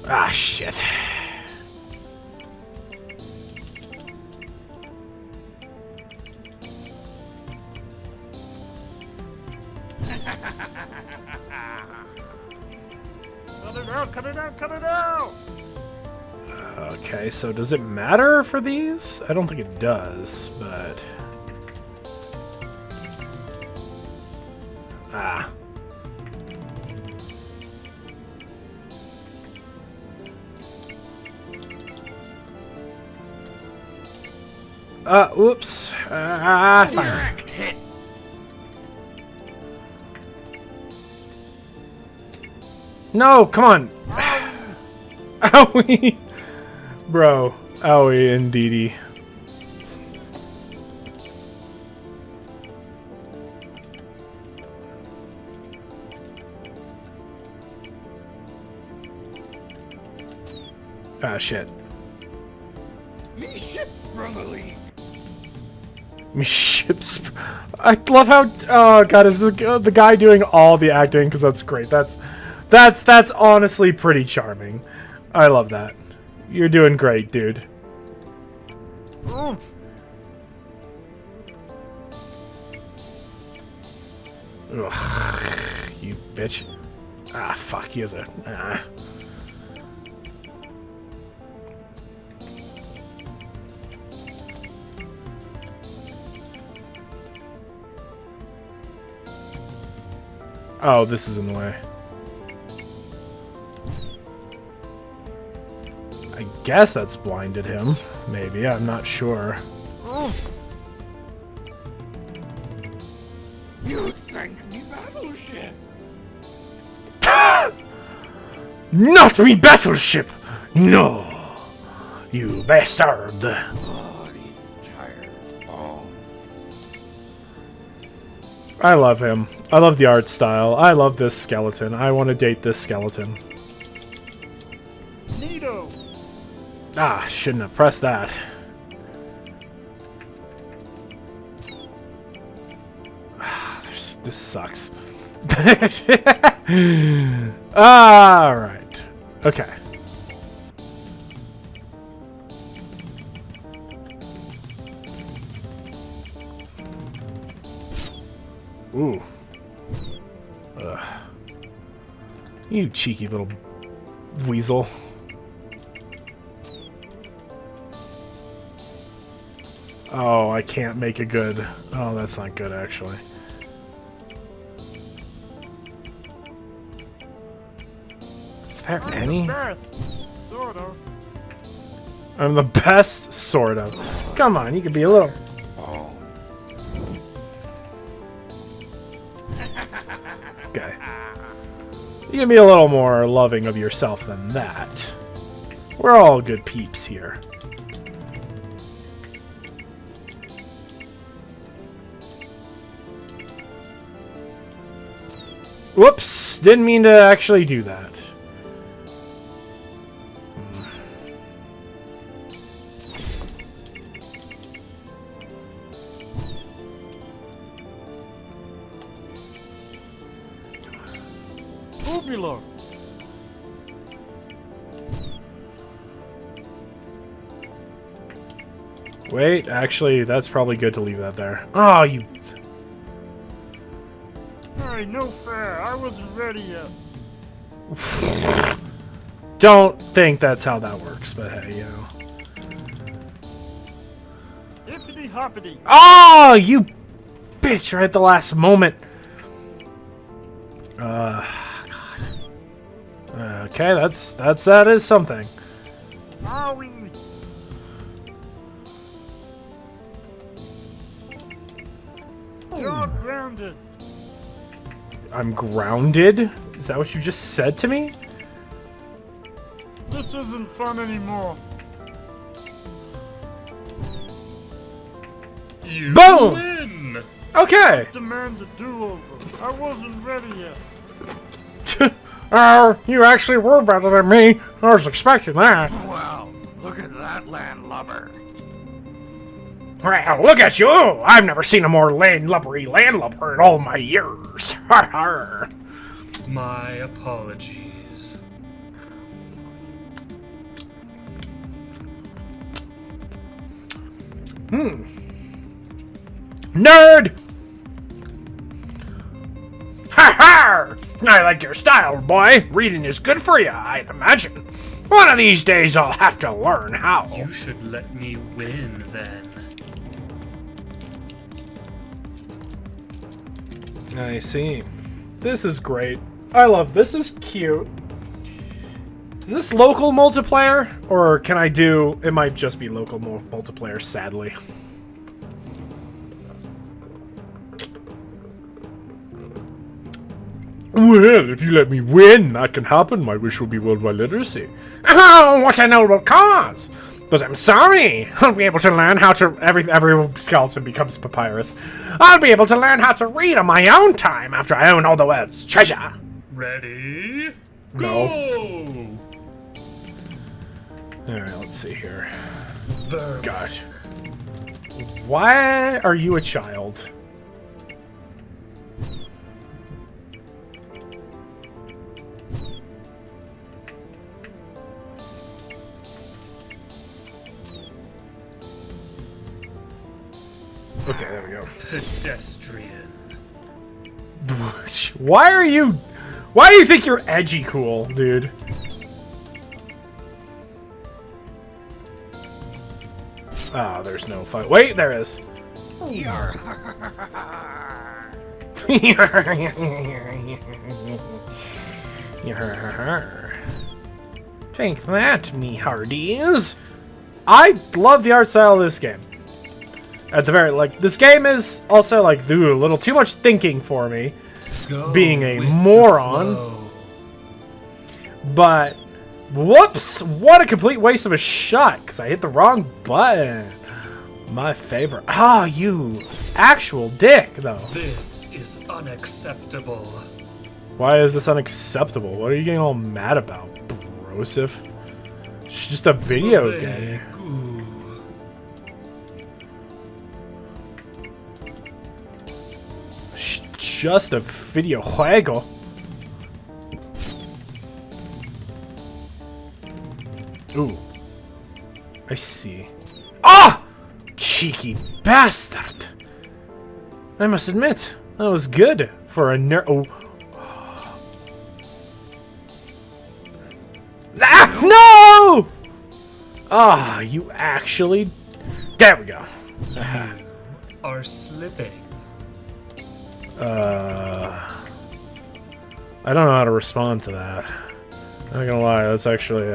Ah, shit. Cut it out, cut it out, cut it out! Okay, so does it matter for these? I don't think it does, but... Ah. Oops. Fire. Hit! No, come on. Owie. Bro. Owie, indeedy. Ah, shit. Me ship sprung a leak! Me ships. I love how. Oh god, is the guy doing all the acting? Because that's great. That's honestly pretty charming. I love that. You're doing great, dude. Oomph! Ugh, you bitch. Ah, fuck. He has a. Oh, this is in the way. I guess that's blinded him. Maybe, I'm not sure. Oomph! You sank me battleship! Not me battleship! No! You bastard! Oh, these tired bones. I love him. I love the art style. I love this skeleton. I want to date this skeleton. Neato! Ah, shouldn't have pressed that. Ah, this sucks. Alright. Okay. Ooh. Ugh. You cheeky little weasel. Oh, I can't make a good. Oh, that's not good, actually. Fair any? Best! Sort of. I'm the best, sort of. Come on, you could be a little. Okay. You can be a little more loving of yourself than that. We're all good peeps here. Whoops! Didn't mean to actually do that. Tubular! Wait, actually, that's probably good to leave that there. Oh, you... Hey, no fair. I wasn't ready yet. Don't think that's how that works, but hey, you know. Hippity hoppity. Oh, you bitch! Right at the last moment. God. Okay, that is something. Owie! You're grounded. I'm grounded? Is that what you just said to me? This isn't fun anymore. You Boom! win! Okay! Demand a do-over. I wasn't ready yet. Oh, you actually were better than me. I was expecting that. Wow, look at that landlubber. Well, look at you! I've never seen a more landlubber in all my years. Har har. My apologies. Nerd! Ha ha! I like your style, boy. Reading is good for you, I'd imagine. One of these days I'll have to learn how. You should let me win then. I see. This is great. I love this. Is cute. Is this local multiplayer? Or can I do... It might just be local multiplayer, sadly. Well, if you let me win, that can happen. My wish will be worldwide literacy. Oh, what a noble cause! But I'm sorry. I'll be able to learn how to... Every skeleton becomes papyrus. I'll be able to learn how to read on my own time after I own all the world's treasure. Ready? No. Go! Alright, let's see here. Verb. God. Why are you a child? Okay, there we go. Pedestrian. Why do you think you're edgy cool, dude? Oh, there's no fight. Wait, there is. Take that, me hearties. I love the art style of this game. At the very, this game is also, a little too much thinking for me, Go being a with the moron. flow. But, whoops, what a complete waste of a shot, because I hit the wrong button. My favorite. Ah, you actual dick, though. This is unacceptable. Why is this unacceptable? What are you getting all mad about, Brosif? It's just a video game. Ooh. Just a video juego. Ooh. I see. Ah! Cheeky bastard! I must admit, that was good for a nerd. Oh. Ah! No! Ah, you actually... There we go. Are slipping. I don't know how to respond to that. I'm not gonna lie, that's actually,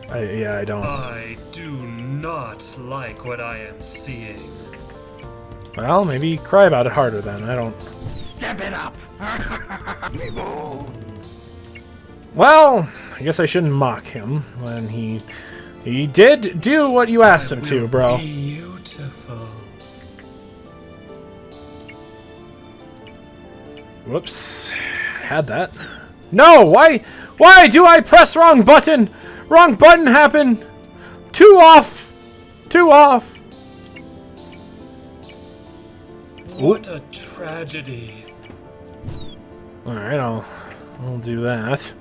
I don't. I do not like what I am seeing. Well, maybe cry about it harder then, I don't. Step it up. Me bones. Well, I guess I shouldn't mock him when he did do what you asked him to, bro. Beautiful. Whoops. Had that. No, why do I press wrong button? Wrong button happened. Two off. What a tragedy. Alright, I'll do that.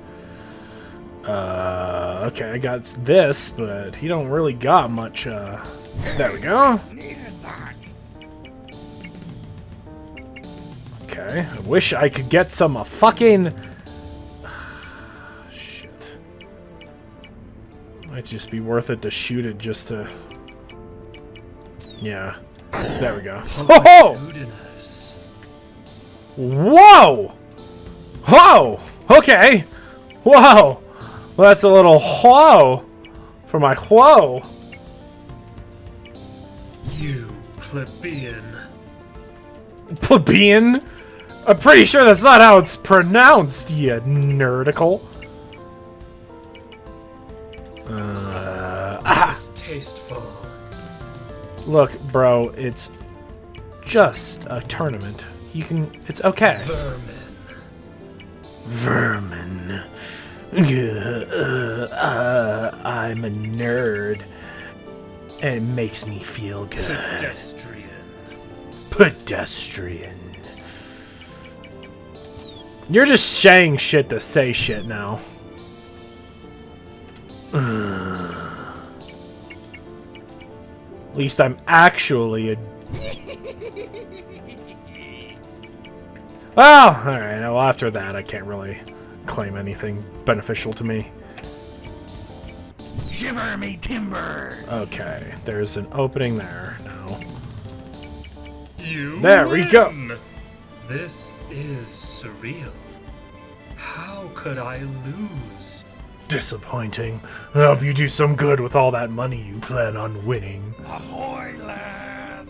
Okay, I got this, but he don't really got much, there we go. Needed that. Okay, I wish I could get some, fucking... Shit. Might just be worth it to shoot it just to... Yeah. There we go. Oh! Goodness. Whoa! Whoa! Okay! Whoa! Well, that's a little whoa for my whoa. You plebeian. Plebeian? I'm pretty sure that's not how it's pronounced, you nerdicle. Distasteful. Look, bro, it's just a tournament. You can... It's okay. Vermin. I'm a nerd. And it makes me feel good. Pedestrian. You're just saying shit to say shit now. At least I'm actually a... Well, alright, well after that I can't really claim anything beneficial to me. Shiver me timbers. Okay, there's an opening there now. There we go. This is surreal. How could I lose? Disappointing. I hope you do some good with all that money you plan on winning. Ahoy, lass.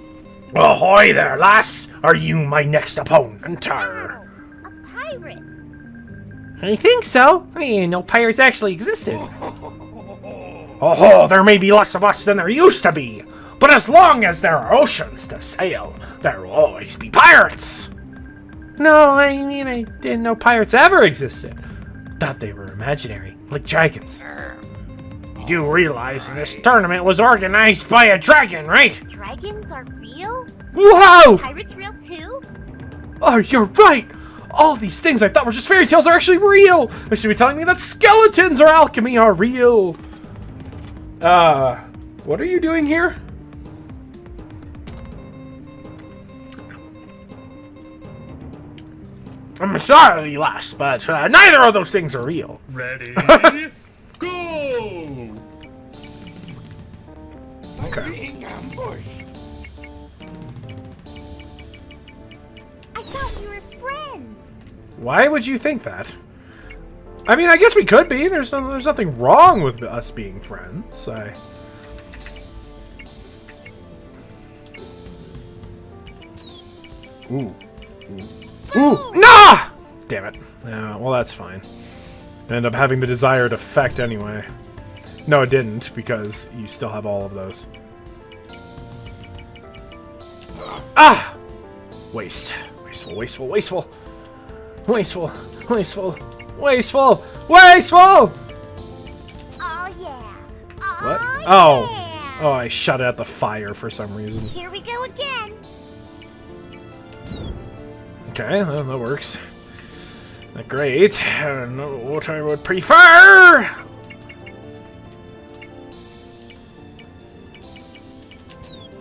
Ahoy there, lass! Are you my next opponent? A pirate. I think so. I didn't know pirates actually existed. Oh, there may be less of us than there used to be. But as long as there are oceans to sail, there will always be pirates. No, I mean, I didn't know pirates ever existed. Thought they were imaginary, like dragons. You do realize this tournament was organized by a dragon, right? Dragons are real? Whoa! Pirates real too? Oh, you're right! All these things I thought were just fairy tales are actually real! They should be telling me that skeletons or alchemy are real! What are you doing here? I'm sorry, lass, but neither of those things are real. Ready? Go! I'm being ambushed. I thought we were friends. Why would you think that? I mean, I guess we could be. There's nothing wrong with us being friends. Ooh. Nah! Damn it. Yeah, well, that's fine. I end up having the desired effect anyway. No, it didn't, because you still have all of those. Ah! Waste. Wasteful, wasteful, wasteful. Wasteful, wasteful, wasteful, wasteful! Oh yeah. What? Oh, Oh. yeah. Oh, I shot it at the fire for some reason. Here we go again. Okay, well, that works. Not great. I don't know what I would prefer!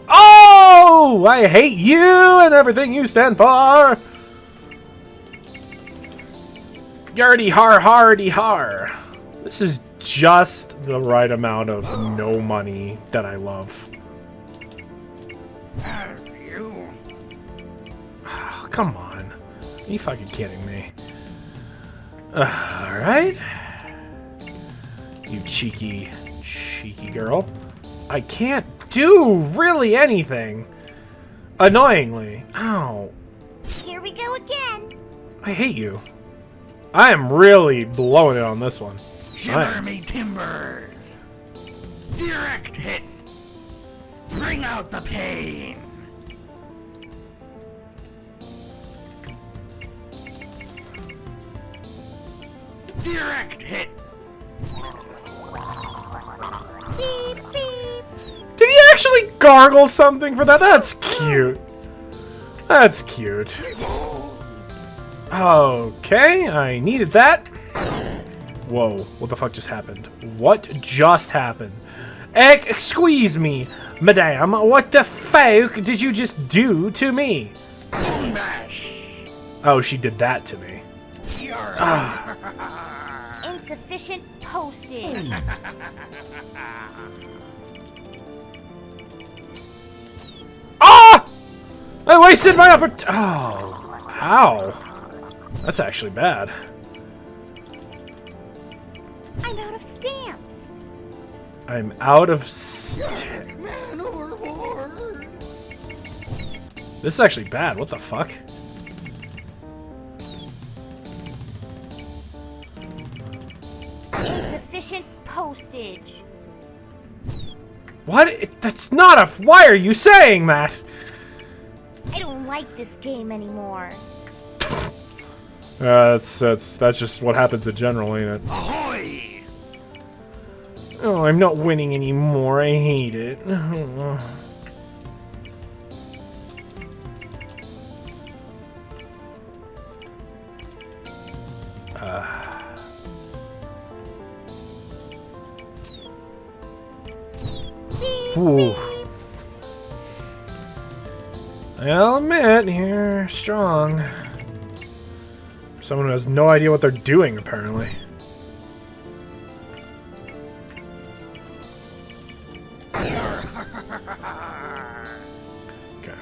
Oh! I hate you and everything you stand for! Yardy har hardy har. This is just the right amount of no money that I love. You. Oh, come on. Are you fucking kidding me? Alright. You cheeky girl. I can't do really anything. Annoyingly. Ow. Here we go again. I hate you. I am really blowing it on this one. Shiver me timbers. Direct hit. Bring out the pain. Direct hit. Beep beep. Did he actually gargle something for that? That's cute. That's cute. Okay, I needed that. Whoa, what the fuck just happened? What just happened? Excuse me, madame, what the fuck did you just do to me? Bone bash. Oh, she did that to me. Insufficient postage. Ah! I wasted my opportunity. Oh, ow. That's actually bad. I'm out of stamps. I'm out of Man overboard. This is actually bad. What the fuck? Insufficient postage. What? That's not a. Why are you saying that? I don't like this game anymore. That's just what happens in general, ain't it? Ahoy! Oh, I'm not winning anymore. I hate it. Ooh. I'll admit, you're strong. Someone who has no idea what they're doing, apparently. Okay.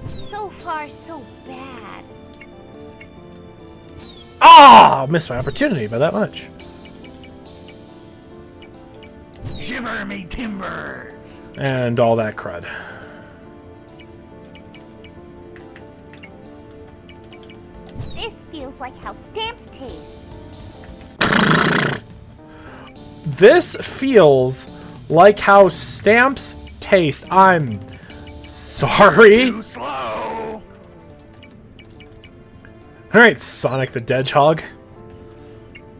So far, so bad. Ah! Missed my opportunity by that much. Shiver me timbers! And all that crud. This feels like how stamps taste. This feels like how stamps taste. I'm sorry. Too slow! Alright, Sonic the Hedgehog.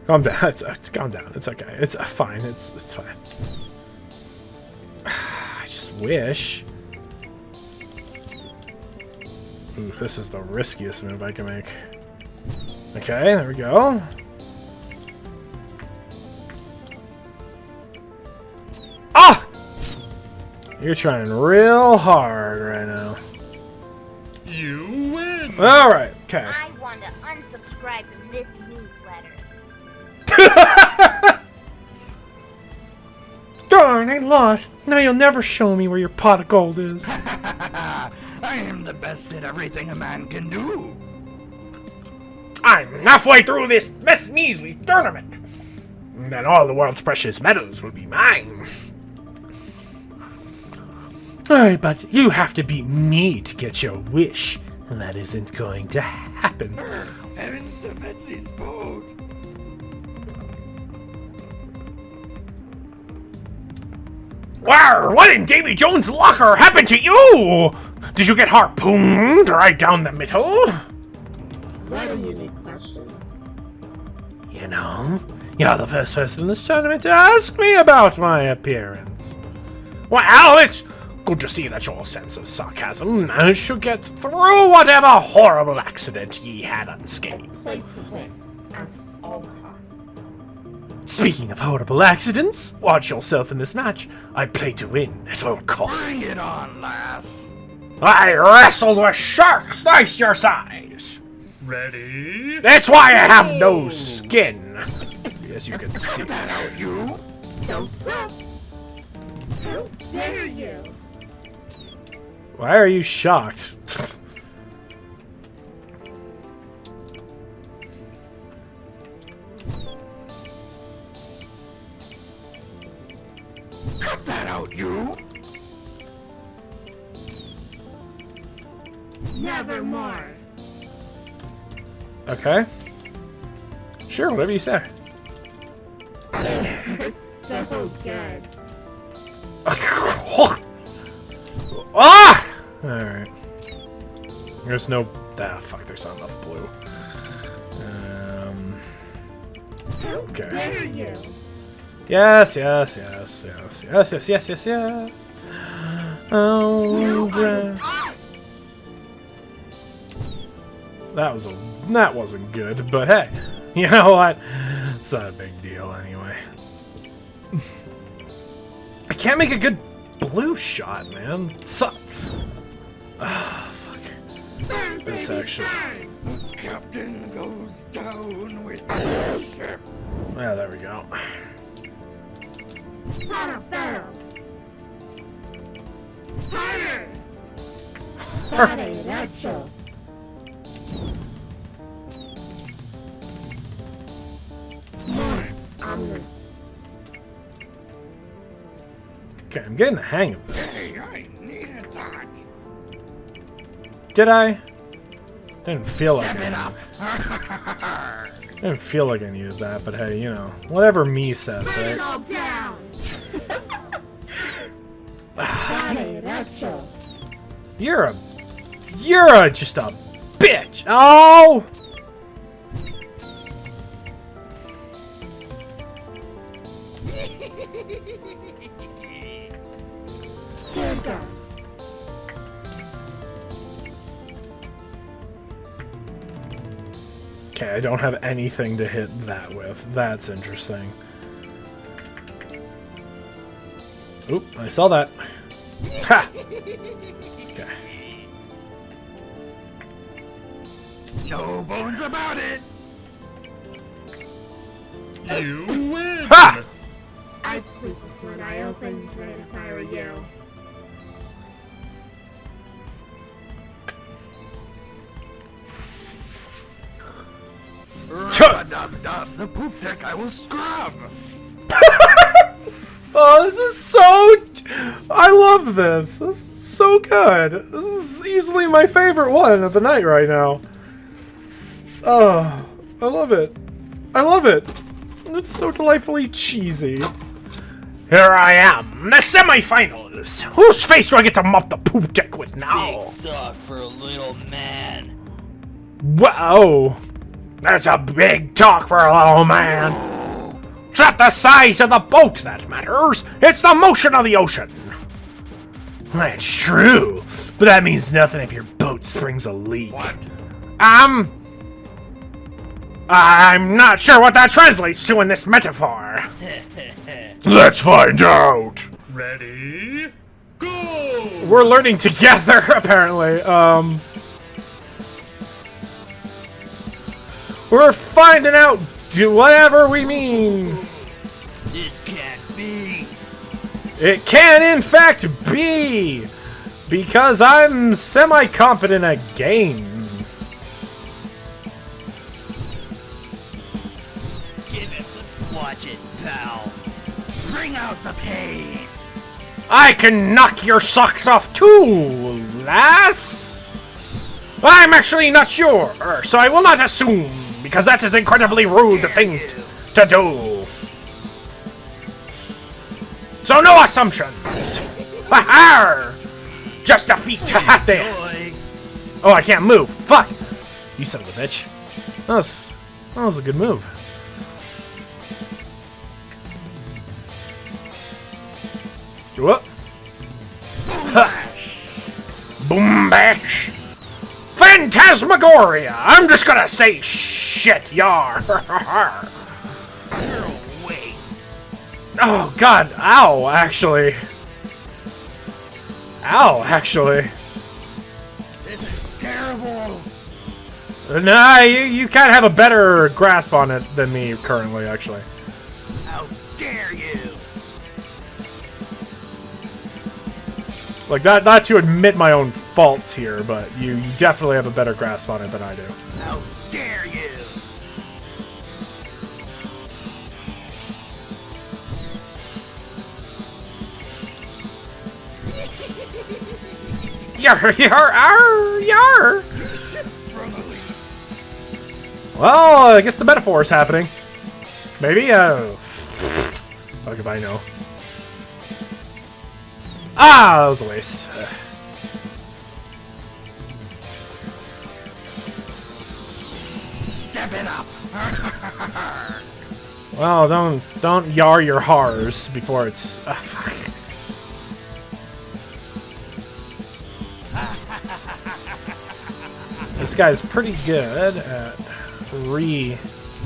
Calm down. Calm down. It's okay. It's fine. It's fine. I just wish. Ooh, this is the riskiest move I can make. Okay, there we go. Ah! You're trying real hard right now. You win! Alright, okay. I want to unsubscribe from this newsletter. Darn, I lost. Now you'll never show me where your pot of gold is. I am the best at everything a man can do. I'm halfway through this measly tournament. And then all the world's precious metals will be mine. Alright, but you have to beat me to get your wish. And that isn't going to happen. Heavens to Betsy's boat. Wow, what in Davy Jones' locker happened to you? Did you get harpooned right down the middle? What a unique question. You know, you're the first person in this tournament to ask me about my appearance. Well, it's good to see that your sense of sarcasm managed to get through whatever horrible accident ye had unscathed. Play to win, at all costs. Speaking of horrible accidents, watch yourself in this match. I play to win at all costs. Bring it on, lass. I wrestled with sharks twice your size. Ready? That's why I have no skin, as you can see. That out, you. Don't bluff. How dare you? Why are you shocked? Cut that out, you. Nevermore. Okay. Sure, whatever you say. It's so good. Ah! Alright. There's no... Ah, fuck, there's not enough blue. How Okay. dare you? Yes. Oh, that wasn't good, but hey, you know what? It's not a big deal anyway. I can't make a good blue shot, man. Ah, fuck. This actually. The captain goes down with the ship. Yeah, there we go. Para barrel. Harder. Derecho. Okay, I'm getting the hang of this. Hey, I needed that. Did I? Didn't feel like Step it up. Didn't feel like I needed that, but hey, you know, whatever me says, Put it right? all down. Vale, Racho. You're just a bitch. Oh! Circa. Okay, I don't have anything to hit that with. That's interesting. Oop, I saw that. Ha! Okay. No bones about it. You win! Ha! I sleep with one eye open if I were you. Rub-a-dub-dub, the poop deck I will scrub. Oh, this is so... I love this. This is so good. This is easily my favorite one of the night right now. Oh, I love it. I love it. It's so delightfully cheesy. Here I am, the semifinals. Whose face do I get to mop the poop deck with now? Big talk for a little man. Wow. That's a big talk for a little man. It's not the size of the boat that matters. It's the motion of the ocean. That's true, but that means nothing if your boat springs a leak. What? I'm not sure what that translates to in this metaphor. Let's find out. Ready? Go! We're learning together, apparently. We're finding out whatever we mean. This can't be. It can, in fact, be. Because I'm semi-competent at game. Give it, watch it, pal. Bring out the pain. I can knock your socks off too, lass. I'm actually not sure, so I will not assume, because that is incredibly rude thing to do. So no assumptions. Ha-ha! Just a feat. Ha there. Oh, I can't move. Fuck. You son of a bitch. That was a good move. What? Boom bash. Phantasmagoria! I'm just gonna say shit, yar. You're a waste. Oh god, ow, actually. Ow, actually. This is terrible. Nah, you kind of have a better grasp on it than me currently, actually. How dare you? Like, not to admit my own faults here, but you definitely have a better grasp on it than I do. How dare you? Yar, yar. Ship's sprung a leak. Well, I guess the metaphor is happening. Maybe, fuck if I know. Ah, that was a waste. Step it up. Well, don't yar your hars before it's. Fuck. This guy's pretty good at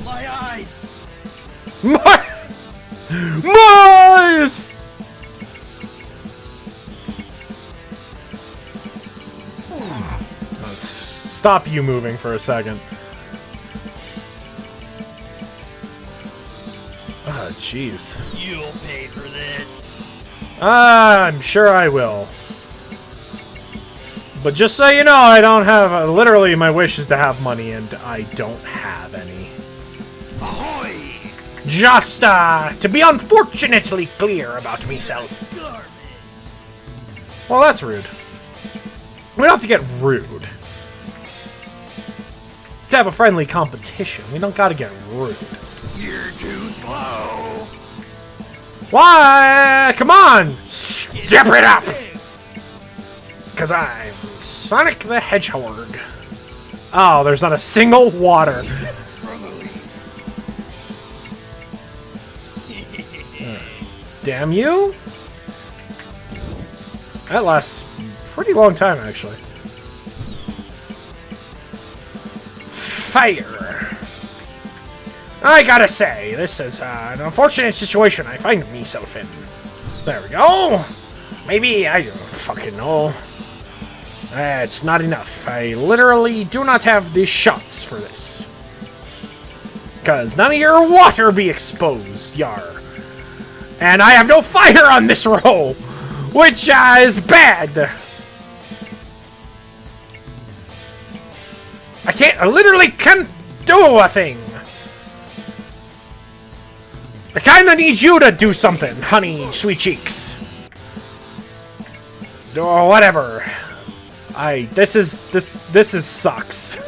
My eyes. My eyes! Let's stop you moving for a second. Ah, jeez. You'll pay for this. I'm sure I will. But just so you know, I don't have... literally, my wish is to have money, and I don't have any. Ahoy! Just, to be unfortunately clear about myself. Garbage. Well, that's rude. We don't have to get rude. To have a friendly competition, we don't gotta get rude. You're too slow. Why? Come on! Step it up! Because I'm Sonic the Hedgehog. Oh, there's not a single water. Damn you! That lasts a pretty long time, actually. Fire! I gotta say, this is an unfortunate situation I find myself in. There we go! Maybe, I don't fucking know. It's not enough. I literally do not have the shots for this. Because none of your water be exposed, yar. And I have no fire on this roll, which is bad. I literally can't do a thing. I kinda need you to do something, honey, sweet cheeks. Or whatever. This is sucks.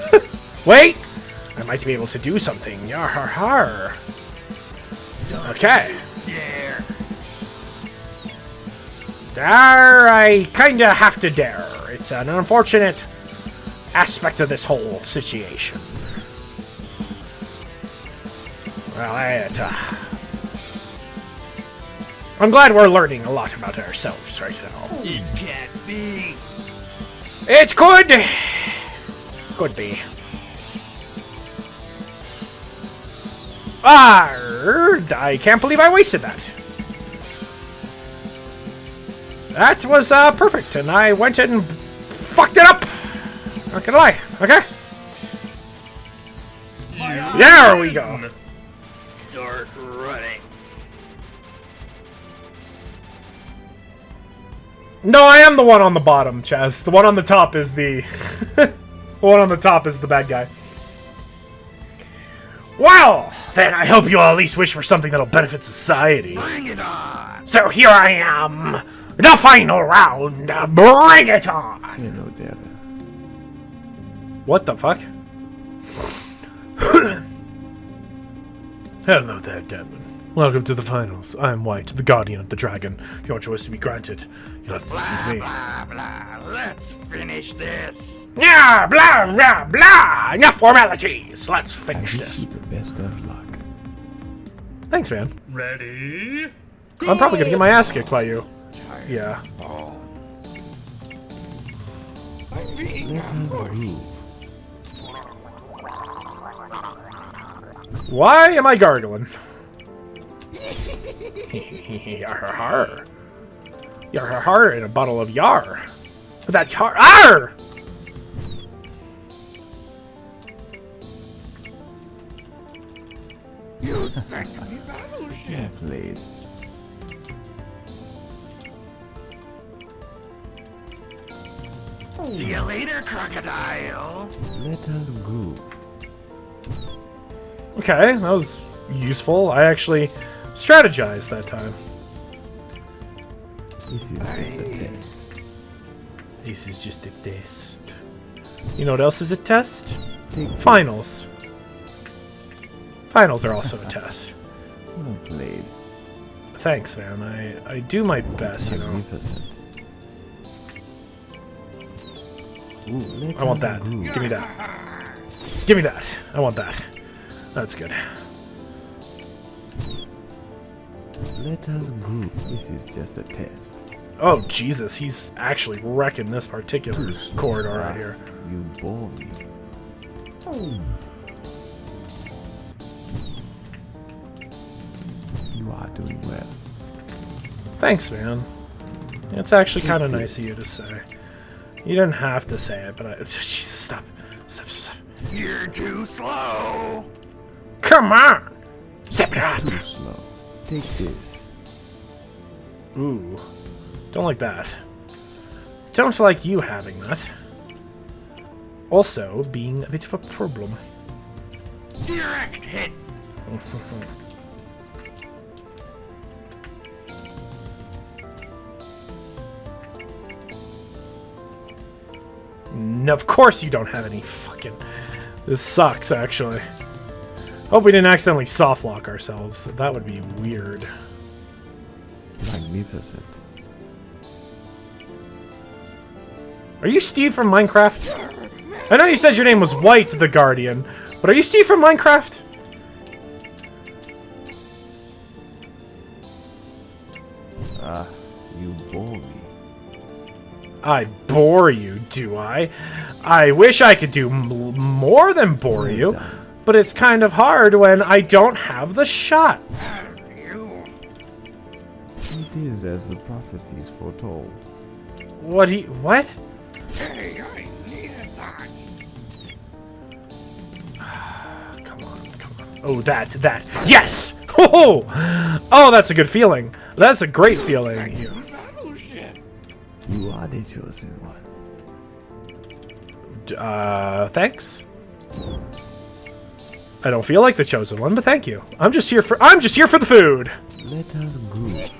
Wait! I might be able to do something. Yar har har. Okay. Dare, I kinda have to dare. It's an unfortunate aspect of this whole situation. Well, I'm glad we're learning a lot about ourselves right now. This can't be. It could be. I can't believe I wasted that. That was perfect, and I went and fucked it up. Not gonna lie. Okay. There we go. Start running. No, I am the one on the bottom, Chaz. The one on the top is the... the one on the top is the bad guy. Well, then I hope you all at least wish for something that'll benefit society. Bring it on. So here I am. The final round. Bring it on. Hello, Devin. What the fuck? Hello there, Devin. Welcome to the finals. I'm White, the guardian of the dragon. If your choice to be granted, you'll have to defeat me. Blah, blah. Let's finish this. Yeah, blah, blah, blah. Enough formalities. Let's finish I this. wish you the best of luck. Thanks, man. Ready? I'm probably gonna get my ass kicked by you. Yeah. I'm being Let us ambushed. groove. Why am I gargling? Yar. Yar in a bottle of yar. With that yar. Arr! You sank me battleship. Well played. See you later, crocodile. Let us groove. Okay, that was useful. I actually strategized that time. This is just a test. This is just a test. You know what else is a test? Take this. Finals. Finals are also a test. Well played. Thanks, man. I do my best, you know. Magnificent. Ooh, let I want us that. groove. Give me that. Give me that. I want that. That's good. Let us groove. This is just a test. Oh, Jesus. He's actually wrecking this particular corridor right here. You bore me. You are doing well. Thanks, man. It's actually kind of nice of you to say. You didn't have to say it, but I... Jesus, stop. Stop. You're too slow. Come on! Step it up! Too slow. Take this. Ooh. Don't like that. Don't like you having that. Also, being a bit of a problem. Direct hit. No, of course you don't have any fucking... This sucks, actually. Hope we didn't accidentally softlock ourselves. That would be weird. Magnificent. Are you Steve from Minecraft? I know you said your name was White the Guardian, but are you Steve from Minecraft? Ah, you bore me. I bore you, do I? I wish I could do more than bore you, but it's kind of hard when I don't have the shots. It is as the prophecies foretold. What? Hey, I needed that. Come on. Oh, that. Yes! Oh, that's a good feeling. That's a great feeling. You are the chosen one. Thanks. I don't feel like the chosen one, but thank you. I'm just here for the food. Let us groove.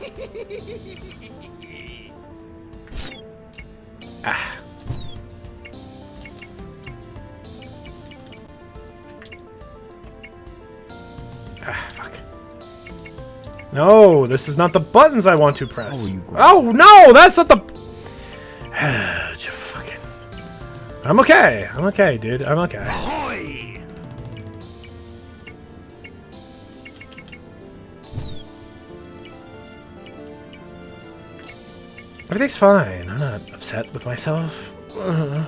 Ah. Fuck. No, this is not the buttons I want to press. Oh no, that's not the... Fucking... I'm okay, dude. I'm okay. Ahoy! Everything's fine. I'm not upset with myself. Let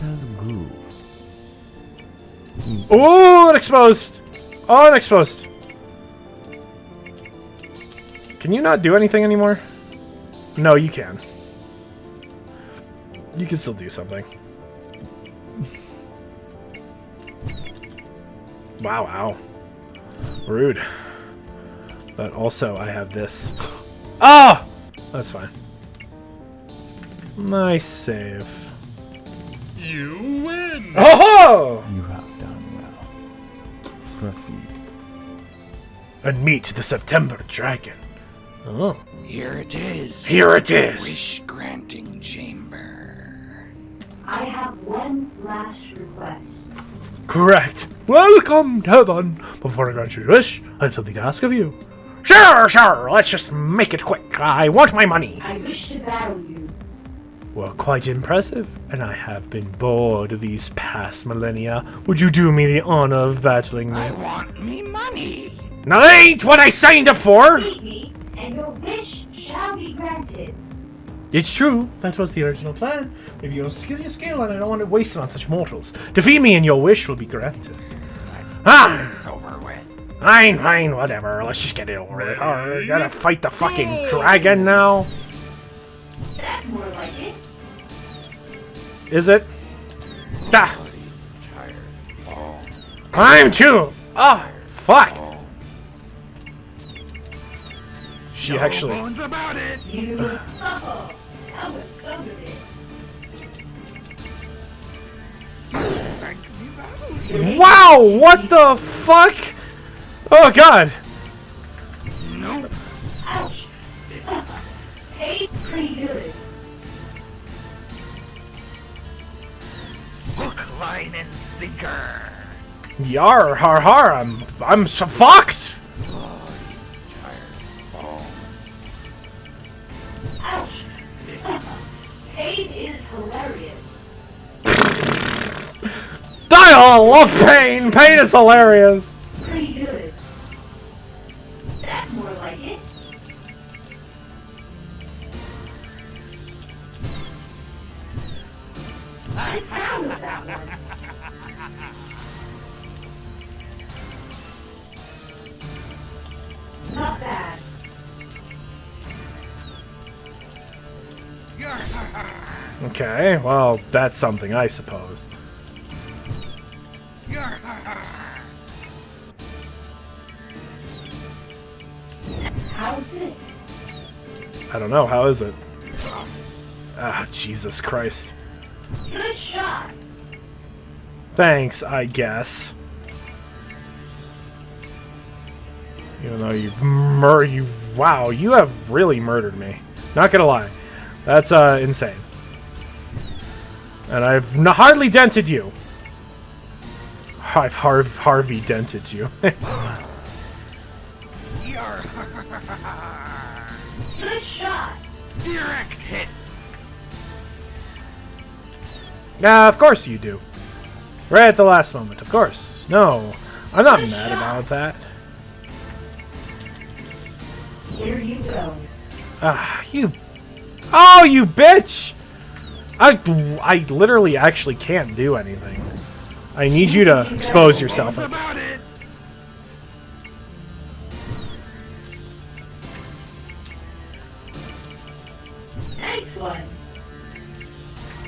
us groove. Oh, unexposed! Oh, unexposed! Can you not do anything anymore? No, you can. You can still do something. Wow. Rude. But also, I have this. Ah! That's fine. Nice save. You win! Oh! You have done well. Proceed. And meet the September Dragon. Oh. Here it is. Here it is! Wish-granting chamber. I have one last request. Correct. Welcome to heaven. Before I grant you your wish, I have something to ask of you. Sure. Let's just make it quick. I want my money. I wish to battle you. Well, quite impressive. And I have been bored these past millennia. Would you do me the honor of battling me? I want me money. Now that ain't what I signed up for! Beat me, and your wish shall be granted. It's true, that was the original plan. If you don't skill your skill, and I don't want to waste it on such mortals. Defeat me and your wish will be granted. It's over with. Fine, whatever. Let's just get it over with. Oh, gotta fight the fucking dragon now. That's more like it. Is it? Ah, Body's tired. Oh, I'm too. Oh, fuck. She actually. bones about it. You. Oh, that was some of it. Thank me, battle. Wow, what the fuck? Oh god. Nope. Ouch. Paid pretty good. Hook, line, and sinker. Yar, har, I'm so fucked. Body's tired. Bones. Ouch. Pain is hilarious. I love pain. Pain is hilarious. Pretty good. That's more like it. I'm proud of that one. Not bad. Okay, well, that's something, I suppose. How's this? I don't know, how is it? Ah, Jesus Christ. Good shot. Thanks, I guess. Even though wow, you have really murdered me. Not gonna lie. That's, insane. And I've hardly dented you. I've Harvey dented you. Good shot. Direct hit. Yeah, of course you do. Right at the last moment, of course. No, I'm not mad about that. Here you go. Ah, you... Oh, you bitch! I literally actually can't do anything. I need you to expose yourself. About it. Nice one.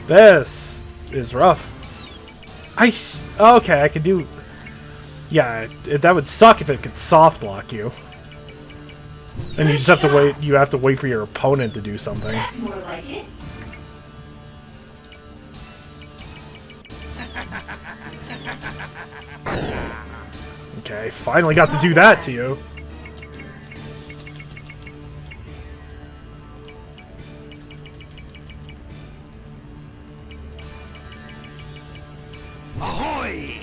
This is rough. Okay, I could do... Yeah, that would suck if it could soft lock you. And you just have to wait. You have to wait for your opponent to do something. That's more like it. Okay, finally got to do that to you. Ahoy!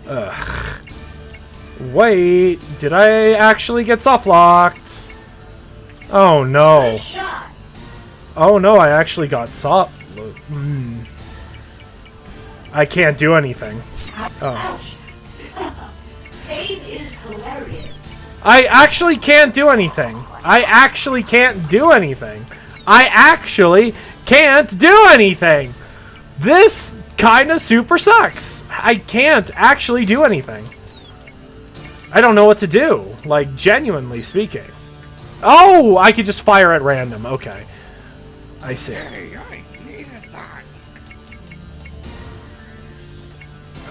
Ugh. Wait, did I actually get soft locked? Oh no. Good shot. Oh no, I actually got soft. I can't do anything. Oh. Ouch. Pain is hilarious. I actually can't do anything. I actually can't do anything. I actually can't do anything. This kind of super sucks. I can't actually do anything. I don't know what to do, like, genuinely speaking. Oh, I could just fire at random. Okay. I see. Hey, I needed that.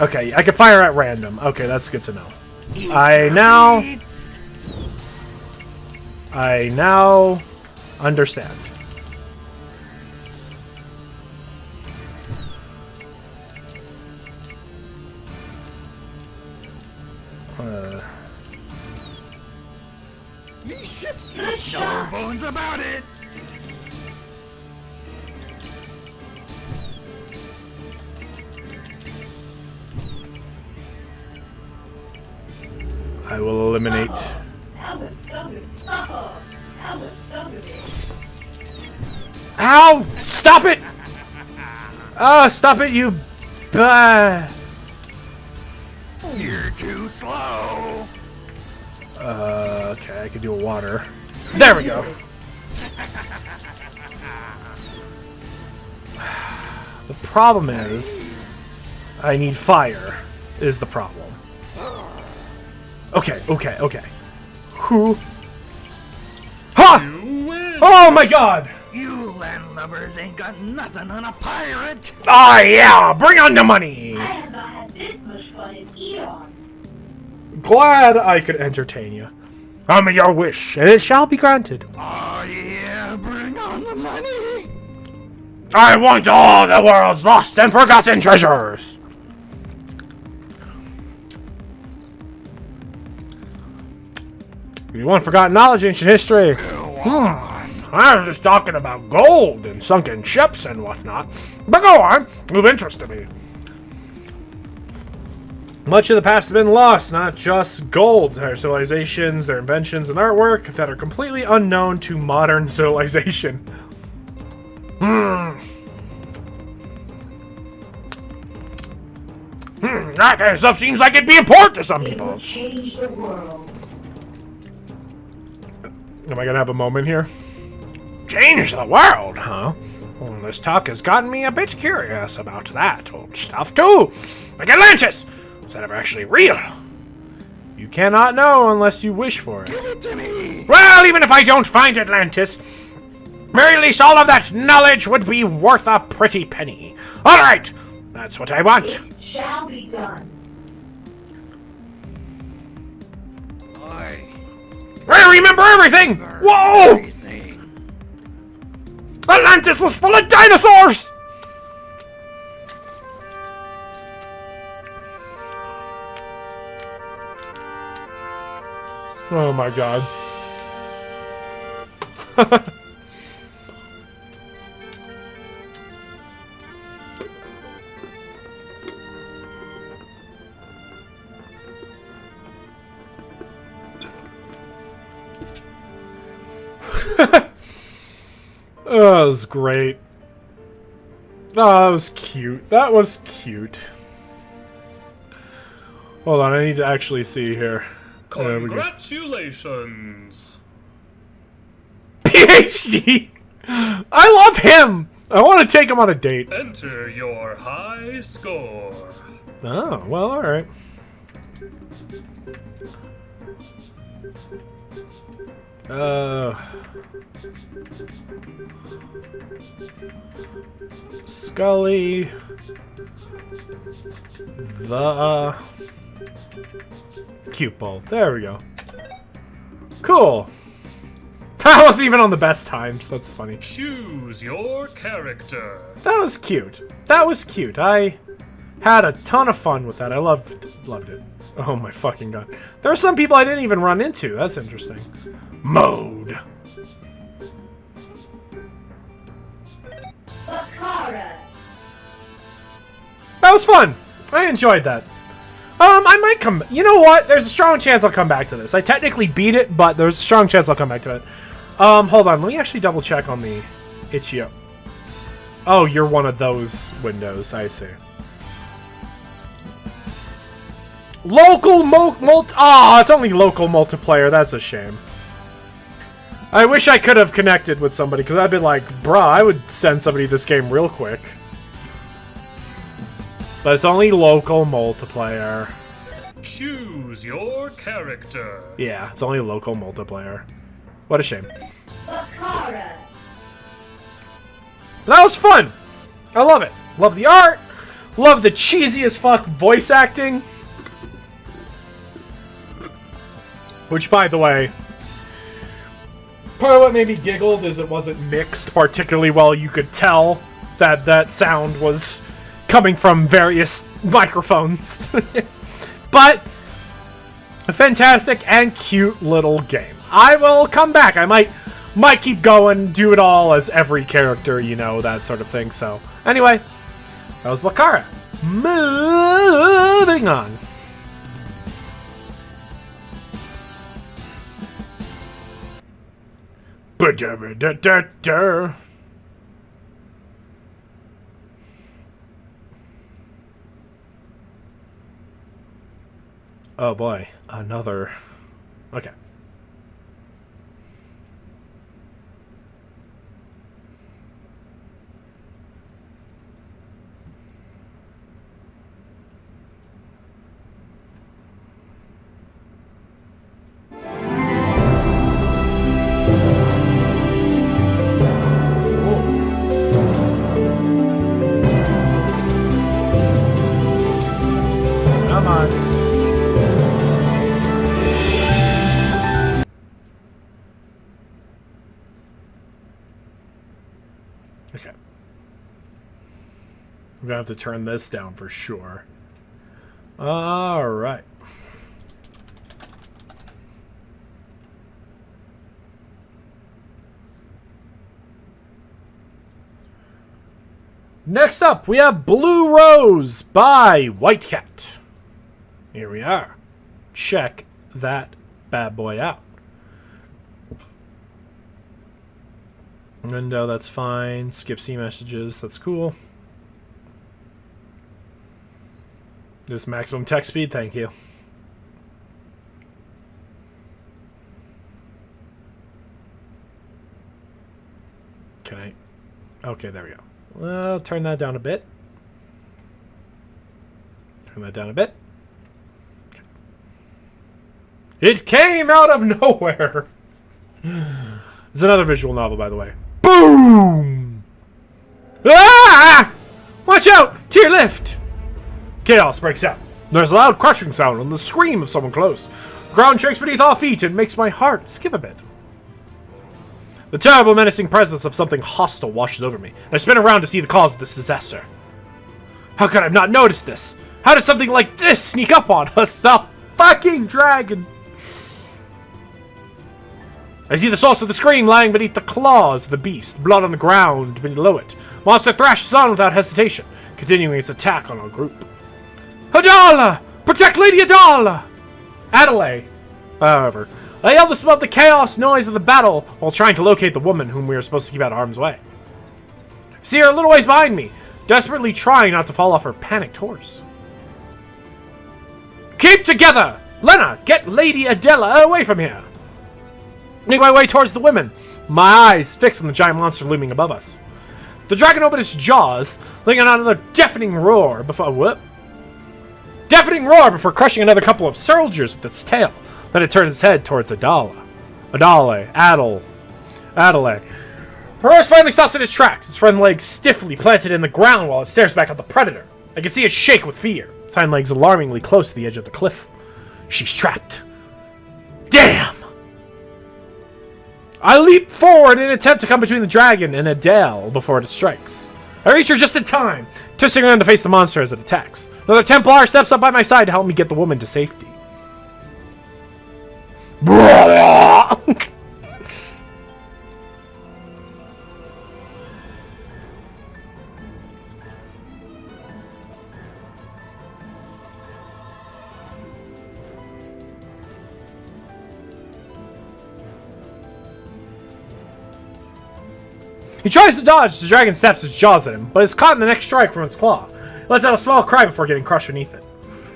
Okay, I can fire at random. Okay, that's good to know. I now understand. These ships Good No shot. bones about it. I will eliminate. That was so good. Oh, that was so good. Ow! Stop it! Oh, stop it, you... You're too slow. Okay, I could do a water. There we go. The problem is... I need fire, is the problem. Okay. Who? Ha! You win! Oh my god! You landlubbers ain't got nothing on a pirate. Ah, yeah! Bring on the money! I have not had this much fun in eons. Glad I could entertain you. Your wish, and it shall be granted. Oh yeah, bring on the money. I want all the world's lost and forgotten treasures! You want forgotten knowledge, ancient history? I was just talking about gold and sunken ships and whatnot. But go on, you've interested me. Much of the past has been lost, not just gold. Their civilizations, their inventions, and artwork that are completely unknown to modern civilization. That kind of stuff seems like it'd be important to some It people. will change the world. Am I gonna have a moment here? Change the world, huh? Well, this talk has gotten me a bit curious about that old stuff, too. Like Atlantis! Is that ever actually real? You cannot know unless you wish for it. Give it to me. Well, even if I don't find Atlantis, very least all of that knowledge would be worth a pretty penny. Alright! That's what I want. It shall be done. I remember everything! Whoa! Everything. Atlantis was full of dinosaurs! Oh my god. Oh, that was great. Oh, that was cute. That was cute. Hold on, I need to actually see here. There we go. Congratulations! PhD! I love him! I want to take him on a date. Enter your high score. Oh, well, alright. Scully. The Cutebold. There we go. Cool. I wasn't even on the best times. That's funny. Choose your character. That was cute. That was cute. I had a ton of fun with that. I loved it. Oh my fucking god. There are some people I didn't even run into. That's interesting. Mode. Blockara. That was fun. I enjoyed that. I might come... You know what? There's a strong chance I'll come back to this. I technically beat it, but there's a strong chance I'll come back to it. Hold on. Let me actually double check on the itch.io. Oh, you're one of those windows. I see. Local it's only local multiplayer. That's a shame. I wish I could have connected with somebody, because I'd be like, bruh, I would send somebody this game real quick. But it's only local multiplayer. Choose your character. Yeah, it's only local multiplayer. What a shame. Blockara. That was fun! I love it. Love the art. Love the cheesy as fuck voice acting. Which, by the way, part of what made me giggled is it wasn't mixed particularly well. You could tell that that sound was coming from various microphones. But a fantastic and cute little game. I will come back. I might keep going, do it all as every character, you know, that sort of thing. So, anyway, that was Blockara. Moving on. Oh boy, another... Okay. Come on. Okay. I'm gonna have to turn this down for sure. Alright. Next up, we have Blue Rose by WhiteCat. Here we are. Check that bad boy out. Window, that's fine. Skip C messages, that's cool. This maximum text speed, thank you. Can I? Okay, there we go. Well, turn that down a bit. Turn that down a bit. It came out of nowhere! It's another visual novel, by the way. Boom! Ah! Watch out! To your left! Chaos breaks out. There's a loud crushing sound and the scream of someone close. The ground shakes beneath our feet and makes my heart skip a bit. The terrible, menacing presence of something hostile washes over me. I spin around to see the cause of this disaster. How could I have not noticed this? How did something like this sneak up on us? The fucking dragon! I see the source of the scream lying beneath the claws of the beast, blood on the ground below it. Monster thrashes on without hesitation, continuing its attack on our group. Adala! Protect Lady Adala! Adelaide, however, I yelled this about the chaos noise of the battle while trying to locate the woman whom we were supposed to keep out of harm's way. See her a little ways behind me, desperately trying not to fall off her panicked horse. Keep together! Lena, get Lady Adela away from here! Make my way towards the women, my eyes fixed on the giant monster looming above us. The dragon opened its jaws, letting out another deafening roar before crushing another couple of soldiers with its tail. Then it turned its head towards Adele. Her horse finally stops in its tracks, its front legs stiffly planted in the ground while it stares back at the predator. I can see it shake with fear, its hind legs alarmingly close to the edge of the cliff. She's trapped. Damn! I leap forward in an attempt to come between the dragon and Adele before it strikes. I reach her just in time, twisting around to face the monster as it attacks. Another Templar steps up by my side to help me get the woman to safety. He tries to dodge as the dragon snaps its jaws at him, but is caught in the next strike from its claw. It lets out a small cry before getting crushed beneath it.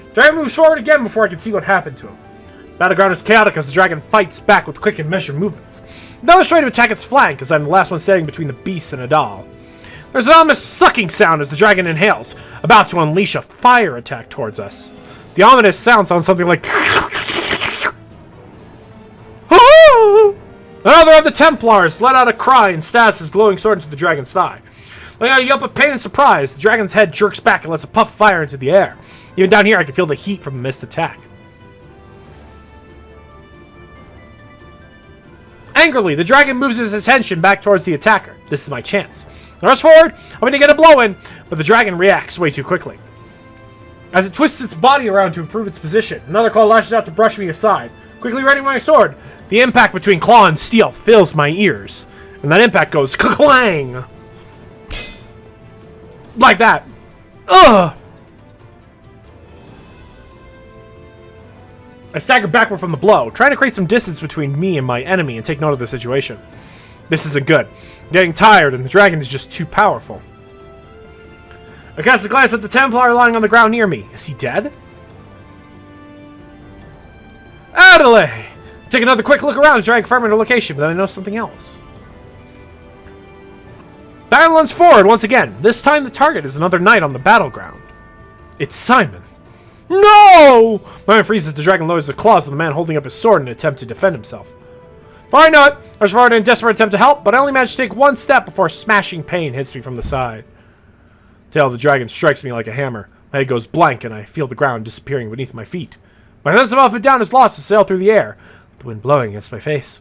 The dragon moves forward again before I can see what happened to him. The battleground is chaotic as the dragon fights back with quick and measured movements. Now it's trying to attack its flank as I'm the last one standing between the beast and Adal. There's an ominous sucking sound as the dragon inhales, about to unleash a fire attack towards us. The ominous sound sounds something like... Another of the Templars let out a cry and stabs his glowing sword into the dragon's thigh. Letting out a yelp of pain and surprise, the dragon's head jerks back and lets a puff of fire into the air. Even down here, I can feel the heat from the missed attack. Angrily, the dragon moves his attention back towards the attacker. This is my chance. I rush forward, hoping to get a blow in, but the dragon reacts way too quickly. As it twists its body around to improve its position, another claw lashes out to brush me aside. Quickly readying my sword, the impact between claw and steel fills my ears, and that impact goes clang! Like that. Ugh! I stagger backward from the blow, trying to create some distance between me and my enemy and take note of the situation. This isn't good. I'm getting tired, and the dragon is just too powerful. I cast a glance at the Templar lying on the ground near me. Is he dead? Adelaide! Take another quick look around to try and confirm her location, but then I know something else. Battle runs forward once again. This time the target is another knight on the battleground. It's Simon. No! My mind freezes. The dragon lowers the claws of the man holding up his sword in an attempt to defend himself. Before I know it, I rush forward in a desperate attempt to help, but I only manage to take one step before smashing pain hits me from the side. The tail of the dragon strikes me like a hammer. My head goes blank, and I feel the ground disappearing beneath my feet. My sense of up and down is lost to sail through the air, the wind blowing against my face.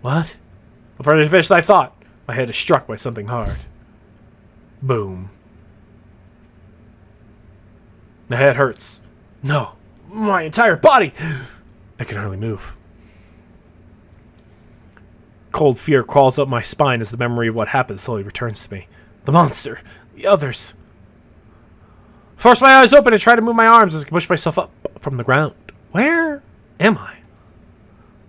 What? Before I finished, I thought, my head is struck by something hard. Boom. My head hurts. No, my entire body! I can hardly move. Cold fear crawls up my spine as the memory of what happened slowly returns to me. The monster! The others! I force my eyes open and try to move my arms as I push myself up from the ground. Where am I?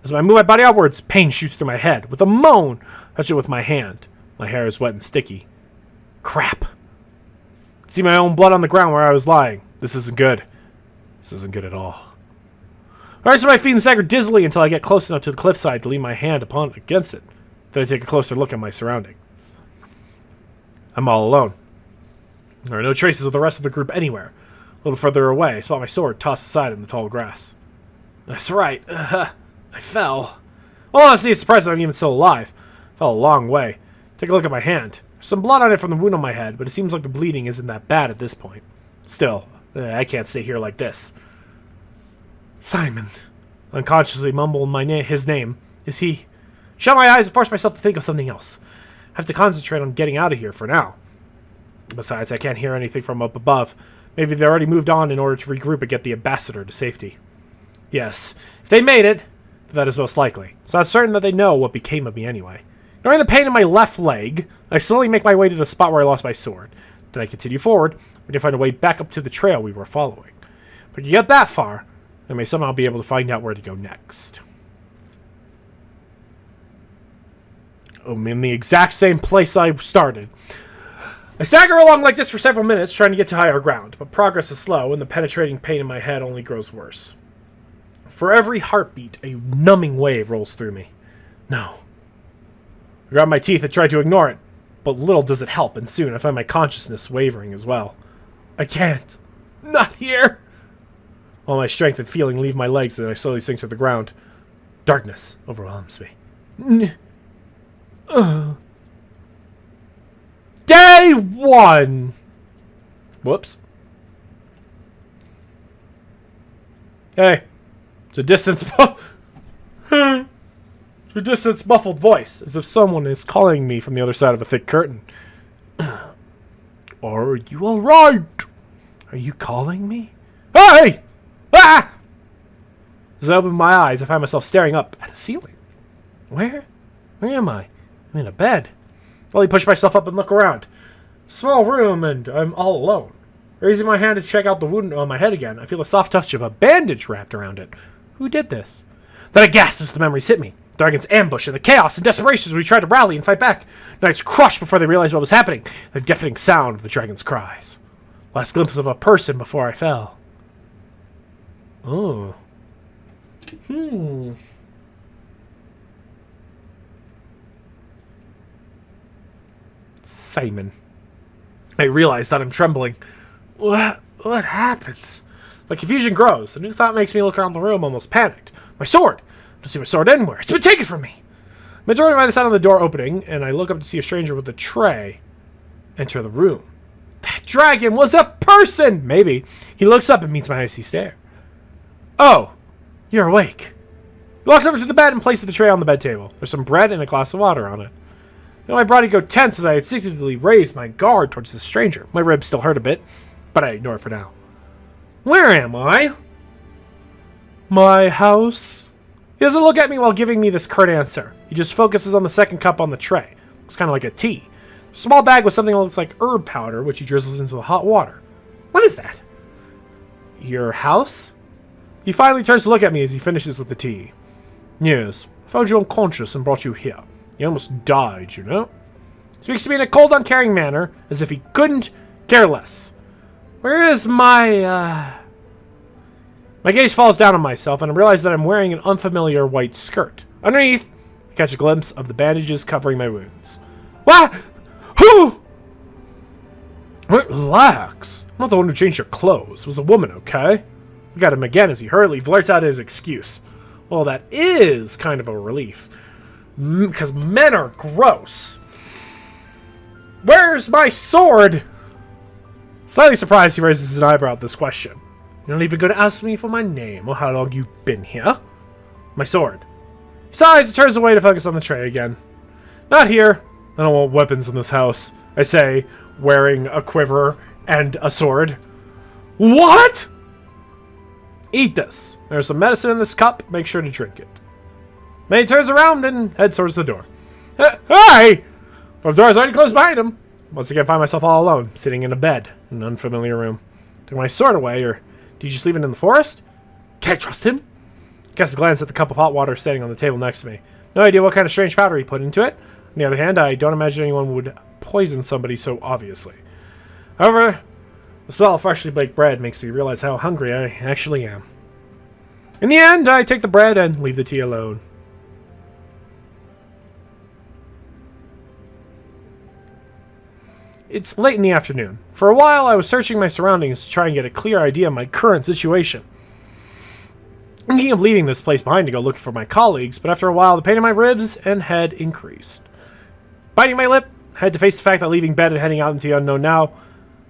As I move my body outwards, pain shoots through my head. With a moan, I touch it with my hand. My hair is wet and sticky. Crap. I can see my own blood on the ground where I was lying. This isn't good. This isn't good at all. I rise to my feet and stagger dizzily until I get close enough to the cliffside to lean my hand against it. Then I take a closer look at my surroundings. I'm all alone. There are no traces of the rest of the group anywhere. A little further away, I spot my sword tossed aside in the tall grass. That's right. I fell. Well, honestly, it's surprising I'm even still alive. I fell a long way. Take a look at my hand. There's some blood on it from the wound on my head, but it seems like the bleeding isn't that bad at this point. Still, I can't stay here like this. Simon. Unconsciously mumble his name. Is he? Shut my eyes and force myself to think of something else. I have to concentrate on getting out of here for now. Besides, I can't hear anything from up above. Maybe they already moved on in order to regroup and get the ambassador to safety. Yes, if they made it, that is most likely. So I'm certain that they know what became of me anyway. Ignoring the pain in my left leg, I slowly make my way to the spot where I lost my sword. Then I continue forward, where to find a way back up to the trail we were following. If I can get that far, I may somehow be able to find out where to go next. I'm in the exact same place I started. I stagger along like this for several minutes, trying to get to higher ground, but progress is slow, and the penetrating pain in my head only grows worse. For every heartbeat, a numbing wave rolls through me. No. I grab my teeth and try to ignore it, but little does it help, and soon I find my consciousness wavering as well. I can't. Not here! All my strength and feeling leave my legs, and I slowly sink to the ground. Darkness overwhelms me. Day 1! Whoops. Hey. It's a distance muffled voice, as if someone is calling me from the other side of a thick curtain. Are you alright? Are you calling me? Hey! Ah! As I open my eyes, I find myself staring up at the ceiling. Where am I? I'm in a bed. I slowly push myself up and look around. It's a small room, and I'm all alone. Raising my hand to check out the wound on my head again, I feel a soft touch of a bandage wrapped around it. Who did this? Then I gasped as the memories hit me. Dragon's ambush and the chaos and desperation as we tried to rally and fight back. Knights crushed before they realized what was happening. The deafening sound of the dragon's cries. Last glimpse of a person before I fell. Oh. Simon. I realize that I'm trembling. What happened? My confusion grows. A new thought makes me look around the room, almost panicked. My sword! I don't see my sword anywhere. It's been taken from me! Majority by the sound of the door opening, and I look up to see a stranger with a tray enter the room. That dragon was a person! Maybe. He looks up and meets my icy stare. Oh, you're awake. He walks over to the bed and places the tray on the bed table. There's some bread and a glass of water on it. My body go tense as I instinctively raise my guard towards the stranger. My ribs still hurt a bit, but I ignore it for now. Where am I? My house? He doesn't look at me while giving me this curt answer. He just focuses on the second cup on the tray. It's kind of like a tea. A small bag with something that looks like herb powder, which he drizzles into the hot water. What is that? Your house? He finally turns to look at me as he finishes with the tea. Yes, found you unconscious and brought you here. You almost died, you know? Speaks to me in a cold, uncaring manner, as if he couldn't care less. Where is my gaze falls down on myself, and I realize that I'm wearing an unfamiliar white skirt. Underneath, I catch a glimpse of the bandages covering my wounds. What? Who? Relax. I'm not the one who changed your clothes. It was a woman, okay? Look at him again as he hurriedly blurts out his excuse. Well, that is kind of a relief. Because men are gross. Where's my sword? Slightly surprised, he raises his eyebrow at this question. You're not even going to ask me for my name or how long you've been here? My sword. He sighs and turns away to focus on the tray again. Not here. I don't want weapons in this house, I say, wearing a quiver and a sword. What? Eat this. There's some medicine in this cup. Make sure to drink it. Then he turns around and heads towards the door. Hey! Well, the door is already closed behind him. Once again, I find myself all alone, sitting in a bed in an unfamiliar room. Took my sword away, or did you just leave it in the forest? Can I trust him? Cast a glance at the cup of hot water standing on the table next to me. No idea what kind of strange powder he put into it. On the other hand, I don't imagine anyone would poison somebody so obviously. However, the smell of freshly baked bread makes me realize how hungry I actually am. In the end, I take the bread and leave the tea alone. It's late in the afternoon. For a while, I was searching my surroundings to try and get a clear idea of my current situation. Thinking of leaving this place behind to go looking for my colleagues, but after a while, the pain in my ribs and head increased. Biting my lip, I had to face the fact that leaving bed and heading out into the unknown now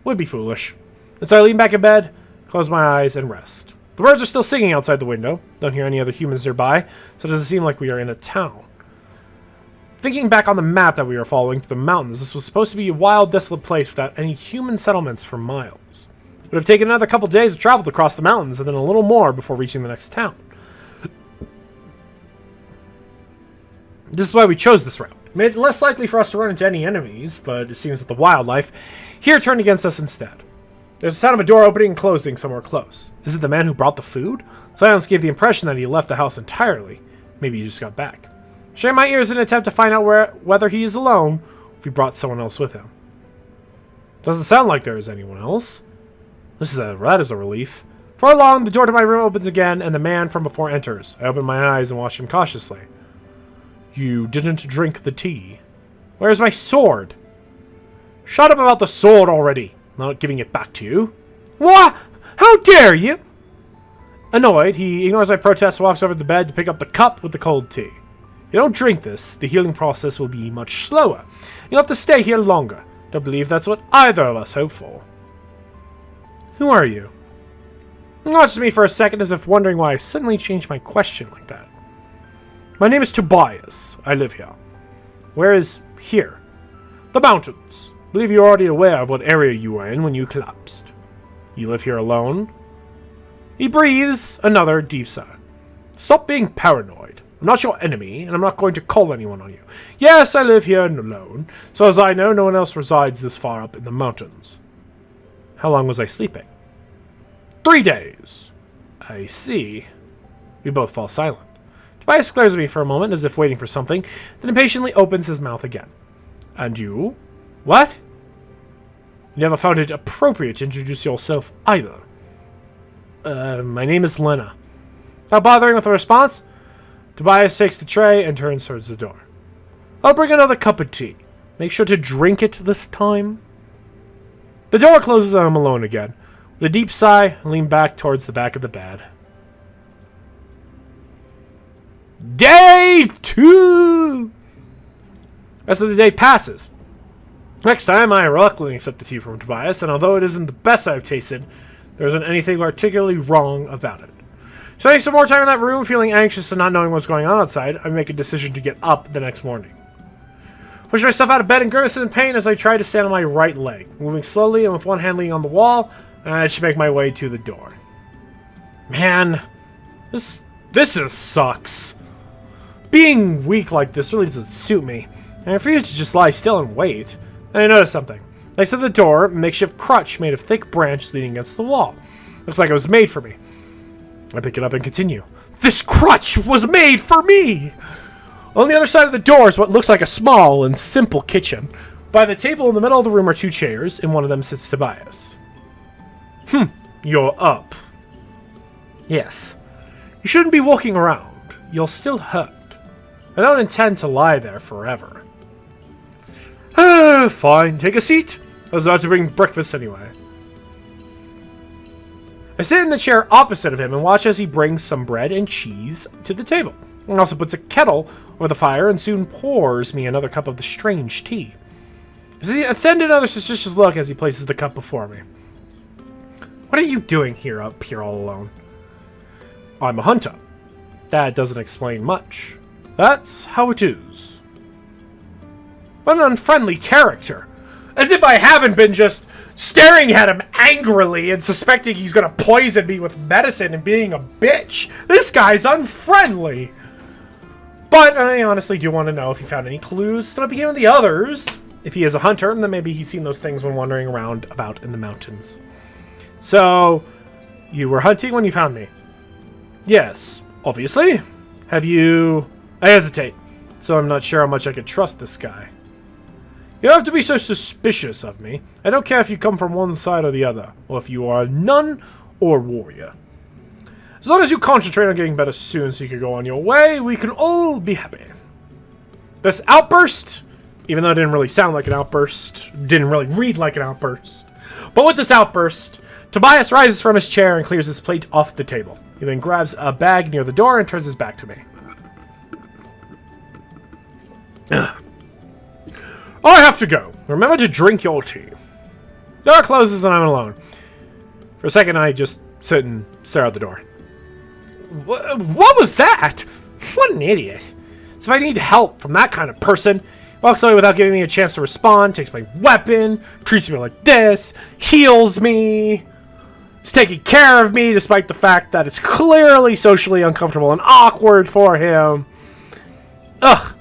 would be foolish. And so I lean back in bed, close my eyes, and rest. The birds are still singing outside the window. Don't hear any other humans nearby, so it doesn't seem like we are in a town. Thinking back on the map that we were following through the mountains, this was supposed to be a wild, desolate place without any human settlements for miles. It would have taken another couple days of travel to cross the mountains, and then a little more before reaching the next town. This is why we chose this route. It made it less likely for us to run into any enemies, but it seems that the wildlife here turned against us instead. There's the sound of a door opening and closing somewhere close. Is it the man who brought the food? Silence gave the impression that he left the house entirely. Maybe he just got back. Strain my ears in an attempt to find out whether he is alone, or if he brought someone else with him. Doesn't sound like there is anyone else. That is a relief. For long, the door to my room opens again, and the man from before enters. I open my eyes and watch him cautiously. You didn't drink the tea. Where's my sword? Shut up about the sword already. I'm not giving it back to you. What? How dare you? Annoyed, he ignores my protest and walks over to the bed to pick up the cup with the cold tea. You don't drink this, the healing process will be much slower. You'll have to stay here longer. Don't believe that's what either of us hope for. Who are you? He watches me for a second as if wondering why I suddenly changed my question like that. My name is Tobias. I live here. Where is here? The mountains. I believe you're already aware of what area you were in when you collapsed. You live here alone? He breathes another deep sigh. Stop being paranoid. I'm not your enemy, and I'm not going to call anyone on you. Yes, I live here and alone. So as I know, no one else resides this far up in the mountains. How long was I sleeping? 3 days. I see. We both fall silent. Tobias glares at me for a moment, as if waiting for something, then impatiently opens his mouth again. And you? What? You never found it appropriate to introduce yourself either. My name is Lena. Not bothering with a response, Tobias takes the tray and turns towards the door. I'll bring another cup of tea. Make sure to drink it this time. The door closes and I'm alone again. With a deep sigh, I lean back towards the back of the bed. Day 2! Rest of the day passes. Next time, I reluctantly accept the tea from Tobias, and although it isn't the best I've tasted, there isn't anything particularly wrong about it. Spending some more time in that room, feeling anxious and not knowing what's going on outside, I make a decision to get up the next morning. Push myself out of bed and grimace in pain as I try to stand on my right leg. Moving slowly and with one hand leaning on the wall, I should make my way to the door. Man, this sucks. Being weak like this really doesn't suit me. I refuse to just lie still and wait. And I notice something. Next to the door, a makeshift crutch made of thick branches leaning against the wall. Looks like it was made for me. I pick it up and continue. This crutch was made for me! On the other side of the door is what looks like a small and simple kitchen. By the table in the middle of the room are 2 chairs, and one of them sits Tobias. You're up. Yes. You shouldn't be walking around. You'll still hurt. I don't intend to lie there forever. Fine, take a seat. I was about to bring breakfast anyway. I sit in the chair opposite of him and watch as he brings some bread and cheese to the table. He also puts a kettle over the fire and soon pours me another cup of the strange tea. I send another suspicious look as he places the cup before me. What are you doing up here all alone? I'm a hunter. That doesn't explain much. That's how it is. What an unfriendly character. As if I haven't been just staring at him angrily and suspecting he's gonna poison me with medicine and being a bitch. This guy's unfriendly. But I honestly do want to know if he found any clues to what became of the others. If he is a hunter, then maybe he's seen those things when wandering around about in the mountains. So, you were hunting when you found me? Yes, obviously. Have you... I hesitate, so I'm not sure how much I can trust this guy. You don't have to be so suspicious of me. I don't care if you come from one side or the other, or if you are a nun or warrior. As long as you concentrate on getting better soon so you can go on your way, we can all be happy. This outburst, even though it didn't really sound like an outburst, didn't really read like an outburst, but with this outburst, Tobias rises from his chair and clears his plate off the table. He then grabs a bag near the door and turns his back to me. I have to go. Remember to drink your tea. Door closes and I'm alone. For a second, I just sit and stare out the door. What was that? What an idiot. So if I need help from that kind of person, walks away without giving me a chance to respond, takes my weapon, treats me like this, heals me, is taking care of me despite the fact that it's clearly socially uncomfortable and awkward for him. Ugh.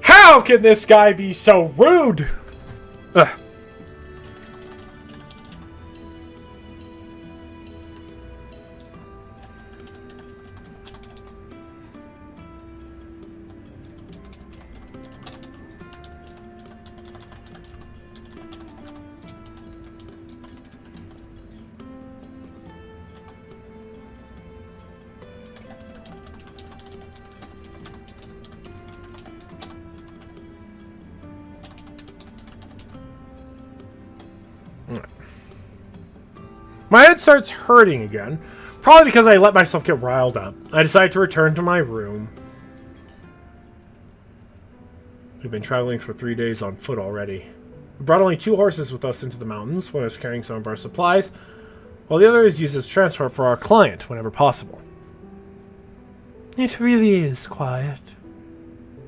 How can this guy be so rude? Ugh. My head starts hurting again, probably because I let myself get riled up. I decide to return to my room. We've been traveling for 3 days on foot already. We brought only 2 horses with us into the mountains. One is carrying some of our supplies, while the other is used as transport for our client whenever possible. It really is quiet.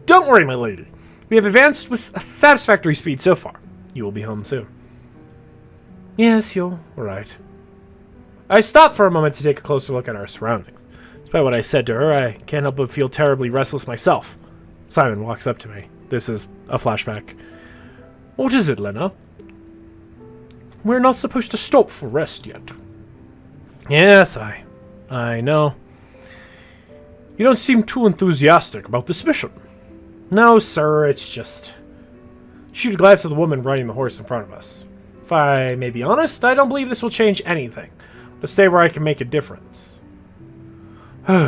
Don't worry, my lady. We have advanced with a satisfactory speed so far. You will be home soon. Yes, you're right. I stopped for a moment to take a closer look at our surroundings. Despite what I said to her, I can't help but feel terribly restless myself. Simon walks up to me. This is a flashback. What is it, Lena? We're not supposed to stop for rest yet. Yes, I know. You don't seem too enthusiastic about this mission. No, sir, it's just... Shoot a glance at the woman riding the horse in front of us. If I may be honest, I don't believe this will change anything. To stay where I can make a difference. This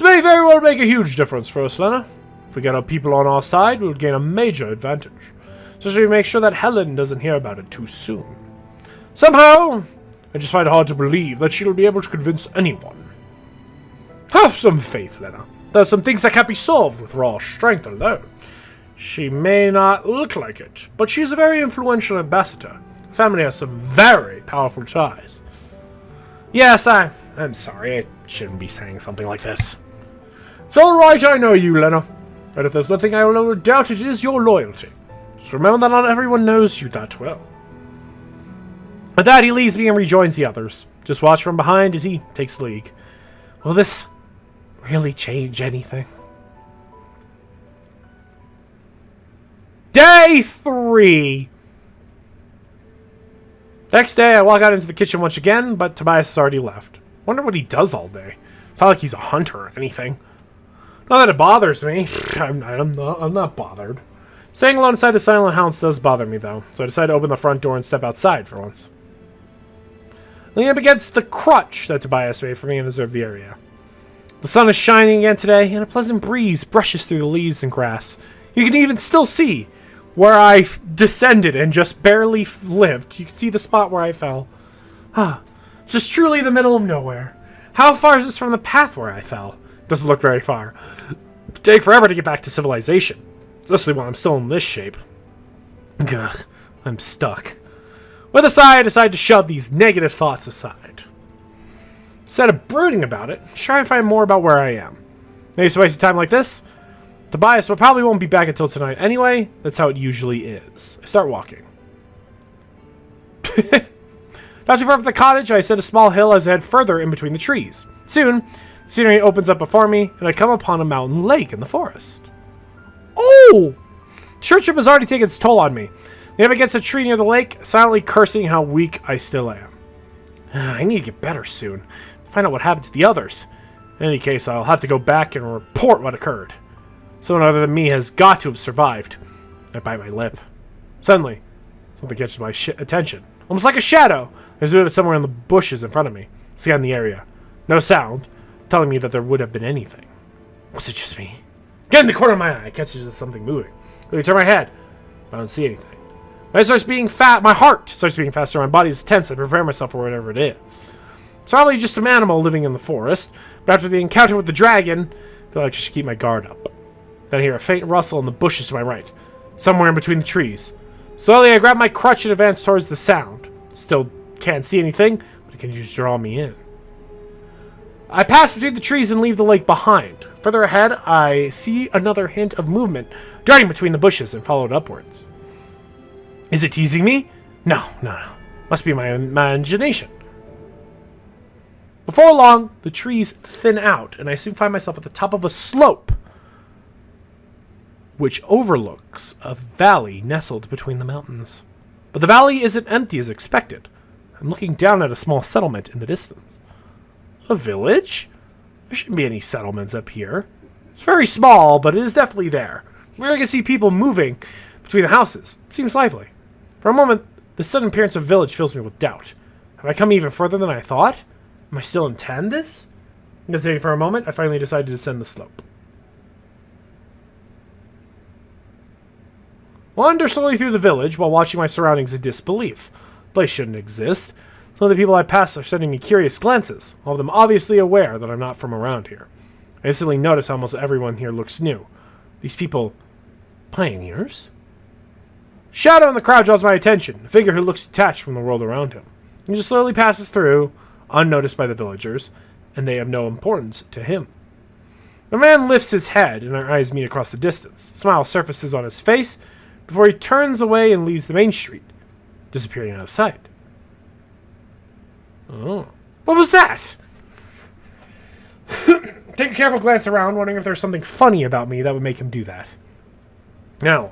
may very well make a huge difference for us, Lena. If we get our people on our side, we would gain a major advantage. So we make sure that Helen doesn't hear about it too soon. Somehow, I just find it hard to believe that she'll be able to convince anyone. Have some faith, Lena. There are some things that can't be solved with raw strength alone. She may not look like it, but she's a very influential ambassador. The family has some very powerful ties. Yes, I'm sorry. I shouldn't be saying something like this. It's alright, I know you, Lena. And if there's nothing I will ever doubt, it is your loyalty. Just remember that not everyone knows you that well. With that, he leaves me and rejoins the others. Just watch from behind as he takes the lead. Will this really change anything? Day 3! Next day, I walk out into the kitchen once again, but Tobias has already left. Wonder what he does all day. It's not like he's a hunter or anything. Not that it bothers me. I'm not bothered. Staying alone inside the silent house does bother me, though, so I decide to open the front door and step outside for once. Leaning up against the crutch that Tobias made for me and observe the area. The sun is shining again today, and a pleasant breeze brushes through the leaves and grass. You can even still see where I descended and just barely lived. You can see the spot where I fell. It's just truly the middle of nowhere. How far is this from the path where I fell? Doesn't look very far. It'd take forever to get back to civilization. Especially when I'm still in this shape. Ugh, I'm stuck. With a sigh, I decide to shove these negative thoughts aside. Instead of brooding about it, try and find more about where I am. Maybe it's a waste of time like this. Tobias probably won't be back until tonight anyway. That's how it usually is. I start walking. Not too far from the cottage, I ascend a small hill as I head further in between the trees. Soon, the scenery opens up before me, and I come upon a mountain lake in the forest. Oh! Short trip has already taken its toll on me. I am against a tree near the lake, silently cursing how weak I still am. I need to get better soon. Find out what happened to the others. In any case, I'll have to go back and report what occurred. Someone other than me has got to have survived. I bite my lip. Suddenly, something catches my attention. Almost like a shadow. There's movement somewhere in the bushes in front of me. Scan the area. No sound, telling me that there would have been anything. Was it just me? Get in the corner of my eye. Catches something moving. Let me turn my head. I don't see anything. My heart starts beating faster. My body is tense. I prepare myself for whatever it is. It's probably just some animal living in the forest. But after the encounter with the dragon, I feel like I should keep my guard up. Then I hear a faint rustle in the bushes to my right, somewhere in between the trees. Slowly, I grab my crutch and advance towards the sound. Still can't see anything, but it can just draw me in. I pass between the trees and leave the lake behind. Further ahead, I see another hint of movement, darting between the bushes and followed upwards. Is it teasing me? No. Must be my imagination. Before long, the trees thin out, and I soon find myself at the top of a slope, which overlooks a valley nestled between the mountains. But the valley isn't empty as expected. I'm looking down at a small settlement in the distance. A village? There shouldn't be any settlements up here. It's very small, but it is definitely there. Where I can see people moving between the houses. It seems lively. For a moment, the sudden appearance of a village fills me with doubt. Have I come even further than I thought? Am I still intend this? Hesitating for a moment, I finally decide to descend the slope. Wander slowly through the village while watching my surroundings in disbelief. place shouldn't exist. Some of the people I pass are sending me curious glances, all of them obviously aware that I'm not from around here. I instantly notice how almost everyone here looks new. These people... pioneers? Shadow in the crowd draws my attention, a figure who looks detached from the world around him. He just slowly passes through, unnoticed by the villagers, and they have no importance to him. The man lifts his head, and our eyes meet across the distance. A smile surfaces on his face before he turns away and leaves the main street, disappearing out of sight. Oh. What was that? Take a careful glance around, wondering if there's something funny about me that would make him do that. Now,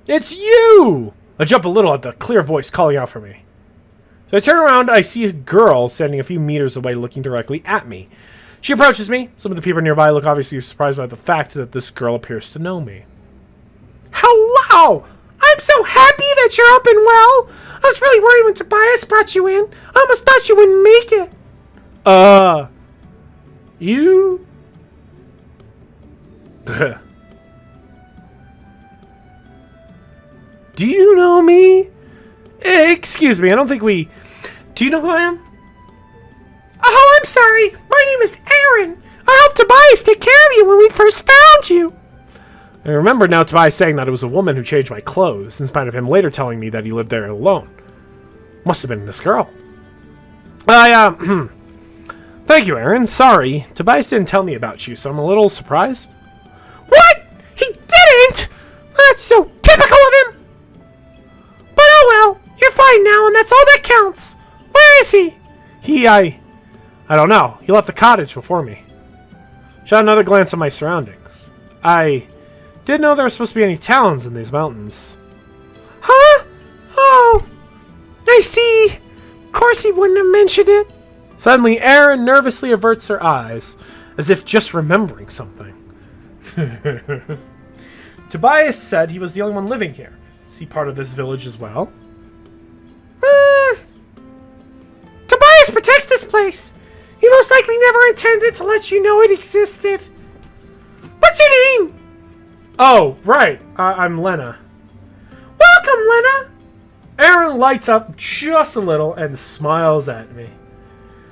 it's you! I jump a little at the clear voice calling out for me. So I turn around, I see a girl standing a few meters away looking directly at me. She approaches me. Some of the people nearby look obviously surprised by the fact that this girl appears to know me. Hello! I'm so happy that you're up and well! I was really worried when Tobias brought you in. I almost thought you wouldn't make it. You? Do you know me? Excuse me, I don't think we... Do you know who I am? Oh, I'm sorry. My name is Aaron. I helped Tobias take care of you when we first found you. I remember now Tobias saying that it was a woman who changed my clothes, in spite of him later telling me that he lived there alone. Must have been this girl. Thank you, Aaron. Sorry. Tobias didn't tell me about you, so I'm a little surprised. What? He didn't? That's so typical of him. But oh well. You're fine now, and that's all that counts. Where is he? I don't know. He left the cottage before me. Shot another glance at my surroundings. I didn't know there were supposed to be any towns in these mountains. Huh? Oh, I see. Of course he wouldn't have mentioned it. Suddenly, Erin nervously averts her eyes, as if just remembering something. Tobias said he was the only one living here. Is he part of this village as well? Tobias protects this place. He most likely never intended to let you know it existed. What's your name? Oh, right. I'm Lena. Welcome, Lena. Erin lights up just a little and smiles at me.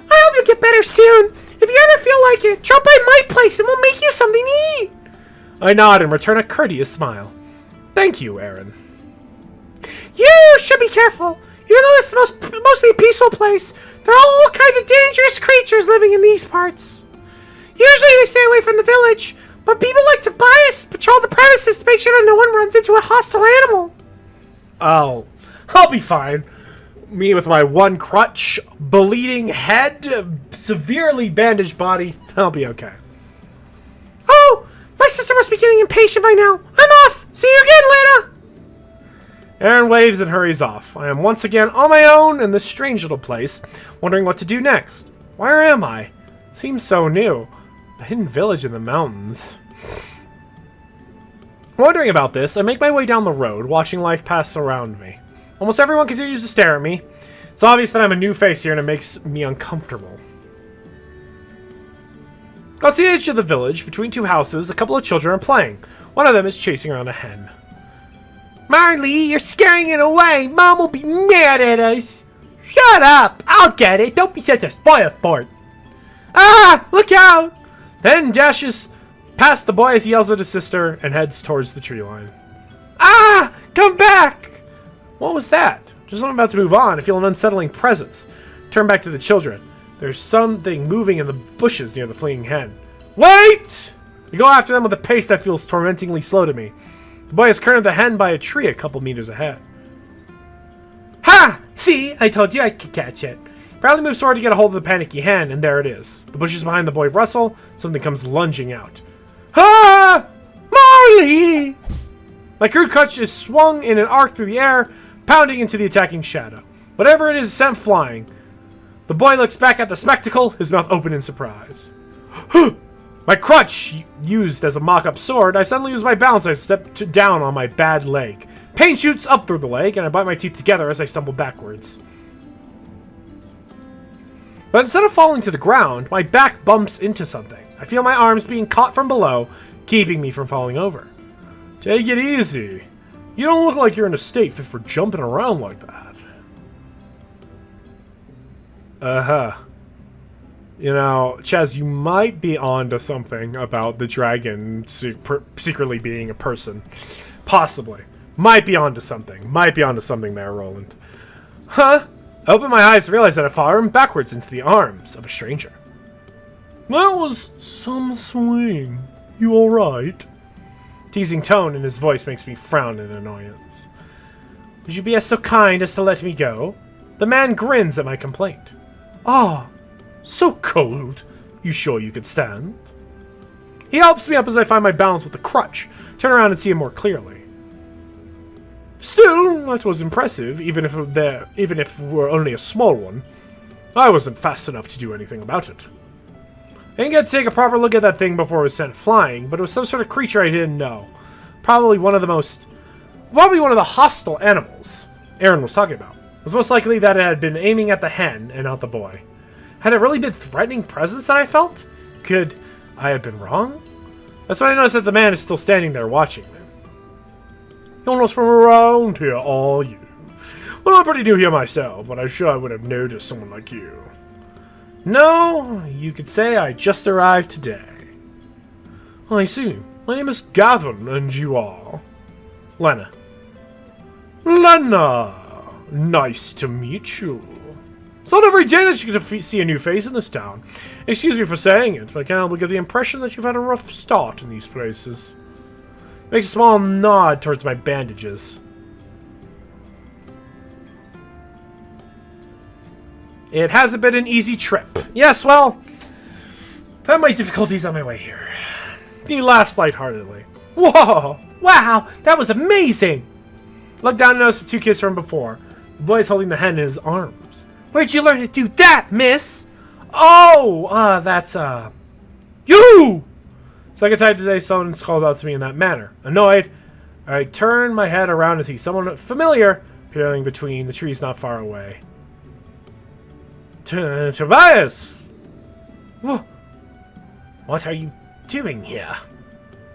I hope you'll get better soon. If you ever feel like it, drop by my place and we'll make you something to eat. I nod and return a courteous smile. Thank you, Erin. You should be careful. Even though this is mostly a peaceful place, there are all kinds of dangerous creatures living in these parts. Usually they stay away from the village, but people like Tobias patrol the premises to make sure that no one runs into a hostile animal. Oh, I'll be fine. Me with my one crutch, bleeding head, severely bandaged body, I'll be okay. Oh, my sister must be getting impatient by now. I'm off. See you again, Lena. Erin waves and hurries off. I am once again on my own in this strange little place, wondering what to do next. Where am I? Seems so new. A hidden village in the mountains. Wondering about this, I make my way down the road, watching life pass around me. Almost everyone continues to stare at me. It's obvious that I'm a new face here and it makes me uncomfortable. Across the edge of the village, between two houses, a couple of children are playing. One of them is chasing around a hen. Marley, you're scaring it away. Mom will be mad at us. Shut up. I'll get it. Don't be such a spoil sport. Ah, look out. The hen dashes past the boy as he yells at his sister and heads towards the tree line. Ah, come back. What was that? Just when I'm about to move on, I feel an unsettling presence. Turn back to the children. There's something moving in the bushes near the fleeing hen. Wait! I go after them with a pace that feels tormentingly slow to me. The boy has cornered the hen by a tree a couple meters ahead. Ha! See? I told you I could catch it. Bradley moves forward to get a hold of the panicky hen, and there it is. The bushes behind the boy rustle. Something comes lunging out. Ha! Marley! My crude crutch is swung in an arc through the air, pounding into the attacking shadow. Whatever it is sent flying. The boy looks back at the spectacle, his mouth open in surprise. My crutch used as a mock-up sword, I suddenly lose my balance. I step down on my bad leg. Pain shoots up through the leg, and I bite my teeth together as I stumble backwards. But instead of falling to the ground, my back bumps into something. I feel my arms being caught from below, keeping me from falling over. Take it easy. You don't look like you're in a state fit for jumping around like that. You know, Chaz, you might be onto something about the dragon secretly being a person. Possibly. Might be onto something. Might be onto something there, Roland. Huh? I opened my eyes and realized that I'd fallen backwards into the arms of a stranger. That was some swing. You alright? Teasing tone in his voice makes me frown in annoyance. Would you be so kind as to let me go? The man grins at my complaint. Ah, so cold. You sure you could stand? He helps me up as I find my balance with the crutch, turn around and see him more clearly. Still, that was impressive, even if it were only a small one. I wasn't fast enough to do anything about it. I didn't get to take a proper look at that thing before it was sent flying, but it was some sort of creature I didn't know. Probably one of the hostile animals Aaron was talking about. It was most likely that it had been aiming at the hen and not the boy. Had it really been threatening presence that I felt? Could I have been wrong? That's when I noticed that the man is still standing there watching me. You're not from around here, are you? Well, I'm pretty new here myself, but I'm sure I would have noticed someone like you. No, you could say I just arrived today. I see. My name is Gavin, and you are? Lena. Lena! Nice to meet you. It's not every day that you get to see a new face in this town. Excuse me for saying it, but I can't help but get the impression that you've had a rough start in these places. Makes a small nod towards my bandages. It hasn't been an easy trip. Yes, well, I've had my difficulties on my way here. He laughs lightheartedly. Whoa! Wow! That was amazing! Look down and notice the two kids from before. The boy's holding the hen in his arms. Where'd you learn to do that, miss? Oh, that's, you! Second time today, someone's called out to me in that manner. Annoyed, I turn my head around and see someone familiar peering between the trees not far away. Tobias! What are you doing here?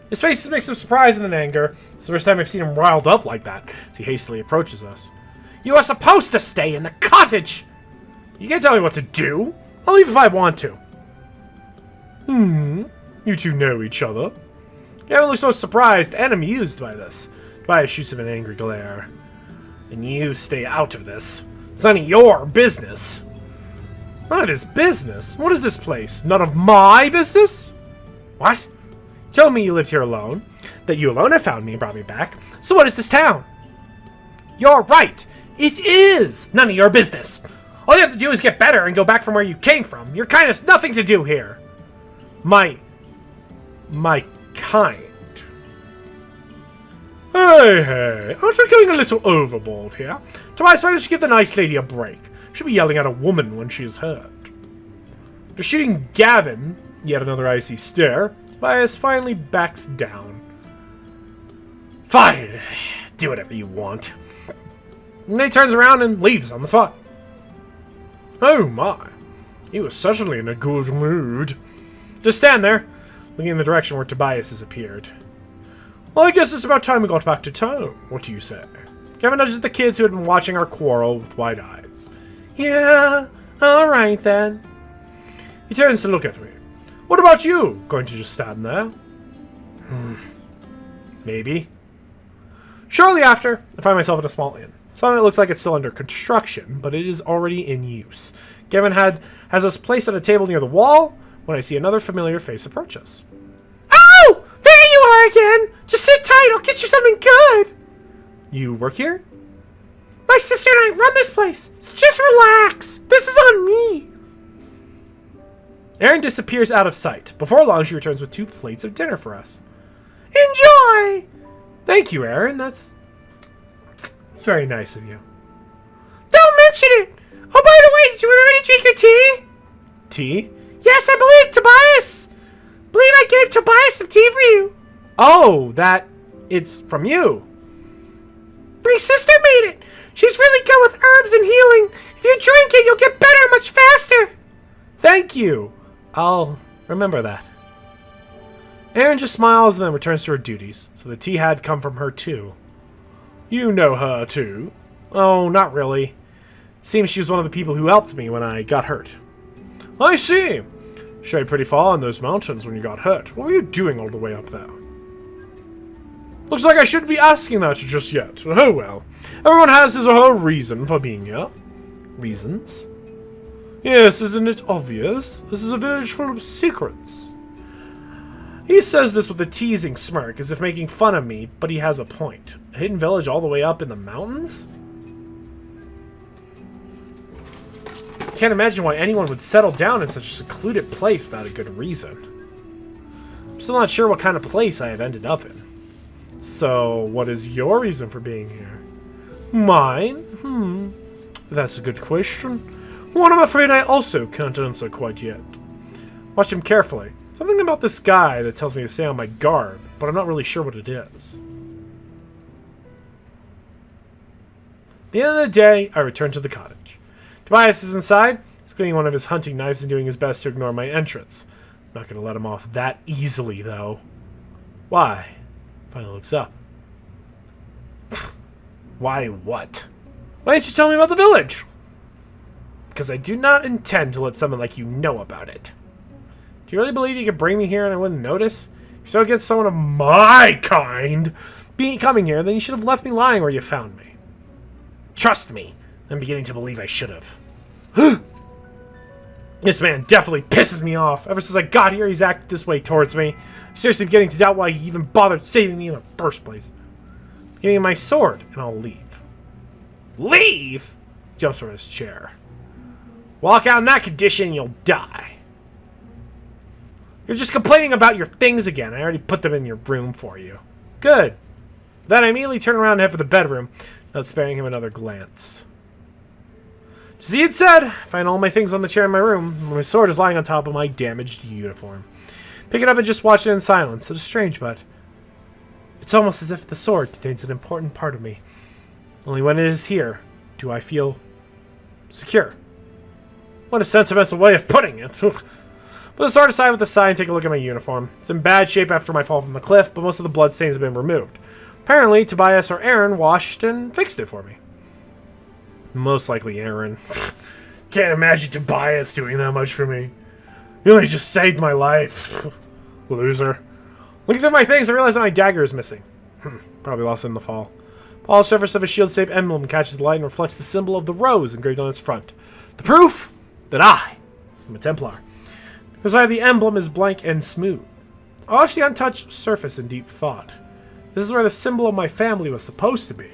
His face is a mix of surprise and then anger. It's the first time I've seen him riled up like that as he hastily approaches us. You are supposed to stay in the cottage! You can't tell me what to do. I'll leave if I want to. You two know each other. Gavin looks both surprised and amused by this. Tobias shoots him an angry glare. And you stay out of this. It's none of your business. Not his business? What is this place? None of my business? What? You told me you lived here alone. That you alone have found me and brought me back. So what is this town? You're right. It is none of your business. All you have to do is get better and go back from where you came from. Your kind has nothing to do here. My kind. Hey, aren't we going a little overboard here? Tobias, why don't you give the nice lady a break? She'll be yelling at a woman when she is hurt. After shooting Gavin, yet another icy stare, Tobias finally backs down. Fine, do whatever you want. And then he turns around and leaves on the spot. Oh my, he was certainly in a good mood. Just stand there, looking in the direction where Tobias has appeared. Well, I guess it's about time we got back to town. What do you say? Gavin nudges the kids who had been watching our quarrel with wide eyes. Yeah, alright then. He turns to look at me. What about you? Going to just stand there? Maybe. Shortly after, I find myself at a small inn. Something that looks like it's still under construction, but it is already in use. Gavin has us placed at a table near the wall when I see another familiar face approach us. Oh! There you are again! Just sit tight, I'll get you something good! You work here? My sister and I run this place, so just relax. This is on me. Erin disappears out of sight. Before long, she returns with 2 plates of dinner for us. Enjoy! Thank you, Erin. That's very nice of you. Don't mention it! Oh, by the way, did you remember to drink your tea? Tea? Yes, I believe I gave Tobias some tea for you. Oh, it's from you. My sister made it. She's really good with herbs and healing. If you drink it, you'll get better much faster. Thank you. I'll remember that. Erin just smiles and then returns to her duties, so the tea had come from her too. You know her too? Oh, not really. Seems she was one of the people who helped me when I got hurt. I see. Strayed pretty far in those mountains when you got hurt. What were you doing all the way up there? Looks like I shouldn't be asking that just yet. Oh well. Everyone has his or her reason for being here. Reasons? Yes, isn't it obvious? This is a village full of secrets. He says this with a teasing smirk, as if making fun of me, but he has a point. A hidden village all the way up in the mountains? Can't imagine why anyone would settle down in such a secluded place without a good reason. I'm still not sure what kind of place I have ended up in. So, what is your reason for being here? Mine? That's a good question. One I'm afraid I also can't answer quite yet. Watch him carefully. Something about this guy that tells me to stay on my guard, but I'm not really sure what it is. At the end of the day, I return to the cottage. Tobias is inside. He's cleaning one of his hunting knives and doing his best to ignore my entrance. I'm not going to let him off that easily, though. Why? Finally looks up. Why what? Why didn't you tell me about the village? Because I do not intend to let someone like you know about it. Do you really believe you could bring me here and I wouldn't notice? If you don't get someone of my kind coming here, then you should have left me lying where you found me. Trust me, I'm beginning to believe I should have. This man definitely pisses me off. Ever since I got here, he's acted this way towards me. I'm seriously beginning to doubt why he even bothered saving me in the first place. Give me my sword, and I'll leave. Leave? Jumps from his chair. Walk out in that condition, you'll die. You're just complaining about your things again. I already put them in your room for you. Good. Then I immediately turn around and head for the bedroom, not sparing him another glance. As he had said, I find all my things on the chair in my room, and my sword is lying on top of my damaged uniform. Pick it up and just watch it in silence. It is strange, but it's almost as if the sword contains an important part of me. Only when it is here do I feel secure. What a sentimental way of putting it. Put the sword aside with a sigh and take a look at my uniform. It's in bad shape after my fall from the cliff, but most of the bloodstains have been removed. Apparently, Tobias or Aaron washed and fixed it for me. Most likely Aaron. Can't imagine Tobias doing that much for me. He only just saved my life. Loser. Looking through my things, I realize that my dagger is missing. Probably lost it in the fall. Polished surface of a shield-shaped emblem catches the light and reflects the symbol of the rose engraved on its front. The proof that I am a Templar. Beside the emblem is blank and smooth. I watch the untouched surface in deep thought. This is where the symbol of my family was supposed to be.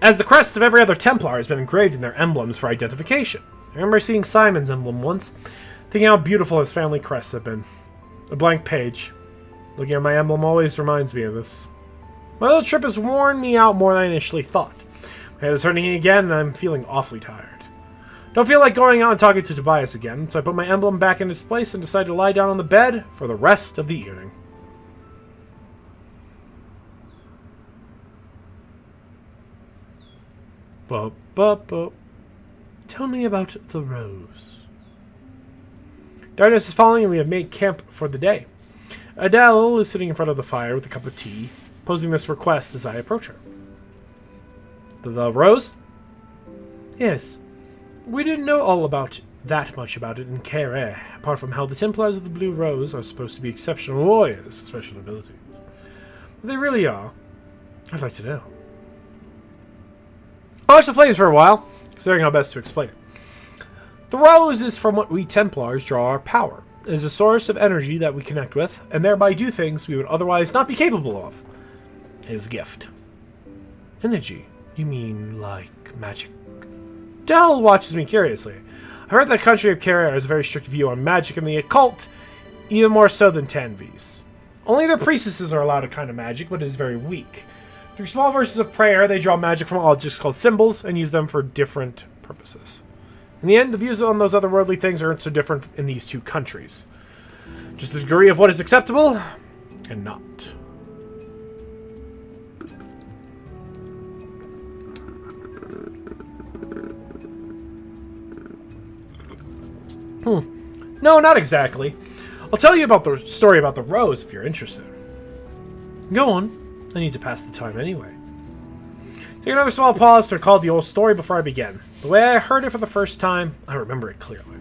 As the crests of every other Templar has been engraved in their emblems for identification. I remember seeing Simon's emblem once, thinking how beautiful his family crests have been. A blank page. Looking at my emblem always reminds me of this. My little trip has worn me out more than I initially thought. My head is hurting again, and I'm feeling awfully tired. Don't feel like going out and talking to Tobias again, so I put my emblem back in its place and decide to lie down on the bed for the rest of the evening. Tell me about the rose. Darkness is falling and we have made camp for the day. Adele is sitting in front of the fire with a cup of tea, posing this request as I approach her. The rose? Yes. We didn't know all about that much about it in Raye, apart from how the Templars of the Blue Rose are supposed to be exceptional warriors with special abilities. If they really are, I'd like to know. I'll watch the flames for a while, considering how best to explain it. The rose is from what we Templars draw our power. It is a source of energy that we connect with, and thereby do things we would otherwise not be capable of. His gift. Energy? You mean like magic? Dell watches me curiously. I've heard that the country of Raye has a very strict view on magic and the occult, even more so than Tanvis. Only their priestesses are allowed a kind of magic, but it is very weak. Through small verses of prayer, they draw magic from objects called symbols and use them for different purposes. In the end, the views on those otherworldly things aren't so different in these two countries. Just the degree of what is acceptable and not. No, not exactly. I'll tell you about the story about the rose if you're interested. Go on. I need to pass the time anyway. Take another small pause to recall the old story before I begin. The way I heard it for the first time, I remember it clearly.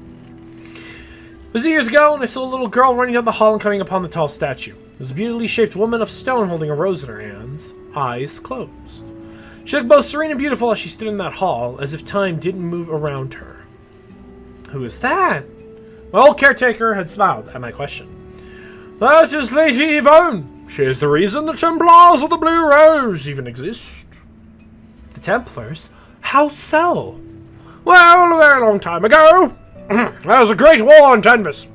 It was years ago, and I saw a little girl running down the hall and coming upon the tall statue. It was a beautifully shaped woman of stone holding a rose in her hands, eyes closed. She looked both serene and beautiful as she stood in that hall, as if time didn't move around her. Who is that? My old caretaker had smiled at my question. That is Lady Yvonne. She is the reason the Templars of the Blue Rose even exist. The Templars? How so? Well, a very long time ago, there was a great war in Tenvis.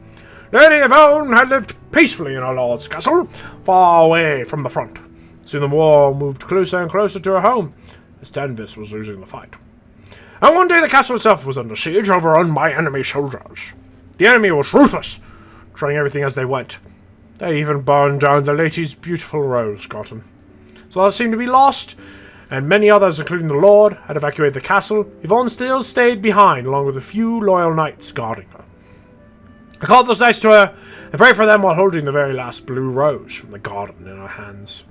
Lady Yvonne had lived peacefully in her lord's castle, far away from the front. Soon the war moved closer and closer to her home, as Tenvis was losing the fight. And one day the castle itself was under siege, overrun by enemy soldiers. The enemy was ruthless, trying everything as they went. They even burned down the lady's beautiful rose garden. So that seemed to be lost, and many others, including the Lord, had evacuated the castle. Yvonne still stayed behind, along with a few loyal knights guarding her. I called those knights to her and prayed for them while holding the very last blue rose from the garden in her hands.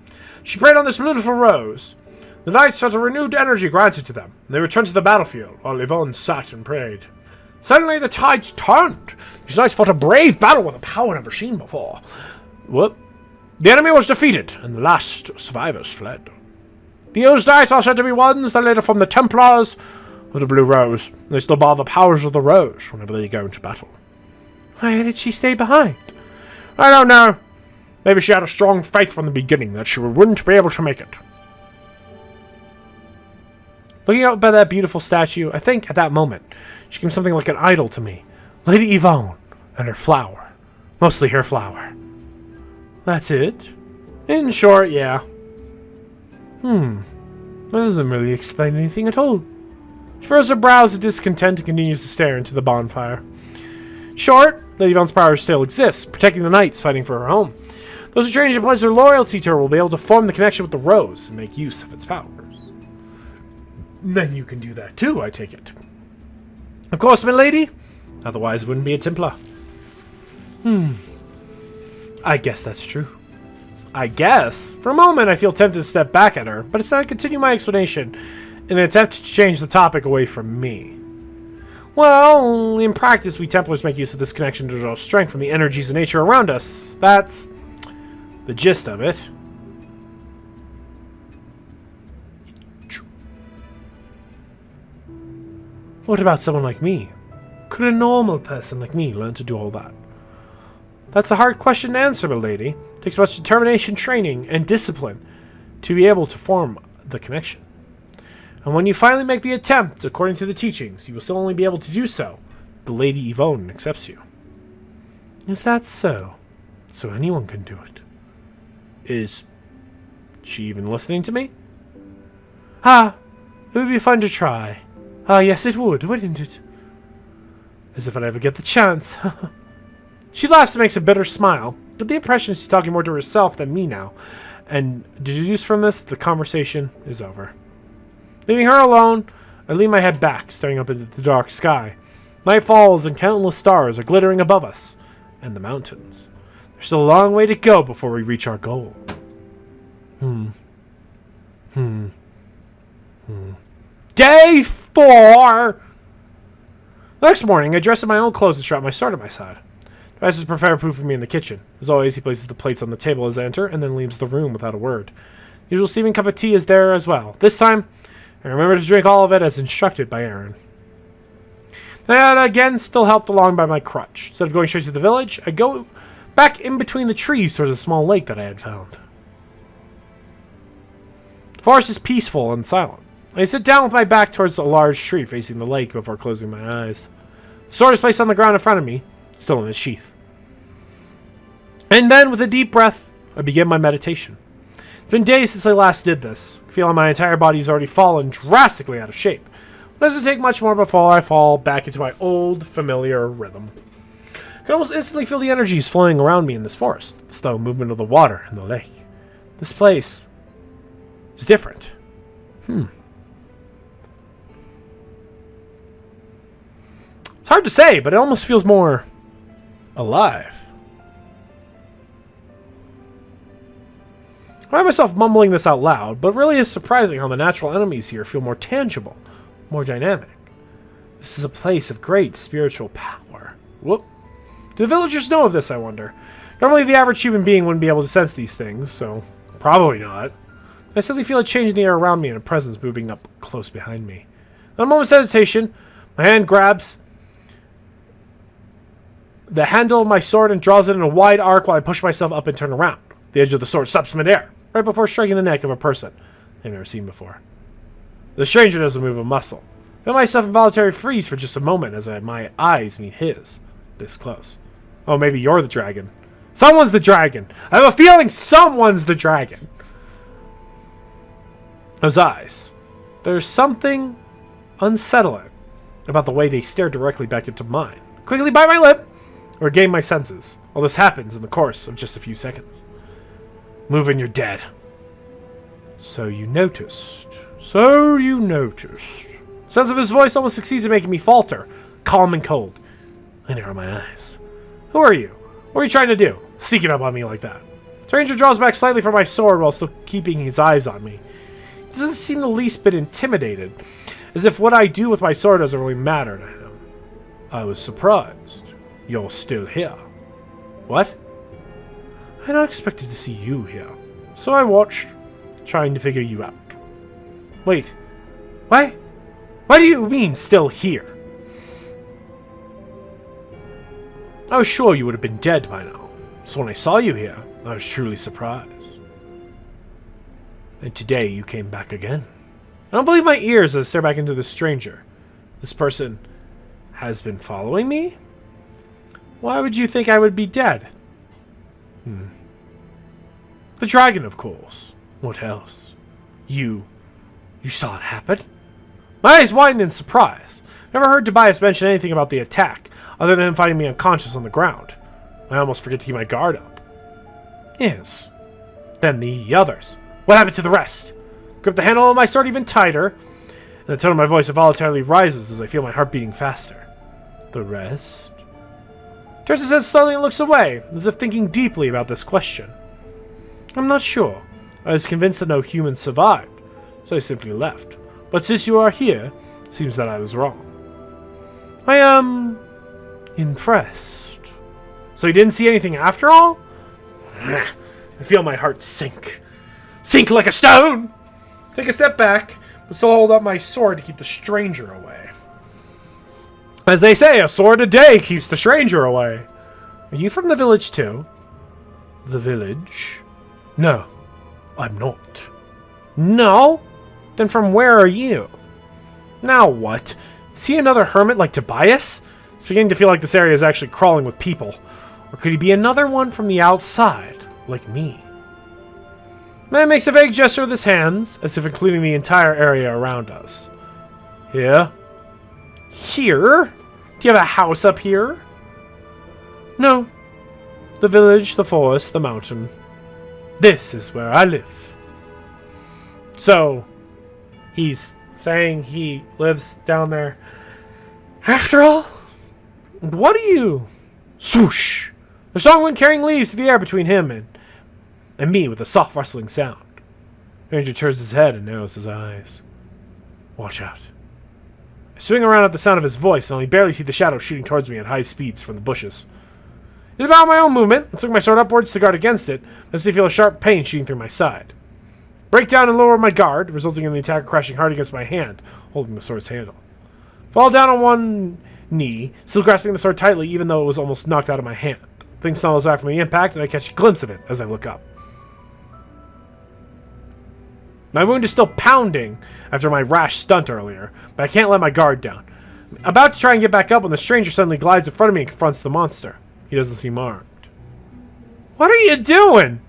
She prayed on this beautiful rose. The knights felt a renewed energy granted to them, and they returned to the battlefield, while Yvonne sat and prayed. Suddenly the tides turned. These knights fought a brave battle with a power never seen before. Whoop. The enemy was defeated, and the last survivors fled. Those knights are said to be ones that later formed the Templars of the Blue Rose. They still bar the powers of the Rose whenever they go into battle. Why did she stay behind? I don't know. Maybe she had a strong faith from the beginning that she wouldn't be able to make it. Looking up at that beautiful statue, I think at that moment, she became something like an idol to me. Lady Yvonne and her flower. Mostly her flower. That's it? In short, yeah. That doesn't really explain anything at all. She furrows her brows in discontent and continues to stare into the bonfire. Short, Lady Yvonne's power still exists, protecting the knights fighting for her home. Those who change and pledge their loyalty to her will be able to form the connection with the rose and make use of its powers. Then you can do that too, I take it. Of course, my lady. Otherwise it wouldn't be a Templar. I guess that's true. I guess. For a moment, I feel tempted to step back at her, but instead I continue my explanation in an attempt to change the topic away from me. Well, in practice, we Templars make use of this connection to draw strength from the energies of nature around us. That's the gist of it. What about someone like me? Could a normal person like me learn to do all that? That's a hard question to answer, my lady. It takes much determination, training, and discipline to be able to form the connection. And when you finally make the attempt, according to the teachings, you will still only be able to do so if the Lady Yvonne accepts you. Is that so? So anyone can do it. Is she even listening to me? It would be fun to try. Yes it would, wouldn't it? As if I'd ever get the chance. She laughs and makes a bitter smile. Get the impression she's talking more to herself than me now, and deduce from this that the conversation is over. Leaving her alone, I lean my head back, staring up into the dark sky. Night falls and countless stars are glittering above us, and the mountains. There's still a long way to go before we reach our goal. Day 4! The next morning, I dress in my own clothes and strap my sword at my side. Rice is prepared food for me in the kitchen. As always, he places the plates on the table as I enter, and then leaves the room without a word. The usual steaming cup of tea is there as well. This time, I remember to drink all of it as instructed by Aaron. And again, still helped along by my crutch. Instead of going straight to the village, I go back in between the trees towards a small lake that I had found. The forest is peaceful and silent. I sit down with my back towards a large tree facing the lake before closing my eyes. The sword is placed on the ground in front of me, still in its sheath. And then, with a deep breath, I begin my meditation. It's been days since I last did this. I feel like my entire body has already fallen drastically out of shape. It doesn't take much more before I fall back into my old, familiar rhythm. I can almost instantly feel the energies flowing around me in this forest, the slow movement of the water in the lake. This place is different. It's hard to say, but it almost feels more alive. find myself mumbling this out loud, but it really is surprising how the natural enemies here feel more tangible, more dynamic. This is a place of great spiritual power. Whoop. Do the villagers know of this, I wonder? Normally the average human being wouldn't be able to sense these things, so probably not. I suddenly feel a change in the air around me and a presence moving up close behind me. In a moment's hesitation, my hand grabs the handle of my sword and draws it in a wide arc while I push myself up and turn around. The edge of the sword stops midair, right before striking the neck of a person I've never seen before. The stranger doesn't move a muscle. I feel myself involuntarily freeze for just a moment as my eyes meet his, this close. Oh, maybe you're the dragon. Someone's the dragon! I have a feeling someone's the dragon! Those eyes. There's something unsettling about the way they stare directly back into mine. Quickly bite my lip, or regain my senses. All this happens in the course of just a few seconds. Move and you're dead. So you noticed. So you noticed. The sense of his voice almost succeeds in making me falter, calm and cold. I narrow my eyes. Who are you? What are you trying to do? Sneaking up on me like that. Stranger draws back slightly from my sword while still keeping his eyes on me. He doesn't seem the least bit intimidated, as if what I do with my sword doesn't really matter to him. I was surprised. You're still here. What? I had not expected to see you here, so I watched, trying to figure you out. Wait, why? What do you mean, still here? I was sure you would have been dead by now, so when I saw you here, I was truly surprised. And today you came back again. I don't believe my ears as I stare back into this stranger. This person has been following me? Why would you think I would be dead? The dragon, of course. What else? You saw it happen? My eyes widened in surprise. Never heard Tobias mention anything about the attack, other than him finding me unconscious on the ground. I almost forget to keep my guard up. Yes. Then the others. What happened to the rest? Grip the handle of my sword even tighter, and the tone of my voice involuntarily rises as I feel my heart beating faster. The rest? Turns his head slowly and looks away, as if thinking deeply about this question. I'm not sure. I was convinced that no humans survived, so I simply left. But since you are here, it seems that I was wrong. I am impressed. So you didn't see anything after all? I feel my heart sink. Sink like a stone! Take a step back, but still hold up my sword to keep the stranger away. As they say, a sword a day keeps the stranger away. Are you from the village too? The village? No, I'm not. No? Then from where are you? Now what? Is he another hermit like Tobias? It's beginning to feel like this area is actually crawling with people. Or could he be another one from the outside, like me? Man makes a vague gesture with his hands, as if including the entire area around us. Here? Here? Do you have a house up here? No. The village, the forest, the mountain. This is where I live. So, he's saying he lives down there. After all? What are you? Swoosh! The strong wind carrying leaves through the air between him and me with a soft rustling sound. Ranger turns his head and narrows his eyes. Watch out. I swing around at the sound of his voice and only barely see the shadow shooting towards me at high speeds from the bushes. It's about my own movement. I swing my sword upwards to guard against it, as I feel a sharp pain shooting through my side. Break down and lower my guard, resulting in the attacker crashing hard against my hand, holding the sword's handle. Fall down on one knee, still grasping the sword tightly even though it was almost knocked out of my hand. The thing stumbles back from the impact, and I catch a glimpse of it as I look up. My wound is still pounding after my rash stunt earlier, but I can't let my guard down. I'm about to try and get back up when the stranger suddenly glides in front of me and confronts the monster. He doesn't seem armed. What are you doing?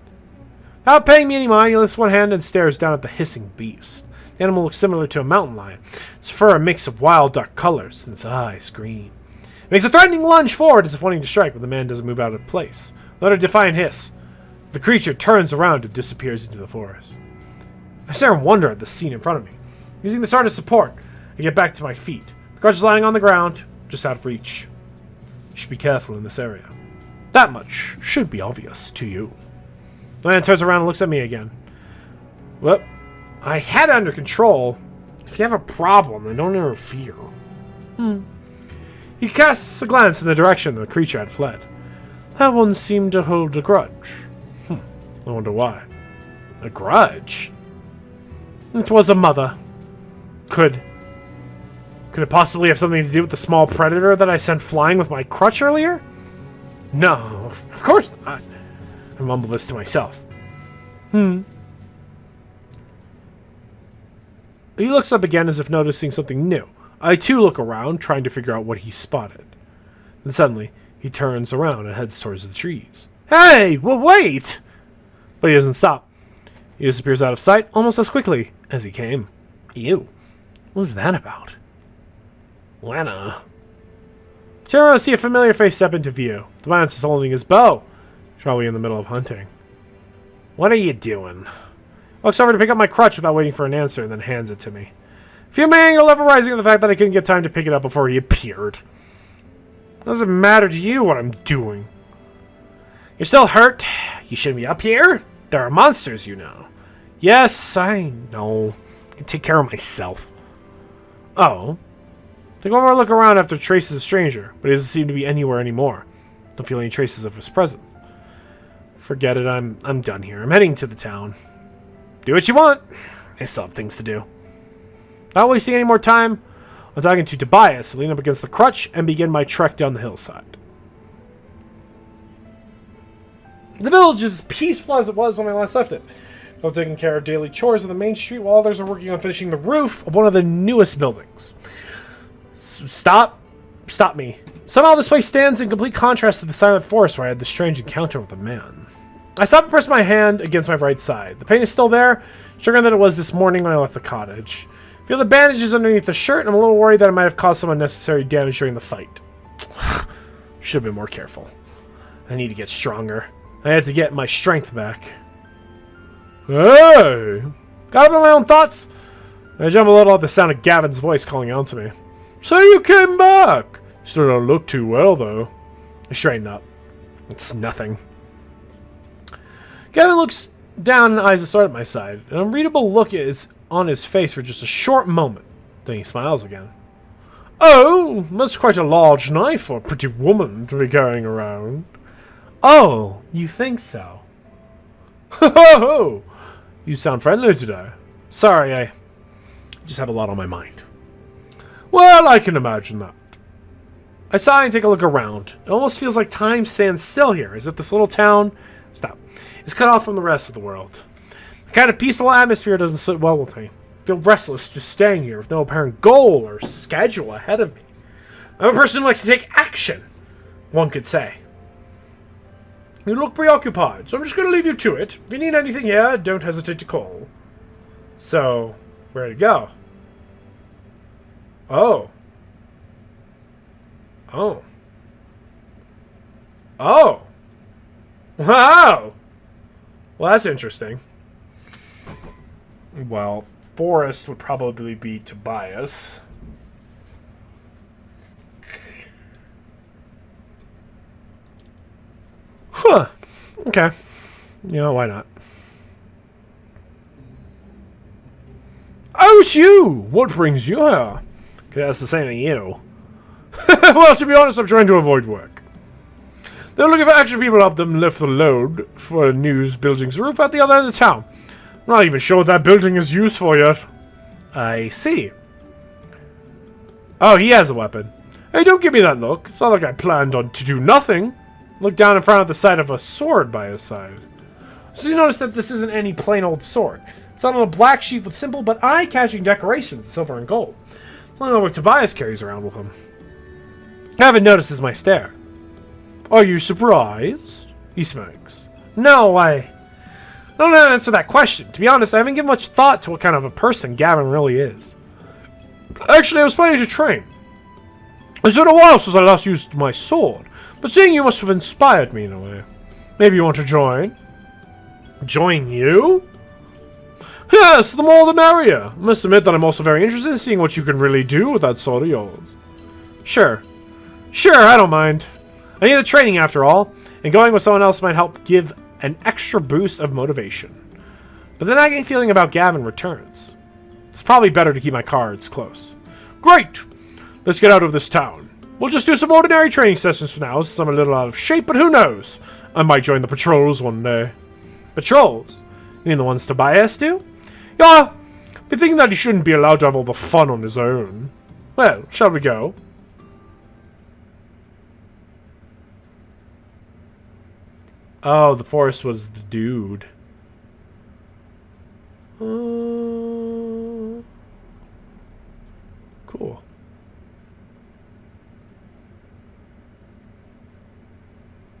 Without paying me any mind, he lifts one hand and stares down at the hissing beast. The animal looks similar to a mountain lion. Its fur a mix of wild dark colors, and its eyes green. It makes a threatening lunge forward as if wanting to strike, but the man doesn't move out of place. Let a defiant hiss. The creature turns around and disappears into the forest. I stare in wonder at the scene in front of me. Using the sword as support, I get back to my feet. The crouch is lying on the ground, just out of reach. You should be careful in this area. That much should be obvious to you. The man turns around and looks at me again. Well, I had it under control. If you have a problem, then don't interfere. He casts a glance in the direction the creature had fled. That one seemed to hold a grudge. I wonder why. A grudge? It was a mother. Could it possibly have something to do with the small predator that I sent flying with my crutch earlier? No, of course not. I mumble this to myself. He looks up again as if noticing something new. I too look around, trying to figure out what he spotted. Then suddenly, he turns around and heads towards the trees. Hey, well, wait! But he doesn't stop. He disappears out of sight almost as quickly as he came. Ew. What was that about? Lena. Turn around to see a familiar face step into view. The man is holding his bow. He's probably in the middle of hunting. What are you doing? Walks over to pick up my crutch without waiting for an answer, and then hands it to me. Feel my anger level rising at the fact that I couldn't get time to pick it up before he appeared. Doesn't matter to you what I'm doing. You're still hurt? You shouldn't be up here? There are monsters, you know. Yes, I know. I can take care of myself. Oh. Take one more look around after traces a stranger, but he doesn't seem to be anywhere anymore. Don't feel any traces of his presence. Forget it, I'm done here. I'm heading to the town. Do what you want. I still have things to do. Not wasting any more time, I'm talking to Tobias, lean up against the crutch, and begin my trek down the hillside. The village is as peaceful as it was when I last left it. People taking care of daily chores on the main street while others are working on finishing the roof of one of the newest buildings. Stop me. Somehow this place stands in complete contrast to the silent forest where I had this strange encounter with a man. I stop and press my hand against my right side. The pain is still there, stronger than it was this morning when I left the cottage. Feel the bandages underneath the shirt, and I'm a little worried that I might have caused some unnecessary damage during the fight. Should have been more careful. I need to get stronger. I have to get my strength back. Hey! Got up on my own thoughts? I jump a little at the sound of Gavin's voice calling out to me. So you came back! Still don't look too well, though. I straighten up. It's nothing. Gavin looks down and eyes start at my side. An unreadable look is on his face for just a short moment. Then he smiles again. Oh, that's quite a large knife for a pretty woman to be carrying around. Oh, you think so? Ho ho ho! You sound friendly today. Sorry, I just have a lot on my mind. Well, I can imagine that. I sigh and take a look around. It almost feels like time stands still here, as if this little town is cut off from the rest of the world. The kind of peaceful atmosphere doesn't sit well with me. I feel restless just staying here with no apparent goal or schedule ahead of me. I'm a person who likes to take action, one could say. You look preoccupied, so I'm just going to leave you to it. If you need anything here, don't hesitate to call. So, where to go? Oh. Oh. Oh. Wow. Well, that's interesting. Well, Forrest would probably be Tobias. Huh. Okay. You know, why not? Oh, it's you! What brings you here? Could ask the same to you. Well, to be honest, I'm trying to avoid work. They're looking for extra people to help them lift the load for a news building's roof at the other end of town. I'm not even sure what that building is used for yet. I see. Oh, he has a weapon. Hey, don't give me that look. It's not like I planned on to do nothing. Look down in front of the sight of a sword by his side. So you notice that this isn't any plain old sword. It's on a black sheath with simple but eye-catching decorations, silver and gold. I don't know what Tobias carries around with him. Gavin notices my stare. Are you surprised? He smokes. No, I don't know how to answer that question. To be honest, I haven't given much thought to what kind of a person Gavin really is. Actually, I was planning to train. It's been a while since I last used my sword, but seeing you must have inspired me in a way. Maybe you want to join? Join you? Yes, the more the merrier. I must admit that I'm also very interested in seeing what you can really do with that sword of yours. Sure, I don't mind. I need the training after all, and going with someone else might help give an extra boost of motivation. But the nagging feeling about Gavin returns. It's probably better to keep my cards close. Great! Let's get out of this town. We'll just do some ordinary training sessions for now, since I'm a little out of shape, but who knows? I might join the patrols one day. Patrols? You mean the ones Tobias do? Yeah, but thinking that he shouldn't be allowed to have all the fun on his own. Well, shall we go? Oh, the forest was the dude. Cool.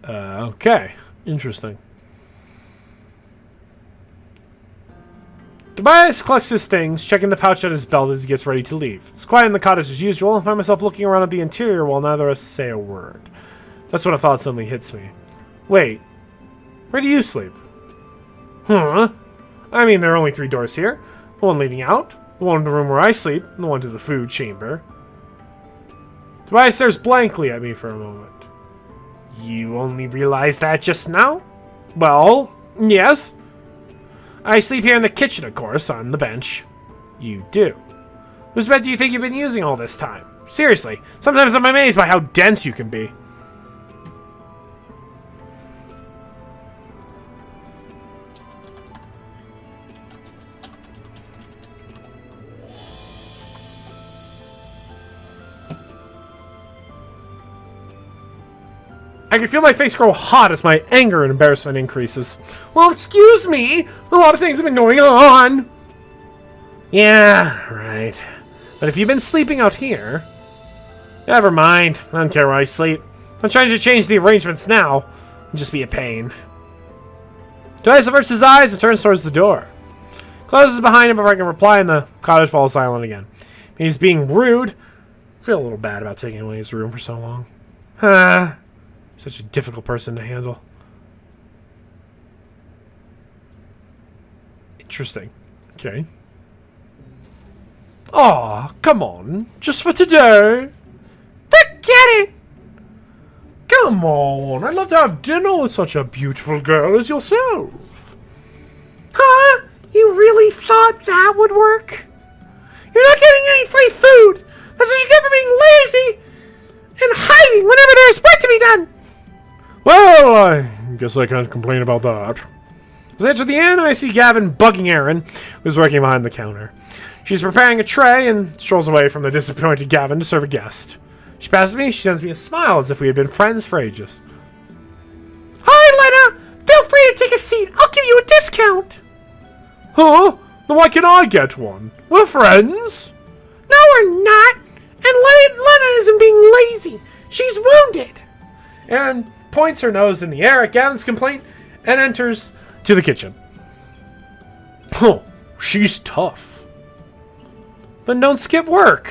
Okay. Interesting. Tobias collects his things, checking the pouch at his belt as he gets ready to leave. It's quiet in the cottage as usual, and I find myself looking around at the interior while neither of us say a word. That's when a thought suddenly hits me. Wait. Where do you sleep? Huh? I mean, there are only 3 doors here. The one leading out, the one in the room where I sleep, and the one to the food chamber. Tobias stares blankly at me for a moment. You only realized that just now? Well, yes. I sleep here in the kitchen, of course, on the bench. You do. Whose bed do you think you've been using all this time? Seriously, sometimes I'm amazed by how dense you can be. I can feel my face grow hot as my anger and embarrassment increases. Well, excuse me! A lot of things have been going on! Yeah, right. But if you've been sleeping out here... Never mind. I don't care where I sleep. I'm trying to change the arrangements now. It'll just be a pain. Tobias averts his eyes and turns towards the door. Closes behind him before I can reply, and the cottage falls silent again. He's being rude. I feel a little bad about taking away his room for so long. Such a difficult person to handle. Interesting. Okay. Aw, come on. Just for today. Forget it! Come on. I'd love to have dinner with such a beautiful girl as yourself. Huh? You really thought that would work? You're not getting any free food. That's what you get for being lazy and hiding whenever there's work to be done. Well, I guess I can't complain about that. As I enter the inn, I see Gavin bugging Erin, who's working behind the counter. She's preparing a tray and strolls away from the disappointed Gavin to serve a guest. She passes me, she sends me a smile as if we had been friends for ages. Hi, Lena! Feel free to take a seat. I'll give you a discount. Huh? Then why can't I get one? We're friends. No, we're not. And Lena isn't being lazy. She's wounded. Erin points her nose in the air at Gavin's complaint and enters to the kitchen. Oh, she's tough. Then don't skip work.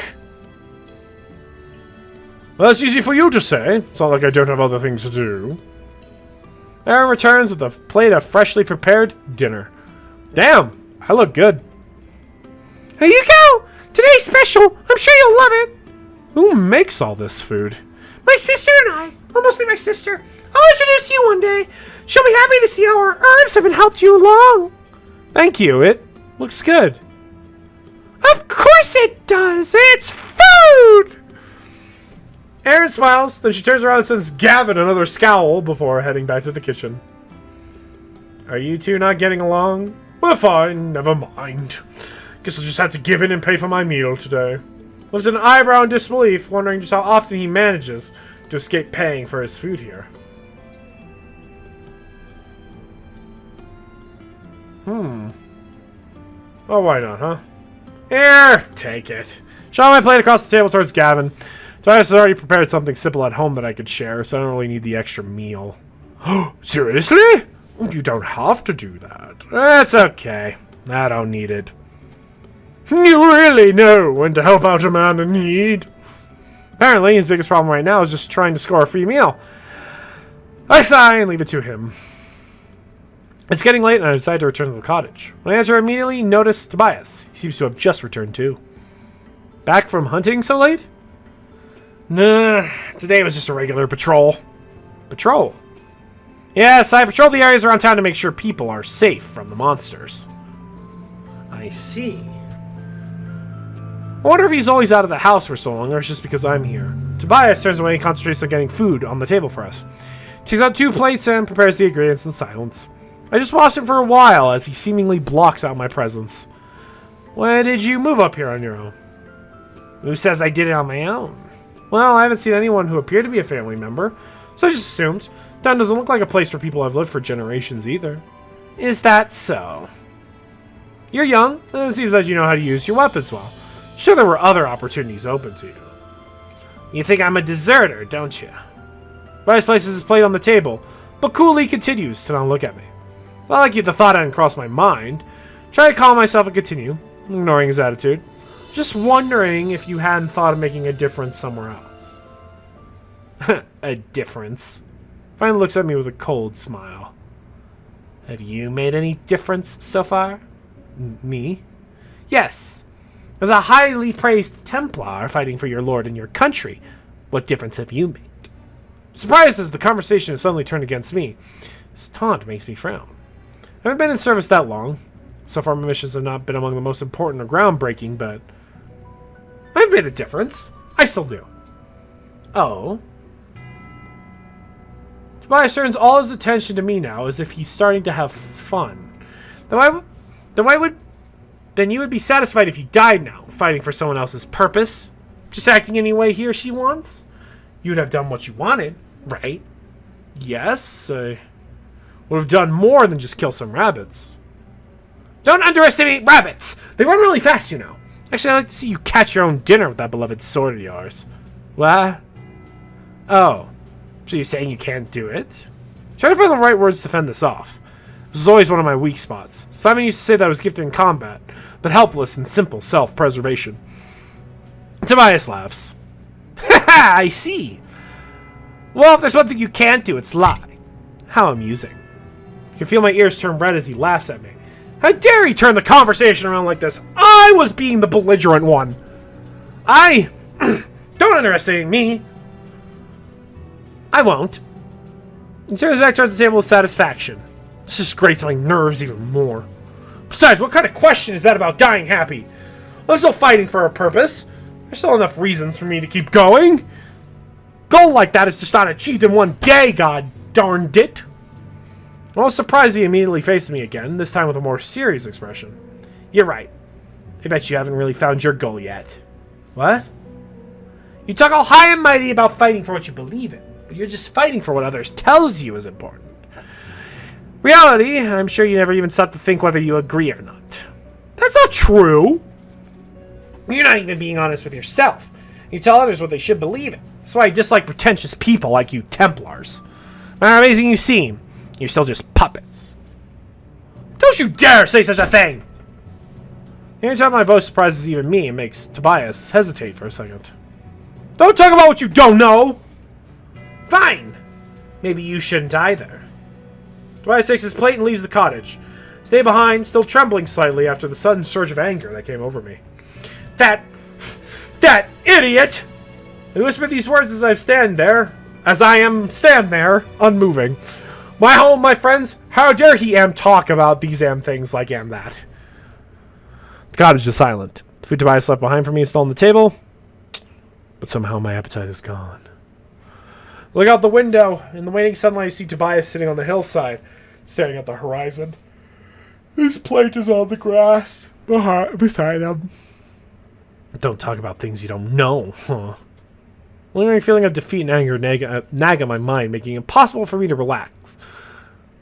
Well, that's easy for you to say. It's not like I don't have other things to do. Erin returns with a plate of freshly prepared dinner. Damn, I look good. Here you go! Today's special! I'm sure you'll love it! Who makes all this food? My sister and I. Well, mostly my sister. I'll introduce you one day. She'll be happy to see how our herbs haven't helped you along. Thank you. It looks good. Of course it does. It's food! Erin smiles, then she turns around and sends Gavin another scowl before heading back to the kitchen. Are you two not getting along? Well, fine. Never mind. Guess I'll just have to give in and pay for my meal today. Lifts an eyebrow in disbelief, wondering just how often he manages to escape paying for his food here. Oh, why not, huh? Here, take it. Shove my plate across the table towards Gavin. Tobias has already prepared something simple at home that I could share, so I don't really need the extra meal. Seriously? You don't have to do that. That's okay. I don't need it. You really know when to help out a man in need. Apparently, his biggest problem right now is just trying to score a free meal. I sigh and leave it to him. It's getting late and I decide to return to the cottage. When I enter, I immediately notice Tobias. He seems to have just returned too. Back from hunting so late? Nah, today was just a regular patrol. Patrol? Yes, I patrol the areas around town to make sure people are safe from the monsters. I see. I wonder if he's always out of the house for so long, or it's just because I'm here. Tobias turns away and concentrates on getting food on the table for us. Takes out 2 plates and prepares the ingredients in silence. I just watched him for a while as he seemingly blocks out my presence. When did you move up here on your own? Who says I did it on my own? Well, I haven't seen anyone who appeared to be a family member, so I just assumed. Town doesn't look like a place where people have lived for generations either. Is that so? You're young, and it seems that you know how to use your weapons well. Sure, there were other opportunities open to you. You think I'm a deserter, don't you? Rice places his plate on the table, but coolly continues to not look at me. Not like the thought hadn't crossed my mind. Try to calm myself and continue, ignoring his attitude. Just wondering if you hadn't thought of making a difference somewhere else. A difference? Finally looks at me with a cold smile. Have you made any difference so far? Me? Yes. As a highly praised Templar fighting for your lord and your country, what difference have you made? Surprised as the conversation has suddenly turned against me, his taunt makes me frown. I haven't been in service that long. So far my missions have not been among the most important or groundbreaking, but I've made a difference. I still do. Oh. Tobias turns all his attention to me now as if he's starting to have fun. Then you would be satisfied if you died now, fighting for someone else's purpose. Just acting any way he or she wants. You would have done what you wanted, right? Yes, I would have done more than just kill some rabbits. Don't underestimate rabbits! They run really fast, you know. Actually, I'd like to see you catch your own dinner with that beloved sword of yours. What? Oh. So you're saying you can't do it? Try to find the right words to fend this off. This was always one of my weak spots. Simon used to say that I was gifted in combat, but helpless in simple self-preservation. Tobias laughs. Haha, I see. Well, if there's one thing you can't do, it's lie. How amusing. I can feel my ears turn red as he laughs at me. How dare he turn the conversation around like this? I was being the belligerent one. Don't underestimate me. I won't. He turns back towards the table with satisfaction. This just grates my nerves even more. Besides, what kind of question is that about dying happy? I'm still fighting for a purpose. There's still enough reasons for me to keep going. Goal like that is just not achieved in one day, god darned it. I was surprised he immediately faced me again, this time with a more serious expression. You're right. I bet you haven't really found your goal yet. What? You talk all high and mighty about fighting for what you believe in, but you're just fighting for what others tells you is important. Reality, I'm sure you never even stopped to think whether you agree or not. That's not true. You're not even being honest with yourself. You tell others what they should believe in. That's why I dislike pretentious people like you Templars. No matter how amazing you seem, you're still just puppets. Don't you dare say such a thing! Every time my voice surprises even me, it makes Tobias hesitate for a second. Don't talk about what you don't know! Fine! Maybe you shouldn't either. Tobias takes his plate and leaves the cottage. Stay behind, still trembling slightly after the sudden surge of anger that came over me. That idiot! I whisper these words as I stand there, unmoving. My home, my friends, how dare he talk about these things like that. The cottage is silent. The food Tobias left behind for me is still on the table, but somehow my appetite is gone. Look out the window. In the waning sunlight, I see Tobias sitting on the hillside, staring at the horizon. His plate is on the grass beside him. Don't talk about things you don't know, huh? Lingering feeling of defeat and anger nag at my mind, making it impossible for me to relax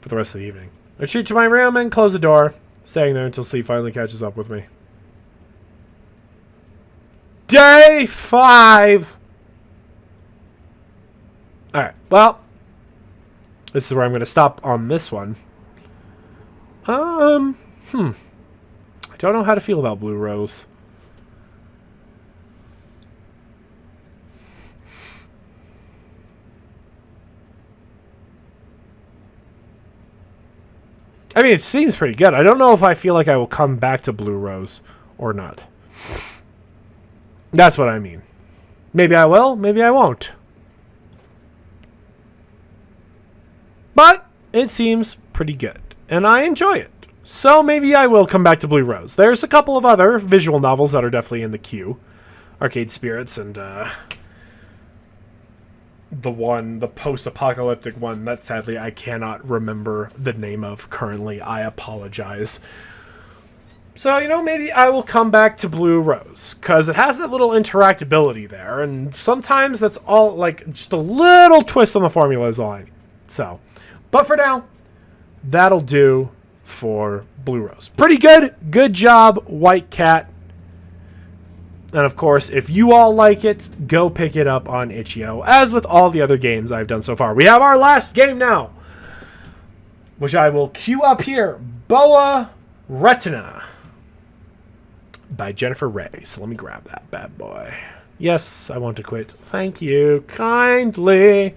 for the rest of the evening. I retreat to my room and close the door, staying there until sleep finally catches up with me. Day 5! Alright, well, this is where I'm going to stop on this one. I don't know how to feel about Blue Rose. I mean, it seems pretty good. I don't know if I feel like I will come back to Blue Rose or not. That's what I mean. Maybe I will, maybe I won't. But it seems pretty good, and I enjoy it. So maybe I will come back to Blue Rose. There's a couple of other visual novels that are definitely in the queue. Arcade Spirits and the post-apocalyptic one that sadly I cannot remember the name of currently. I apologize. So, you know, maybe I will come back to Blue Rose, because it has that little interactability there, and sometimes that's all, like, just a little twist on the formula is all I need. So, but for now, that'll do for Blue Rose. Pretty good. Good job, WhiteCat. And of course, if you all like it, go pick it up on itch.io, as with all the other games I've done so far. We have our last game now, which I will queue up here. Retina by Jennifer Raye. So let me grab that bad boy. Yes, I want to quit. Thank you kindly.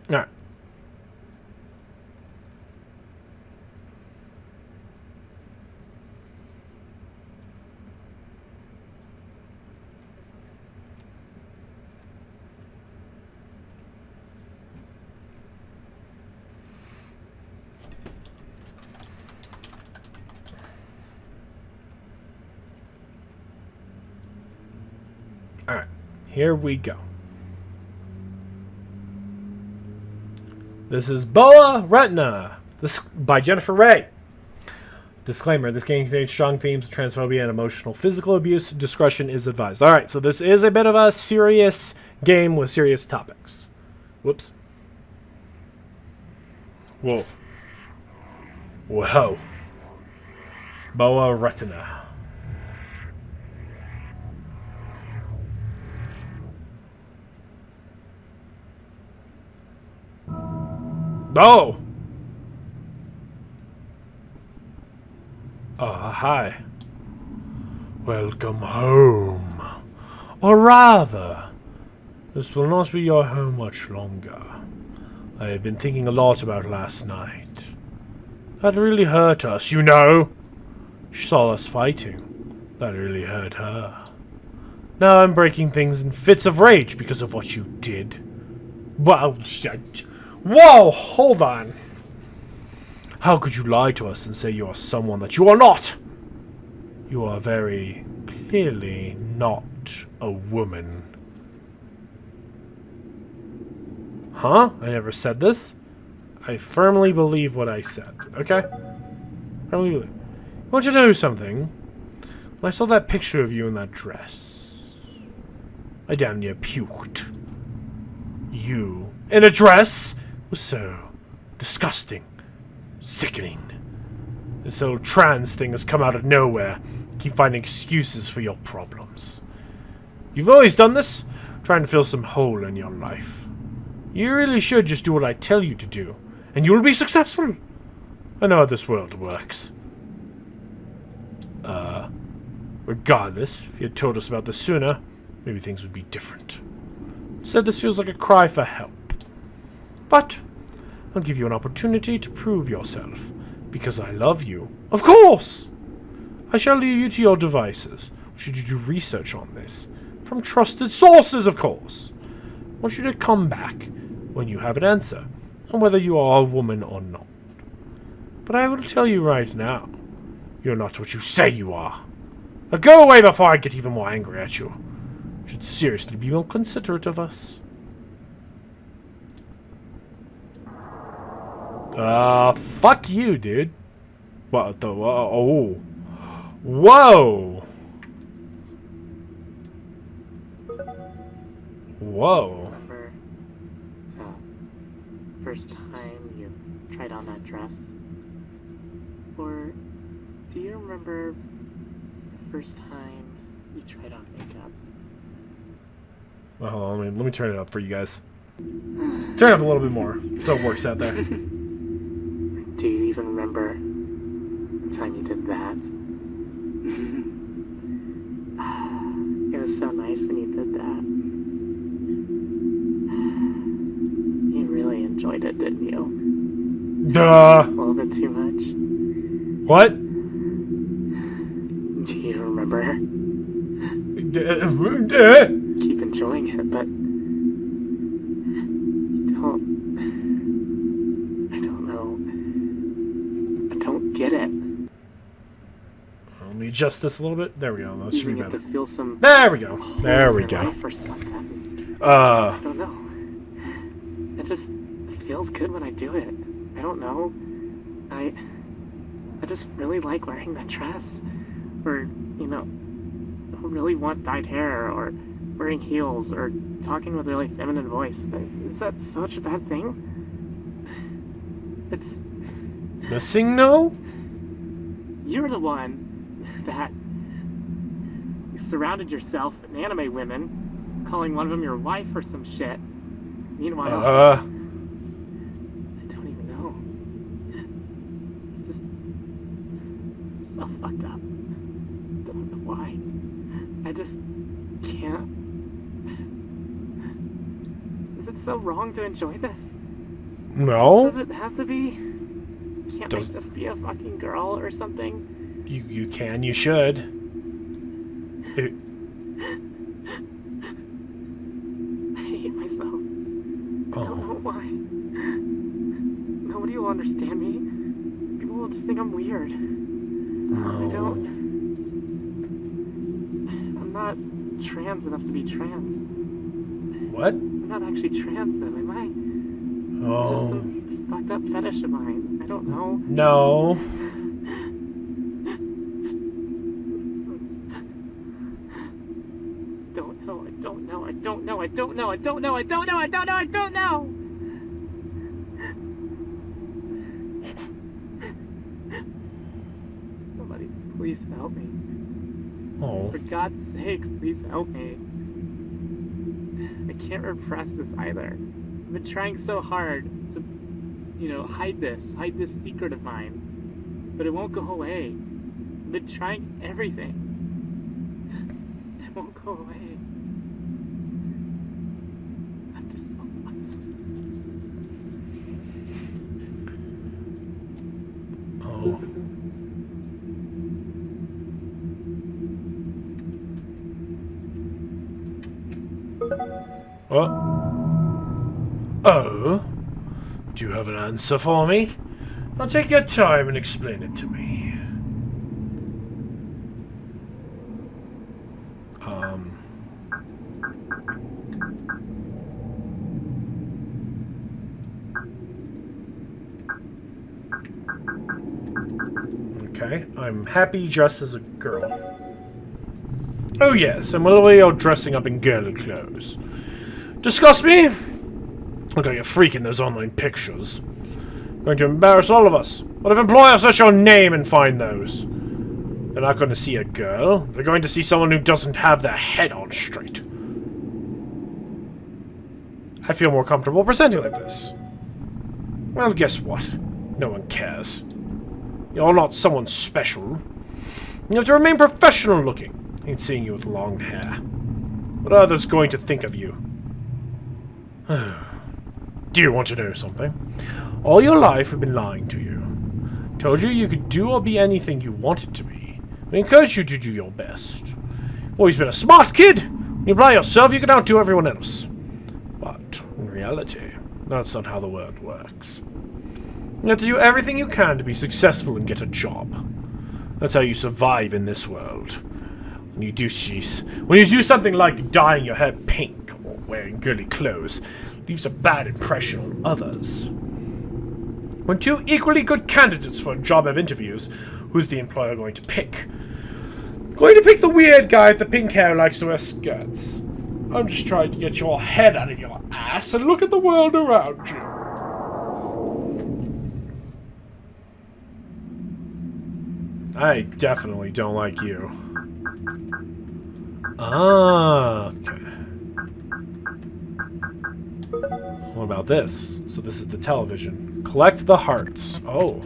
All right. All right. Here we go. This is Retina. This by Jennifer Raye. Disclaimer: this game contains strong themes of transphobia and emotional physical abuse. Discretion is advised. All right, so this is a bit of a serious game with serious topics. Whoops. Whoa. Whoa. Retina. Oh! Hi. Welcome home. Or rather, this will not be your home much longer. I have been thinking a lot about last night. That really hurt us, you know. She saw us fighting. That really hurt her. Now I'm breaking things in fits of rage because of what you did. Well, whoa, hold on. How could you lie to us and say you are someone that you are not? You are very clearly not a woman. Huh? I never said this. I firmly believe what I said, okay? Firmly believe. I want you to know something. When I saw that picture of you in that dress, I damn near puked. You in a dress was so disgusting, sickening. This whole trans thing has come out of nowhere. Keep finding excuses for your problems. You've always done this, trying to fill some hole in your life. You really should just do what I tell you to do, and you will be successful. I know how this world works. Regardless, if you had told us about this sooner, maybe things would be different. Instead, this feels like a cry for help. But I'll give you an opportunity to prove yourself, because I love you. Of course! I shall leave you to your devices. Should you do research on this? From trusted sources, of course. I want you to come back when you have an answer, on whether you are a woman or not. But I will tell you right now, you're not what you say you are. Now go away before I get even more angry at you. You should seriously be more considerate of us. Fuck you, dude. What the? Oh. Whoa. Whoa. Remember first time you tried on that dress? Or do you remember the first time you tried on makeup? Well, hold on, let me turn it up for you guys. Turn it up a little bit more so it works out there. Do you even remember time you did that. It was so nice when you did that. You really enjoyed it, didn't you? Duh. A little bit too much. What? Do you remember? Keep enjoying it, but you don't. I don't know. I don't get it. Let me adjust this a little bit. There we go. That should be Using it better. to feel some. There we go. There we go. Life or something. I don't know. It just feels good when I do it. I don't know. I just really like wearing that dress. Or, you know, I really want dyed hair, or wearing heels, or talking with a really feminine voice. Is that such a bad thing? It's... Missing no? You're the one that surrounded yourself with anime women, calling one of them your wife or some shit. Meanwhile, I don't even know. It's just so fucked up. Don't know why. I just can't. Is it so wrong to enjoy this? No. Does it have to be? Can't I just be a fucking girl or something? You can, you should. I hate myself. I don't know why. Nobody will understand me. People will just think I'm weird. I'm not trans enough to be trans. What? I'm not actually trans though, am I? It's just some fucked up fetish of mine. I don't know. No. I don't know. Somebody, please help me. Oh. For God's sake, please help me. I can't repress this either. I've been trying so hard to, hide this secret of mine. But it won't go away. I've been trying everything. It won't go away. I'm just so fucked up. Oh. What? Oh? Do you have an answer for me? Now take your time and explain it to me. Okay, I'm happy dressed as a girl. Oh yes, I'm literally out dressing up in girly clothes. Disgust me? Look like a freak in those online pictures. Going to embarrass all of us. What if employers search your name and find those? They're not going to see a girl. They're going to see someone who doesn't have their head on straight. I feel more comfortable presenting like this. Well, guess what? No one cares. You're not someone special. You have to remain professional looking. I ain't seeing you with long hair. What are others going to think of you? Do you want to know something? All your life we've been lying to you. Told you could do or be anything you wanted to be. We encouraged you to do your best. Always been a smart kid. When you apply yourself, you can outdo everyone else. But in reality, that's not how the world works. You have to do everything you can to be successful and get a job. That's how you survive in this world. When you do something like dyeing your hair pink or wearing girly clothes, it leaves a bad impression on others. When two equally good candidates for a job have interviews, who's the employer going to pick? Going to pick the weird guy with the pink hair who likes to wear skirts. I'm just trying to get your head out of your ass and look at the world around you. I definitely don't like you. Ah, okay. What about this? So this is the television. Collect the hearts. Oh.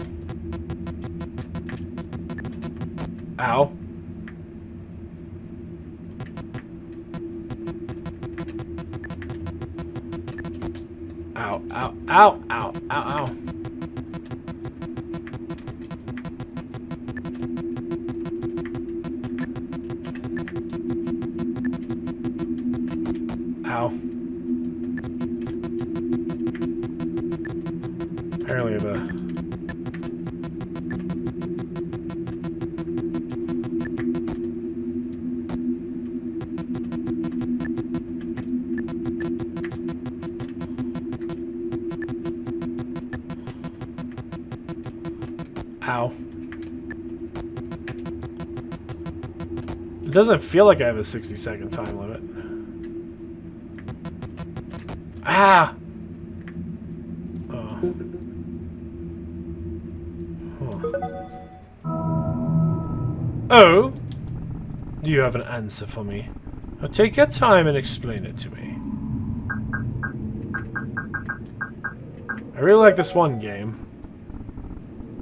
Ow. Ow, ow, ow, ow, ow, ow. Ow. Apparently I have a... Ow. It doesn't feel like I have a 60-second time limit. Ah! Oh. Huh. Oh? Do you have an answer for me? Now take your time and explain it to me. I really like this one game.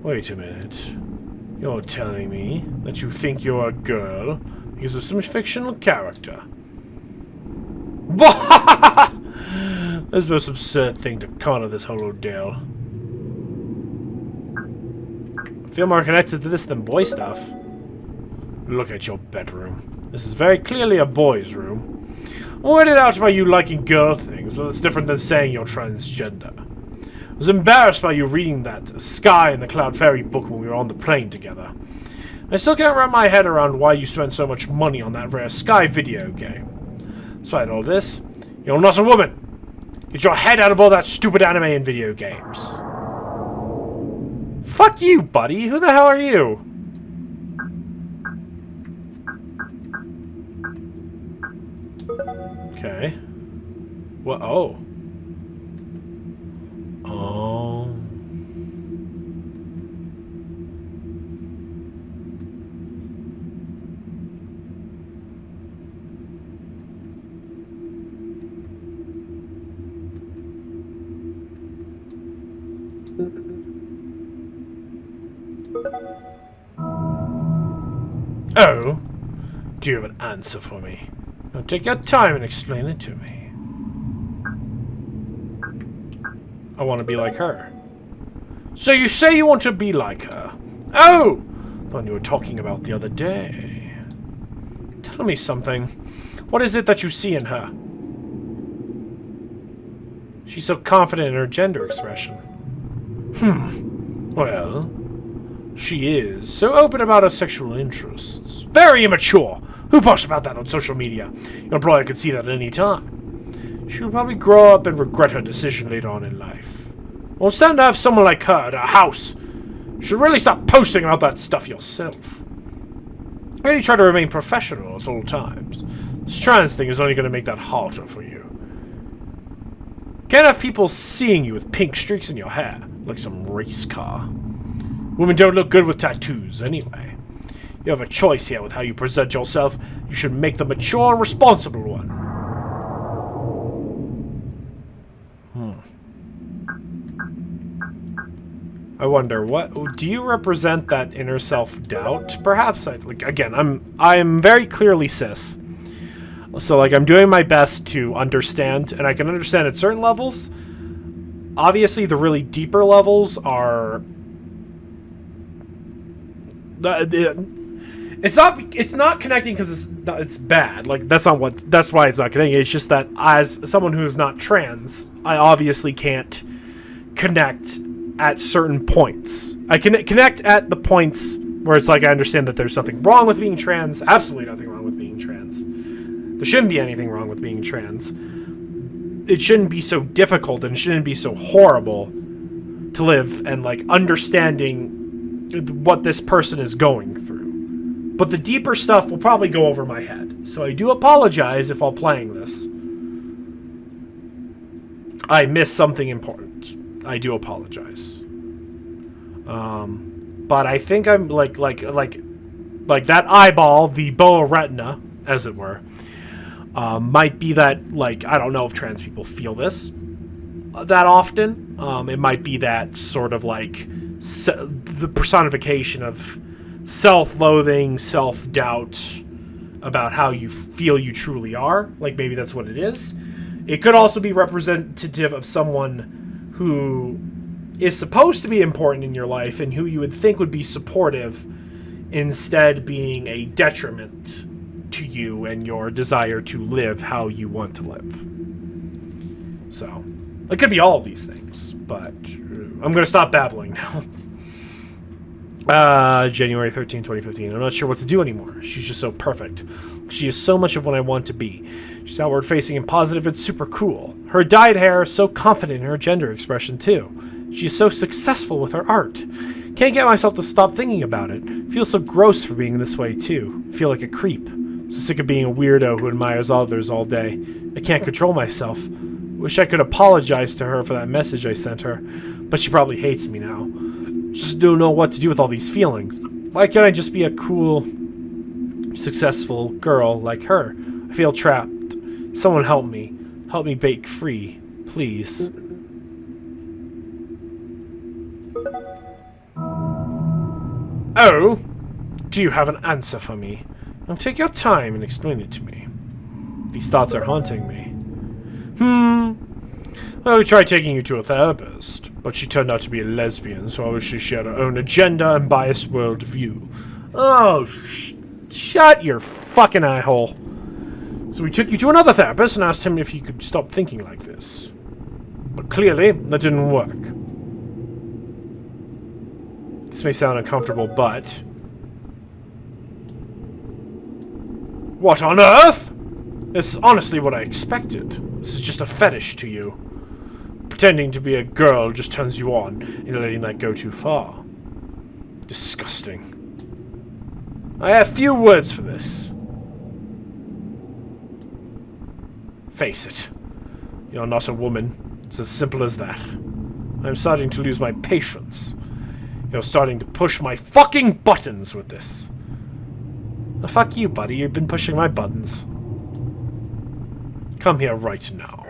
Wait a minute. You're telling me that you think you're a girl because of some fictional character. That's the most absurd thing to come out of this whole ordeal. I feel more connected to this than boy stuff. Look at your bedroom. This is very clearly a boy's room. Weirded out by you liking girl things, but it's different than saying you're transgender. I was embarrassed by you reading that Sky and the Cloud Fairy book when we were on the plane together. I still can't wrap my head around why you spent so much money on that rare Sky video game. Despite all this, you're not a woman. Get your head out of all that stupid anime and video games. Fuck you, buddy. Who the hell are you? Okay. What? Oh. Oh. Oh? Do you have an answer for me? Now take your time and explain it to me. I want to be like her. So you say you want to be like her? Oh! The one you were talking about the other day. Tell me something. What is it that you see in her? She's so confident in her gender expression. Well, she is so open about her sexual interests. Very immature! Who posts about that on social media? Your employer could see that at any time. She'll probably grow up and regret her decision later on in life. Well, it's time to have someone like her at our house. You should really stop posting about that stuff yourself. Really try to remain professional at all times. This trans thing is only going to make that harder for you. Can't have people seeing you with pink streaks in your hair, like some race car. Women don't look good with tattoos, anyway. You have a choice here with how you present yourself. You should make the mature and responsible one. I wonder, what do you represent that inner self-doubt? Perhaps I'm very clearly cis. So like I'm doing my best to understand, and I can understand at certain levels. Obviously the really deeper levels are it's not connecting because it's bad. Like that's why it's not connecting. It's just that as someone who is not trans, I obviously can't connect at certain points. I can connect at the points where it's like I understand that there's nothing wrong with being trans. Absolutely nothing wrong with being trans. There shouldn't be anything wrong with being trans. It shouldn't be so difficult and it shouldn't be so horrible to live and like understanding what this person is going through. But the deeper stuff will probably go over my head. So I do apologize if while playing this I missed something important. I do apologize. But I think I'm like that eyeball, the boa retina, as it were, might be that, like, I don't know if trans people feel this that often. It might be that sort of like the personification of self-loathing, self-doubt about how you feel you truly are. Like, maybe that's what it is. It could also be representative of someone who is supposed to be important in your life and who you would think would be supportive, instead being a detriment to you and your desire to live how you want to live. So, it could be all of these things, but I'm going to stop babbling now. January 13, 2015. I'm not sure what to do anymore. She's just so perfect. She is so much of what I want to be. She's outward facing and positive. It's super cool. Her dyed hair, so confident in her gender expression too. She is so successful with her art. Can't get myself to stop thinking about it. Feel so gross for being this way too. Feel like a creep. So sick of being a weirdo who admires others all day. I can't control myself. Wish I could apologize to her for that message I sent her, but she probably hates me now. Just don't know what to do with all these feelings. Why can't I just be a cool, successful girl like her? I feel trapped. Someone help me. Help me break free, please. Oh, do you have an answer for me? Now take your time and explain it to me. These thoughts are haunting me. Well, we tried taking you to a therapist, but she turned out to be a lesbian, so I wish she shared her own agenda and biased worldview. Oh, shut your fucking eye hole. So we took you to another therapist and asked him if he could stop thinking like this. But clearly, that didn't work. This may sound uncomfortable, but... What on earth? This is honestly what I expected. This is just a fetish to you. Pretending to be a girl just turns you on, and you're letting that go too far. Disgusting. I have few words for this. Face it. You're not a woman. It's as simple as that. I'm starting to lose my patience. You're starting to push my fucking buttons with this. The fuck you, buddy. You've been pushing my buttons. Come here right now.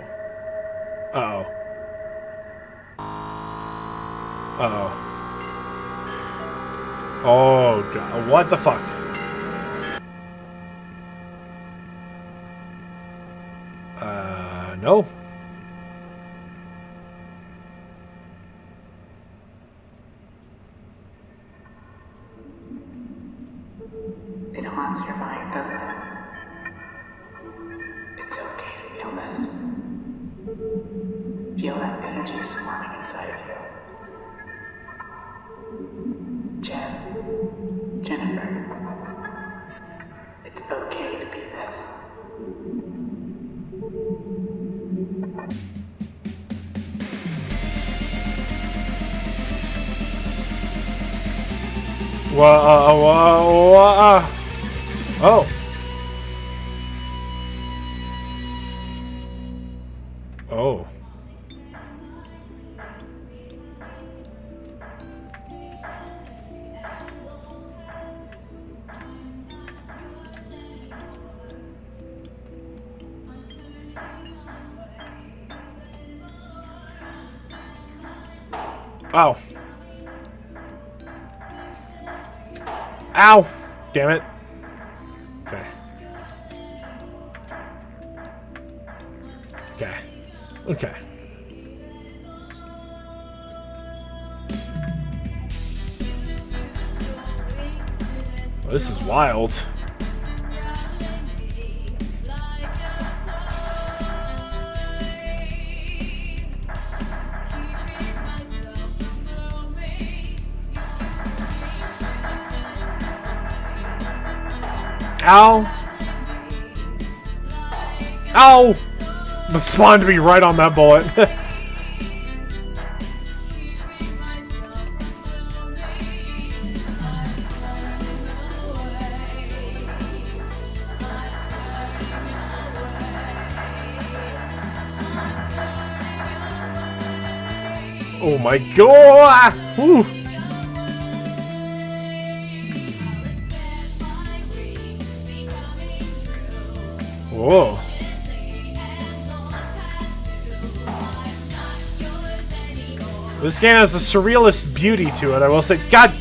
Uh-oh. Uh-oh. Oh, God. What the fuck? No. It haunts your mind, doesn't it? It's okay to feel this. Feel that energy swarming inside of you. Jennifer. It's okay to be this. Oh. Oh. Ow. Ow! Damn it. Okay. Okay. Okay. Well, this is wild. Ow! Ow! The spawn to be right on that bullet. Oh my god! Whew. Whoa. This game has a surrealist beauty to it, I will say. God!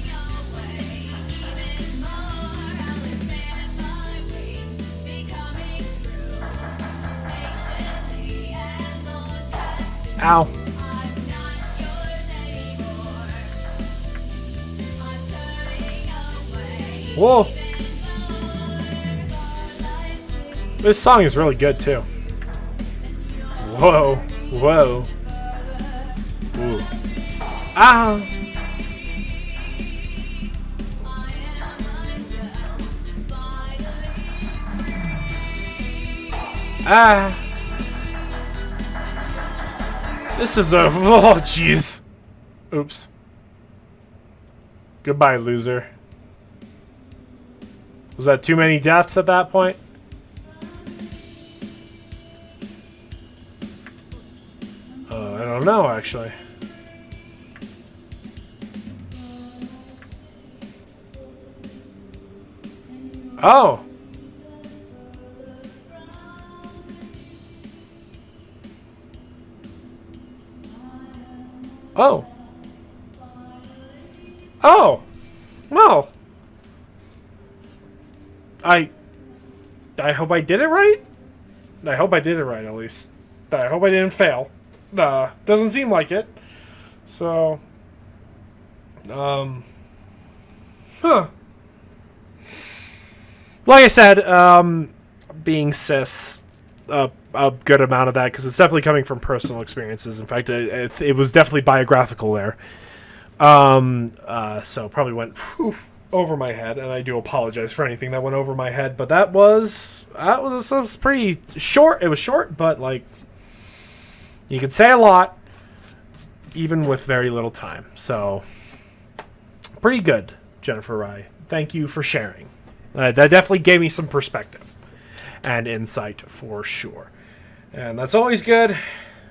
Ow. Whoa. This song is really good too. Whoa. Whoa. Ooh. Ah. Ah. This is a... Oh, jeez. Oops. Goodbye, loser. Was that too many deaths at that point? I don't know, actually. Oh! Oh! Oh! Well... I hope I did it right? I hope I did it right, at least. I hope I didn't fail. Doesn't seem like it. So... Huh. Like I said, being cis, a good amount of that, because it's definitely coming from personal experiences. In fact, it was definitely biographical there. So probably went over my head, and I do apologize for anything that went over my head. But that was pretty short. It was short, but like you could say a lot, even with very little time. So pretty good, Jennifer Raye. Thank you for sharing. That definitely gave me some perspective and insight for sure. And that's always good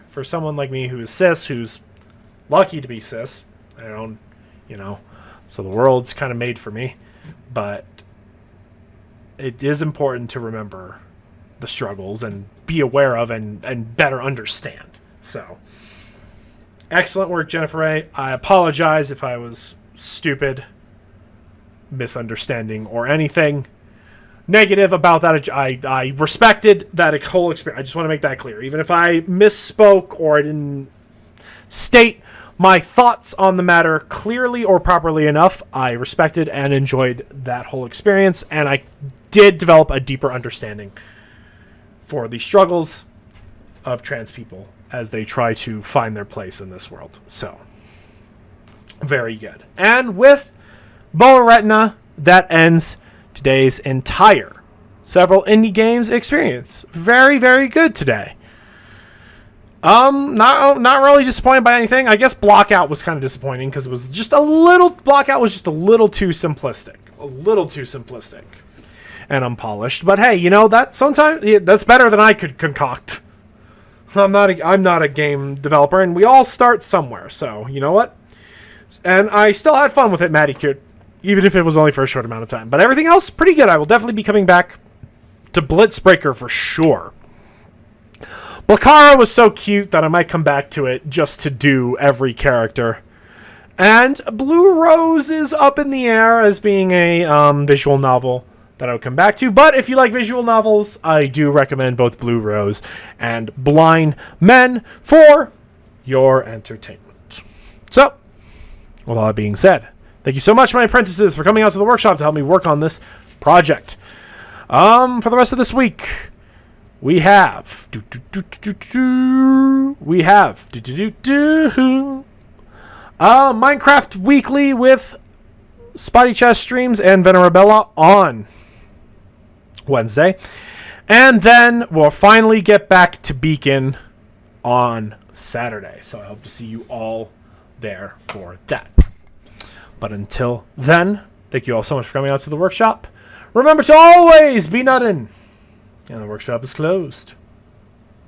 for someone like me who is cis, who's lucky to be cis. I don't, so the world's kind of made for me. But it is important to remember the struggles and be aware of and better understand. So, excellent work, Jennifer Raye. I apologize if I was stupid, misunderstanding, or anything negative about that. I respected that whole experience. I just want to make that clear. Even if I misspoke or I didn't state my thoughts on the matter clearly or properly enough, I respected and enjoyed that whole experience, and I did develop a deeper understanding for the struggles of trans people as they try to find their place in this world. So, very good. And with Retina, that ends today's entire several indie games experience. Very, very good today. Not really disappointed by anything. I guess Blockout was kind of disappointing because it was just a little too simplistic. A little too simplistic and unpolished. But hey, that sometimes that's better than I could concoct. I'm not a game developer, and we all start somewhere. So you know what? And I still had fun with it, Maddykun, even if it was only for a short amount of time. But everything else, pretty good. I will definitely be coming back to Blitzbreaker for sure. Blockara was so cute that I might come back to it just to do every character. And Blue Rose is up in the air as being a visual novel that I would come back to. But if you like visual novels, I do recommend both Blue Rose and Blind Men for your entertainment. So, with all that being said, thank you so much, my apprentices, for coming out to the workshop to help me work on this project. For the rest of this week, we have Minecraft Weekly with Spotty Chest streams and Venerabella on Wednesday. And then we'll finally get back to Beacon on Saturday. So I hope to see you all there for that. But until then, thank you all so much for coming out to the workshop. Remember to always be nuttin'. And the workshop is closed.